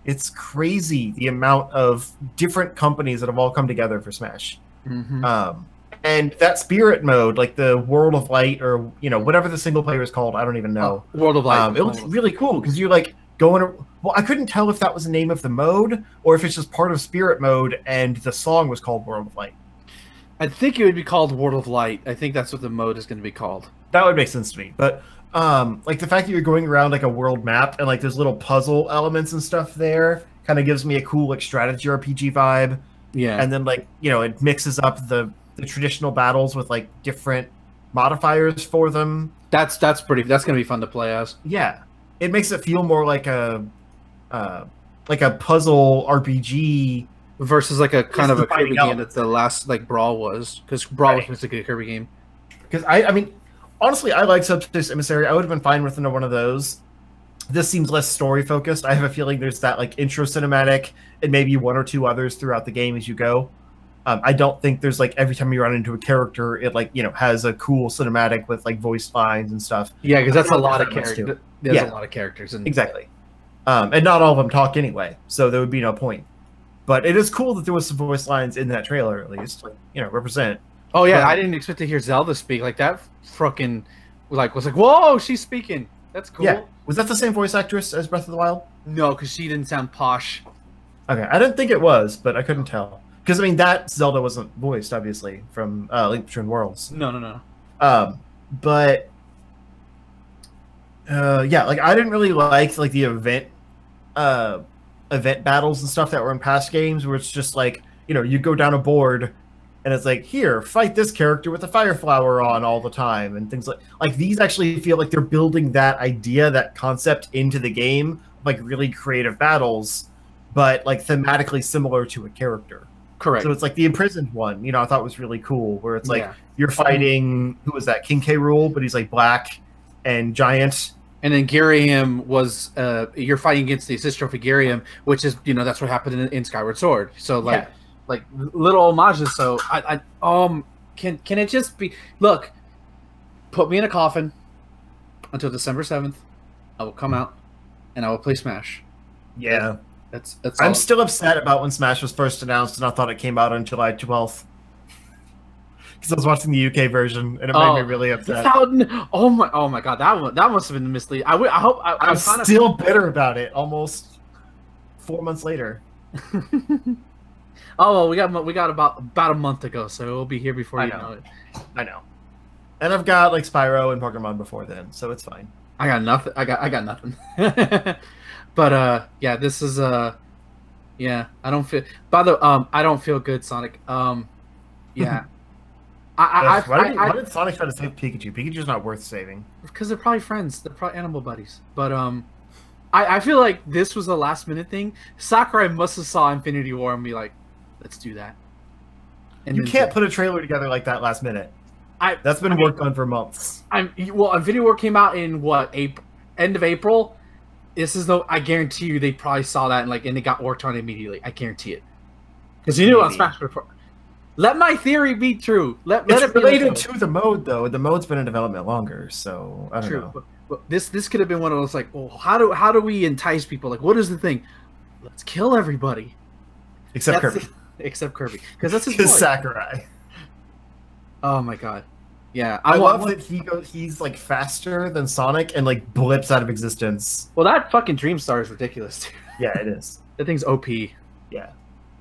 it's crazy the amount of different companies that have all come together for Smash. mm-hmm. And that spirit mode, like the World of Light, or whatever the single player is called, I don't even know. World of Light. It looks really cool because you're like going. Well, I couldn't tell if that was the name of the mode or if it's just part of spirit mode, and the song was called World of Light. I think it would be called World of Light. I think that's what the mode is going to be called. That would make sense to me. But like the fact that you're going around like a world map and like there's little puzzle elements and stuff there kind of gives me a cool like strategy RPG vibe. Yeah. And then like it mixes up the traditional battles with like different modifiers for them. That's going to be fun to play as. Yeah. It makes it feel more like a puzzle RPG versus like a kind of a Kirby game element. that the last like Brawl was, because Brawl was basically a Kirby game. Because I mean, honestly, I like Subspace Emissary. I would have been fine with one of those. This seems less story focused. I have a feeling there's that like intro cinematic and maybe one or two others throughout the game as you go. I don't think there's like every time you run into a character, it like has a cool cinematic with like voice lines and stuff. Yeah, because that's a lot of characters. There's a lot of characters, exactly. And not all of them talk anyway, so there would be no point. But it is cool that there was some voice lines in that trailer, at least, like, represent. Oh yeah, I didn't expect to hear Zelda speak like that. Fucking was like, whoa, she's speaking. That's cool. Yeah, was that the same voice actress as Breath of the Wild? No, because she didn't sound posh. Okay, I didn't think it was, but I couldn't tell. Because I mean, that Zelda wasn't voiced, obviously, from Link Between Worlds. No. But yeah, like I didn't really like the event battles and stuff that were in past games, where it's just like you go down a board and it's like, here, fight this character with a fire flower on all the time, and things like these actually feel like they're building that idea, that concept into the game, like really creative battles, but like thematically similar to a character. Correct. So it's like the Imprisoned one, I thought was really cool, where it's like you're fighting, who was that, King K. Rool, but he's like black and giant. And then Ghirahim was you're fighting against the assist trophy Ghirahim, which is that's what happened in Skyward Sword. So like little homages. So I can it just be, look, put me in a coffin until December 7th. I will come out and I will play Smash. Yeah. That's I'm still upset about when Smash was first announced, and I thought it came out on July 12th. Because I was watching the UK version, and it made me really upset. Oh my god, that must have been misleading. I'm still bitter about it. Almost 4 months later. Oh well, we got about a month ago, so it'll be here before you know it. I know. And I've got like Spyro and Pokemon before then, so it's fine. I got nothing. I got nothing. But yeah, this is yeah. I don't feel. By the I don't feel good, Sonic. Yeah. Why did Sonic try to save Pikachu? Pikachu's not worth saving. Because they're probably friends. They're probably animal buddies. But I feel like this was a last minute thing. Sakurai must have saw Infinity War and be like, let's do that. And you can't put a trailer together like that last minute. That's been worked on for months. Well, Infinity War came out in what, end of April. I guarantee you they probably saw that and they got worked on immediately. I guarantee it. Because you knew on Smash before. Let my theory be true. It's related to the mode, though. The mode's been in development longer, so I don't know. But this could have been one of those like, well, how do we entice people? Like, what is the thing? Let's kill everybody, except Kirby. Except Kirby, because that's his Sakurai. Oh my god, yeah. I love that he's like faster than Sonic and like blips out of existence. Well, that fucking Dream Star is ridiculous, too. Yeah, it is. That thing's OP. Yeah.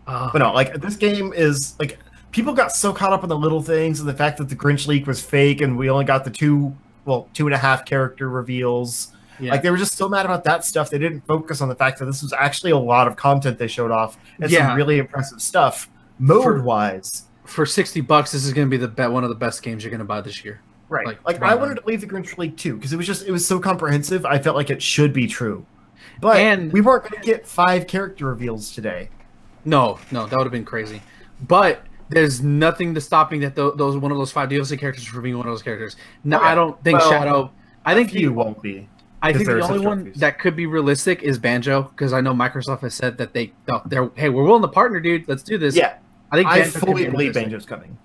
But no, like this game is like. People got so caught up in the little things and the fact that the Grinch leak was fake and we only got the 2.5 character reveals. Yeah. Like, they were just so mad about that stuff. They didn't focus on the fact that this was actually a lot of content they showed off and some really impressive stuff, mode-wise. For $60, this is going to be one of the best games you're going to buy this year. Right. Like I wanted to leave the Grinch leak too because it was so comprehensive. I felt like it should be true. But And we weren't going to get 5 character reveals today. No, that would have been crazy. But there's nothing to stopping that those one of those 5 DLC characters from being one of those characters. No, Okay. I don't think Shadow. I think you won't be. I think the only one trophies. that could be realistic is Banjo, because I know Microsoft has said that they're hey, we're willing to partner, dude. Let's do this. Yeah, I think I Banjo could fully be believe realistic. Banjo's coming.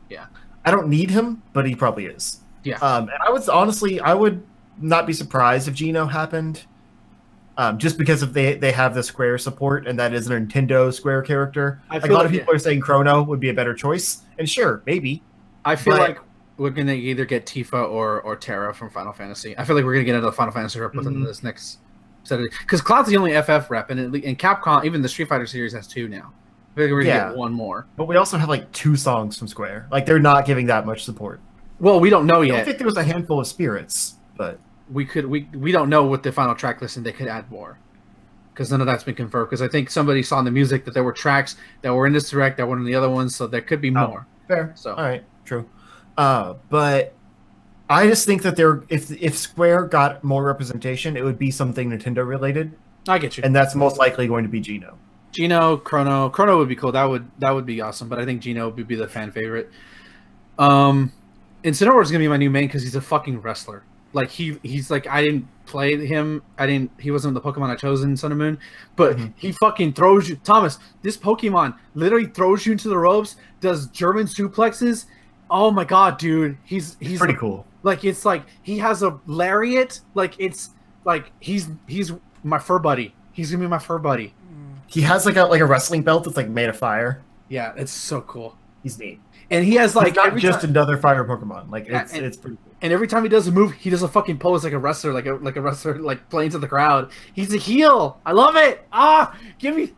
Yeah. I don't need him, but he probably is. Yeah. And I would not be surprised if Geno happened. Just because if they have the Square support, and that is a Nintendo Square character. I Like, feel a lot of like people are saying Chrono would be a better choice, and sure, maybe. I feel but- like we're gonna either get Tifa or Terra from Final Fantasy. I feel like we're gonna get another Final Fantasy rep within this next set of, because Cloud's the only FF rep, and Capcom, even the Street Fighter series has 2 now. I feel like we're gonna get one more. But we also have like 2 songs from Square. Like, they're not giving that much support. Well, we don't know I don't yet. think there was a handful of spirits, but We don't know what the final track list, and they could add more, because none of that's been confirmed. Because I think somebody saw in the music that there were tracks that were in this direct that weren't in the other ones, so there could be more. fair. So All right, true. But I just think that if Square got more representation, it would be something Nintendo related, I get you. and that's most likely going to be Geno. Geno, Chrono would be cool. That would be awesome. But I think Geno would be the fan favorite. Incineroar is gonna be my new main because he's a fucking wrestler. Like he's like, I didn't play him. He wasn't the Pokemon I chose in Sun and Moon, but he fucking throws you. Thomas, this Pokemon literally throws you into the ropes, does German suplexes. Oh my god, dude, he's Pretty cool. Like, it's like he has a lariat. Like, it's like he's my fur buddy. He's gonna be my fur buddy. He has like a wrestling belt that's like made of fire. Yeah, it's so cool. He's neat. And he has like He's not every just time, another fire Pokemon. Like, Yeah, it's pretty cool. and every time he does a move, he does a fucking pose like a wrestler, like a wrestler, like playing to the crowd. He's a heel. I love it. Give me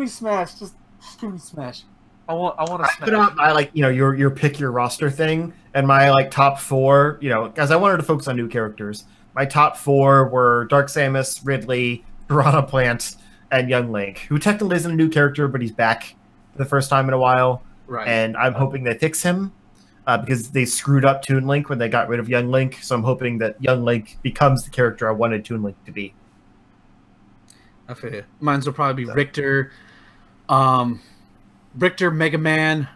Smash. Just give me Smash. I want to I Smash. put out my your pick your roster thing, and my top 4. Guys, I wanted to focus on new characters. My top 4 were Dark Samus, Ridley, Piranha Plant, and Young Link, who technically isn't a new character, but he's back for the first time in a while. Right. And I'm hoping they fix him because they screwed up Toon Link when they got rid of Young Link. So I'm hoping that Young Link becomes the character I wanted Toon Link to be. I feel you. Mine's will probably be Richter, Mega Man.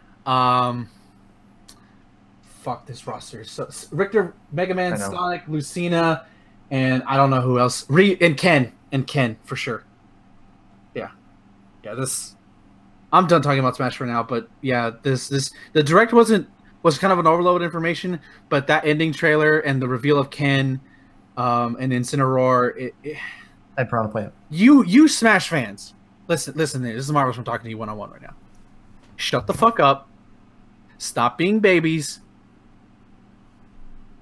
Fuck this roster. So Richter, Mega Man, I know. Sonic, Lucina, and I don't know who else. And Ken for sure. Yeah. This. I'm done talking about Smash for now, but yeah, the direct was kind of an overload of information, but that ending trailer and the reveal of Ken, and Incineroar, I Piranha Plant. you Smash fans, listen. This is Marvelous. I'm talking to you one-on-one right now. Shut the fuck up. Stop being babies.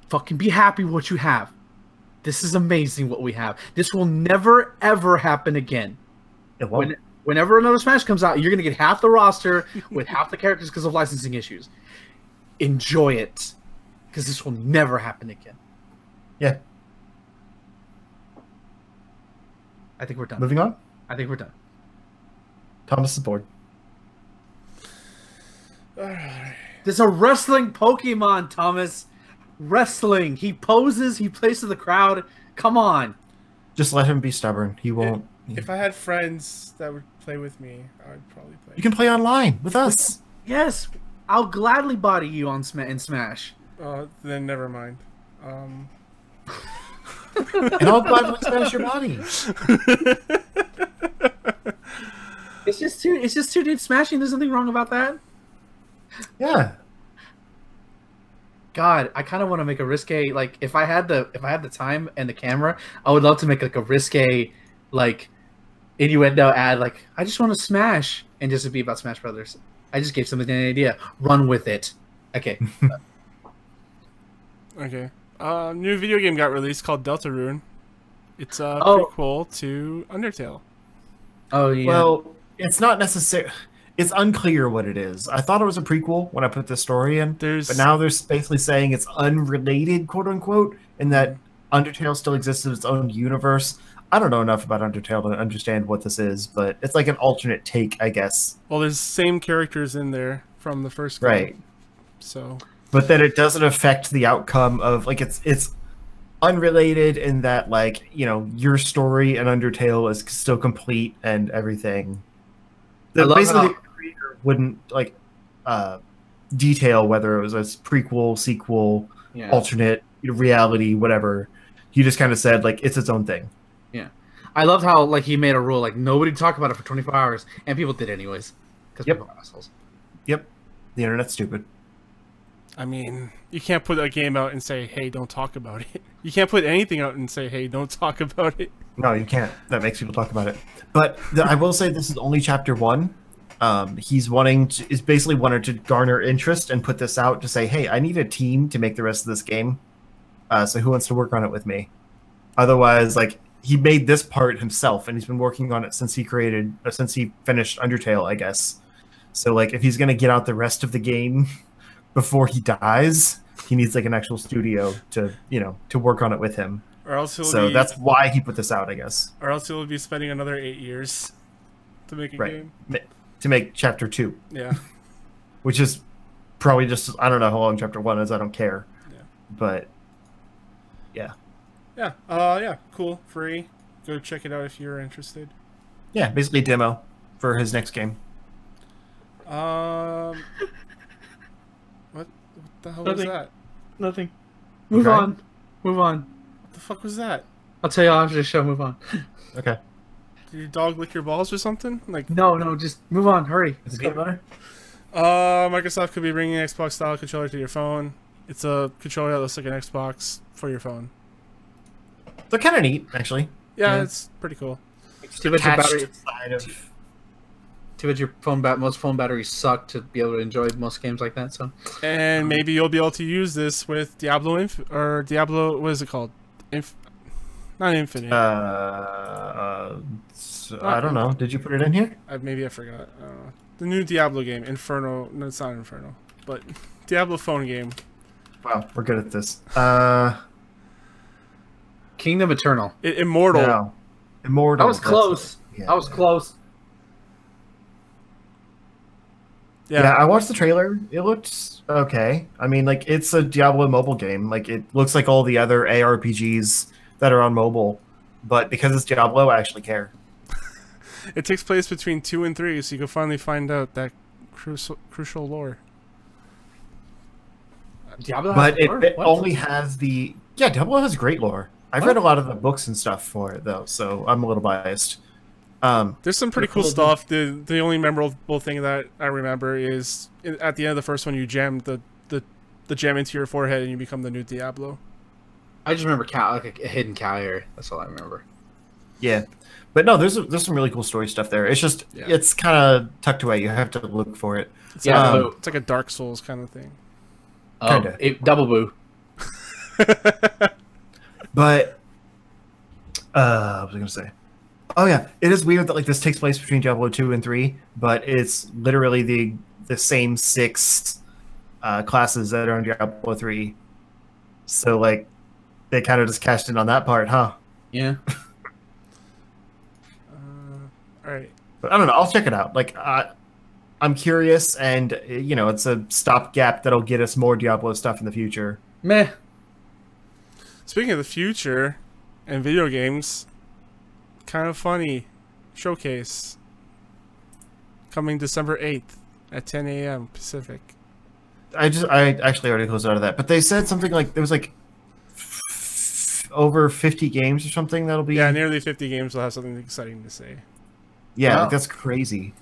Fucking be happy with what you have. This is amazing what we have. This will never ever happen again. It won't. Whenever another Smash comes out, you're gonna get half the roster with half the characters because of licensing issues. Enjoy it, because this will never happen again. Yeah. I think we're done. Moving on. I think we're done. Thomas is bored. There's a wrestling Pokemon, Thomas. Wrestling. He poses. He plays to the crowd. Come on. Just let him be stubborn. He won't. If I had friends that would play with me, I would probably play. You can play online with us. Yes, I'll gladly body you on in Smash. Then never mind. And I'll gladly smash your body. It's just two dudes smashing. There's nothing wrong about that. Yeah. God, I kind of want to make a risque. Like, if I had the time and the camera, I would love to make like a risque, like, innuendo ad. Like, I just want to smash, and just to be about Smash Brothers. I just gave somebody an idea. Run with it. Okay. Okay. New video game got released called Deltarune. It's a Oh. prequel to Undertale. Oh yeah. Well, it's not necessary. It's unclear what it is. I thought it was a prequel when I put the story in, but now they're basically saying it's unrelated, quote unquote, and that Undertale still exists in its own universe. I don't know enough about Undertale to understand what this is, but it's like an alternate take, I guess. Well, there's same characters in there from the first game. Right. So. But then it doesn't affect the outcome of, like, it's unrelated in that, like, you know, your story and Undertale is still complete and everything. Basically, the creator wouldn't like detail whether it was a prequel, sequel, alternate reality, whatever. He just kind of said like it's its own thing. Yeah, I loved how like he made a rule like nobody talk about it for 24 hours, and people did anyways because people are assholes. Yep, the internet's stupid. I mean, you can't put a game out and say, "Hey, don't talk about it." You can't put anything out and say, "Hey, don't talk about it." No, you can't. That makes people talk about it. But I will say this is only chapter 1. He's basically wanted to garner interest and put this out to say, "Hey, I need a team to make the rest of this game. So who wants to work on it with me?" Otherwise, like he made this part himself, and he's been working on it since he finished Undertale, I guess. So like, if he's gonna get out the rest of the game before he dies, he needs like an actual studio to work on it with him. Or else that's why he put this out, I guess. Or else he'll be spending another 8 years to make a game. To make chapter 2. Yeah. Which is probably just, I don't know how long chapter 1 is, I don't care. Yeah. But yeah. Yeah. Yeah, cool. Free. Go check it out if you're interested. Yeah, basically demo for his next game. What the hell was that? Nothing. Move on. Move on. What the fuck was that? I'll tell you after the show. Move on. Okay. Did your dog lick your balls or something? Like no, just move on. Hurry. Is it peanut butter? Microsoft could be bringing an Xbox style controller to your phone. It's a controller that looks like an Xbox for your phone. They're kind of neat, actually. Yeah, it's pretty cool. Too bad your most phone batteries suck to be able to enjoy most games like that. So. And maybe you'll be able to use this with Diablo what is it called? Not Infinite. I don't know. Did you put it in here? Maybe I forgot. The new Diablo game, Inferno. No, it's not Inferno, but Diablo phone game. Wow, we're good at this. Kingdom Eternal. Immortal. No. Immortal. I was close. Yeah. I was close. Yeah, I watched the trailer. It looks okay. I mean, like, it's a Diablo mobile game. Like, it looks like all the other ARPGs that are on mobile. But because it's Diablo, I actually care. It takes place between 2 and 3, so you can finally find out that crucial lore. Diablo but it only has the... Yeah, Diablo has great lore. I've read a lot of the books and stuff for it, though, so I'm a little biased. There's some pretty cool stuff. The only memorable thing that I remember is at the end of the first one, you jam the gem into your forehead and you become the new Diablo. I just remember like a hidden cow here. That's all I remember. Yeah, but no, there's some really cool story stuff there. It's just it's kind of tucked away. You have to look for it. It's like a Dark Souls kind of thing. Kinda. Double boo. But what was I gonna say? Oh yeah, it is weird that like this takes place between Diablo 2 and 3, but it's literally the same 6 classes that are in Diablo 3. So like they kind of just cashed in on that part, huh? Yeah. All right. But I don't know. I'll check it out. Like I'm curious, and it's a stopgap that'll get us more Diablo stuff in the future. Meh. Speaking of the future and video games, kind of funny showcase coming December 8th at 10 a.m. Pacific. I actually already closed out of that, but they said something like there was like over 50 games or something that'll be. Yeah, nearly 50 games will have something exciting to say. Yeah, wow. Like, that's crazy.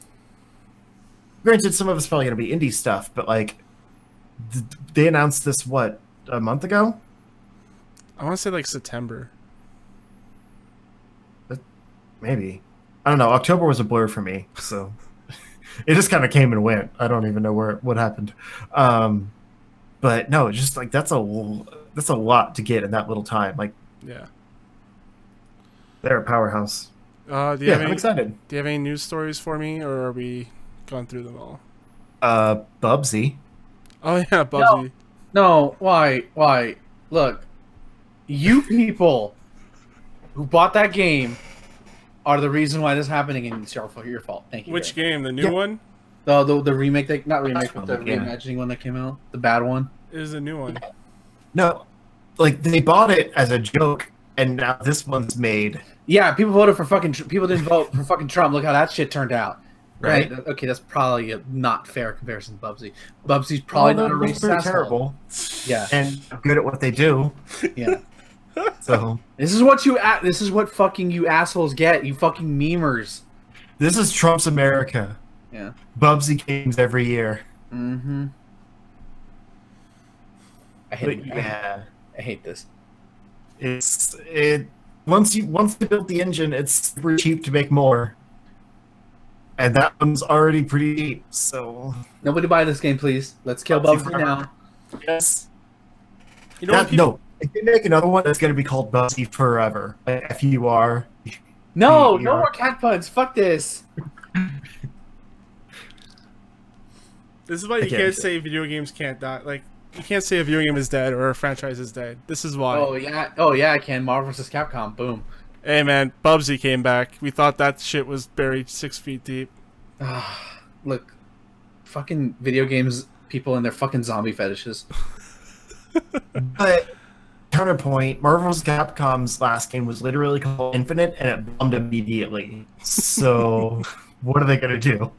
Granted, some of it's probably going to be indie stuff, but like they announced this a month ago. I want to say like September. Maybe. I don't know. October was a blur for me, so it just kind of came and went. I don't even know what happened. But no, it's just like that's a lot to get in that little time. Like, yeah, they're a powerhouse. I'm excited. Do you have any news stories for me, or are we gone through them all? Bubsy. Oh yeah, Bubsy. No, why? Look, you people who bought that game are the reason why this is happening, and it's your fault. Thank you. Which game? The new one? The remake, not remake, but the reimagining one that came out, the bad one. It is a new one. No, like they bought it as a joke, and now this one's made. Yeah, people voted for fucking. People didn't vote for fucking Trump. Look how that shit turned out. Right. Okay, that's probably a not fair comparison to Bubsy. Bubsy's probably not a racist asshole. Terrible. Yeah. And good at what they do. Yeah. So this is what fucking you assholes get. You fucking memers. this is Trump's America. Yeah. Bubsy games every year. Mm-hmm. I hate this. Once they build the engine, it's super cheap to make more. And that one's already pretty cheap, so Nobody buy this game, please. Let's kill Bubsy now. yes. You know, No, if they make another one, it's gonna be called Bubsy Forever. Like FUR. No more cat puns. Fuck this. this is why you can't say video games can't die. Like, you can't say a video game is dead or a franchise is dead. This is why. Oh yeah, I can. Marvel vs. Capcom. Boom. Hey man, Bubsy came back. We thought that shit was buried 6 feet deep. Look, fucking video games, people and their fucking zombie fetishes. But counterpoint, Marvel's Capcom's last game was literally called Infinite, and it bombed immediately. So, what are they gonna do?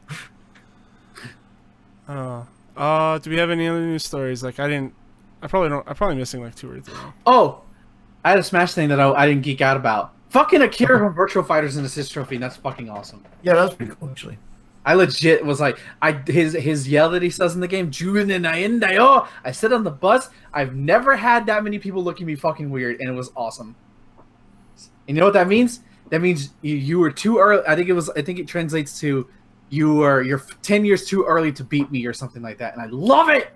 Do we have any other news stories? Like, I'm probably missing like 2 or 3. Oh, I had a Smash thing that I didn't geek out about. Fucking Akira from Virtual Fighters in Assist Trophy, and that's fucking awesome. Yeah, that was pretty cool, actually. I legit was like, his yell that he says in the game, "Junin I said on the bus, I've never had that many people look at me fucking weird, and it was awesome. And you know what that means? That means you were too early. I think it translates to you're 10 years too early to beat me or something like that, and I love it.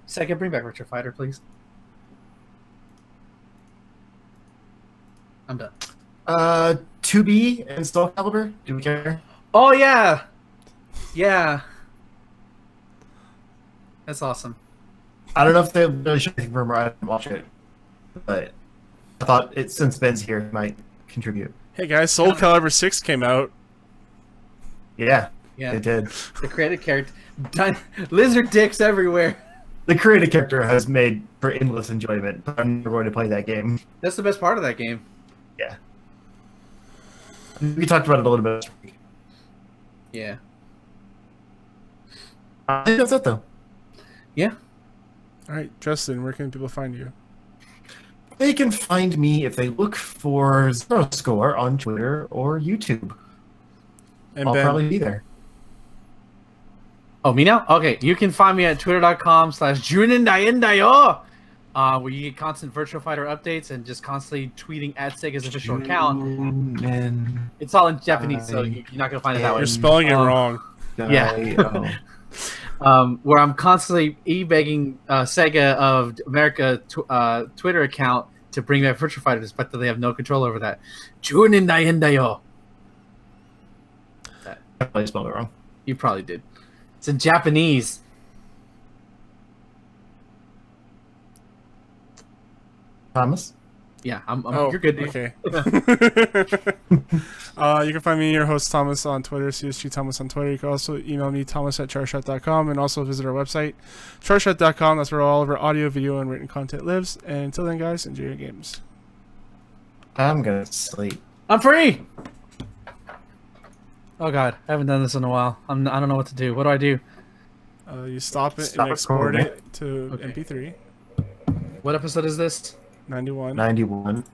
Second, bring back Virtual Fighter, please. I'm done. 2B and Soul Calibur. Do we care? Oh yeah, yeah. That's awesome. I don't know if they really should anything from I didn't watch it, but I thought since Ben's here, he might contribute. Hey guys, Soul Calibur 6 came out. Yeah, Yeah. it did. The creative character, lizard dicks everywhere. The creative character has made for endless enjoyment, but I'm never going to play that game. That's the best part of that game. Yeah. We talked about it a little bit last week. Yeah. I think that's it, though. Yeah. All right, Justin, where can people find you? They can find me if they look for Zero Score on Twitter or YouTube. And I'll Ben, probably be there. Oh, me now? Okay, you can find me at twitter.com/junindayendayo, where you get constant Virtual Fighter updates and just constantly tweeting at Sega's official account. It's all in Japanese, so you're not going to find it that way. you're spelling it wrong. Yeah. Where I'm constantly e-begging Sega of America Twitter account to bring back Virtual Fighter, despite that they have no control over that. Junindayendayo. I probably spelled it wrong. You probably did. It's in Japanese. Thomas? Yeah, you're good, dude. Okay. You can find me, your host Thomas, on Twitter, CSG Thomas on Twitter. You can also email me, thomas@charshot.com, and also visit our website, charshot.com. That's where all of our audio, video, and written content lives. And until then, guys, enjoy your games. I'm gonna sleep. I'm free! Oh god, I haven't done this in a while. I don't know what to do. What do I do? You stop it Stop and export recording. it to Okay. MP3. What episode is this? 91. 91.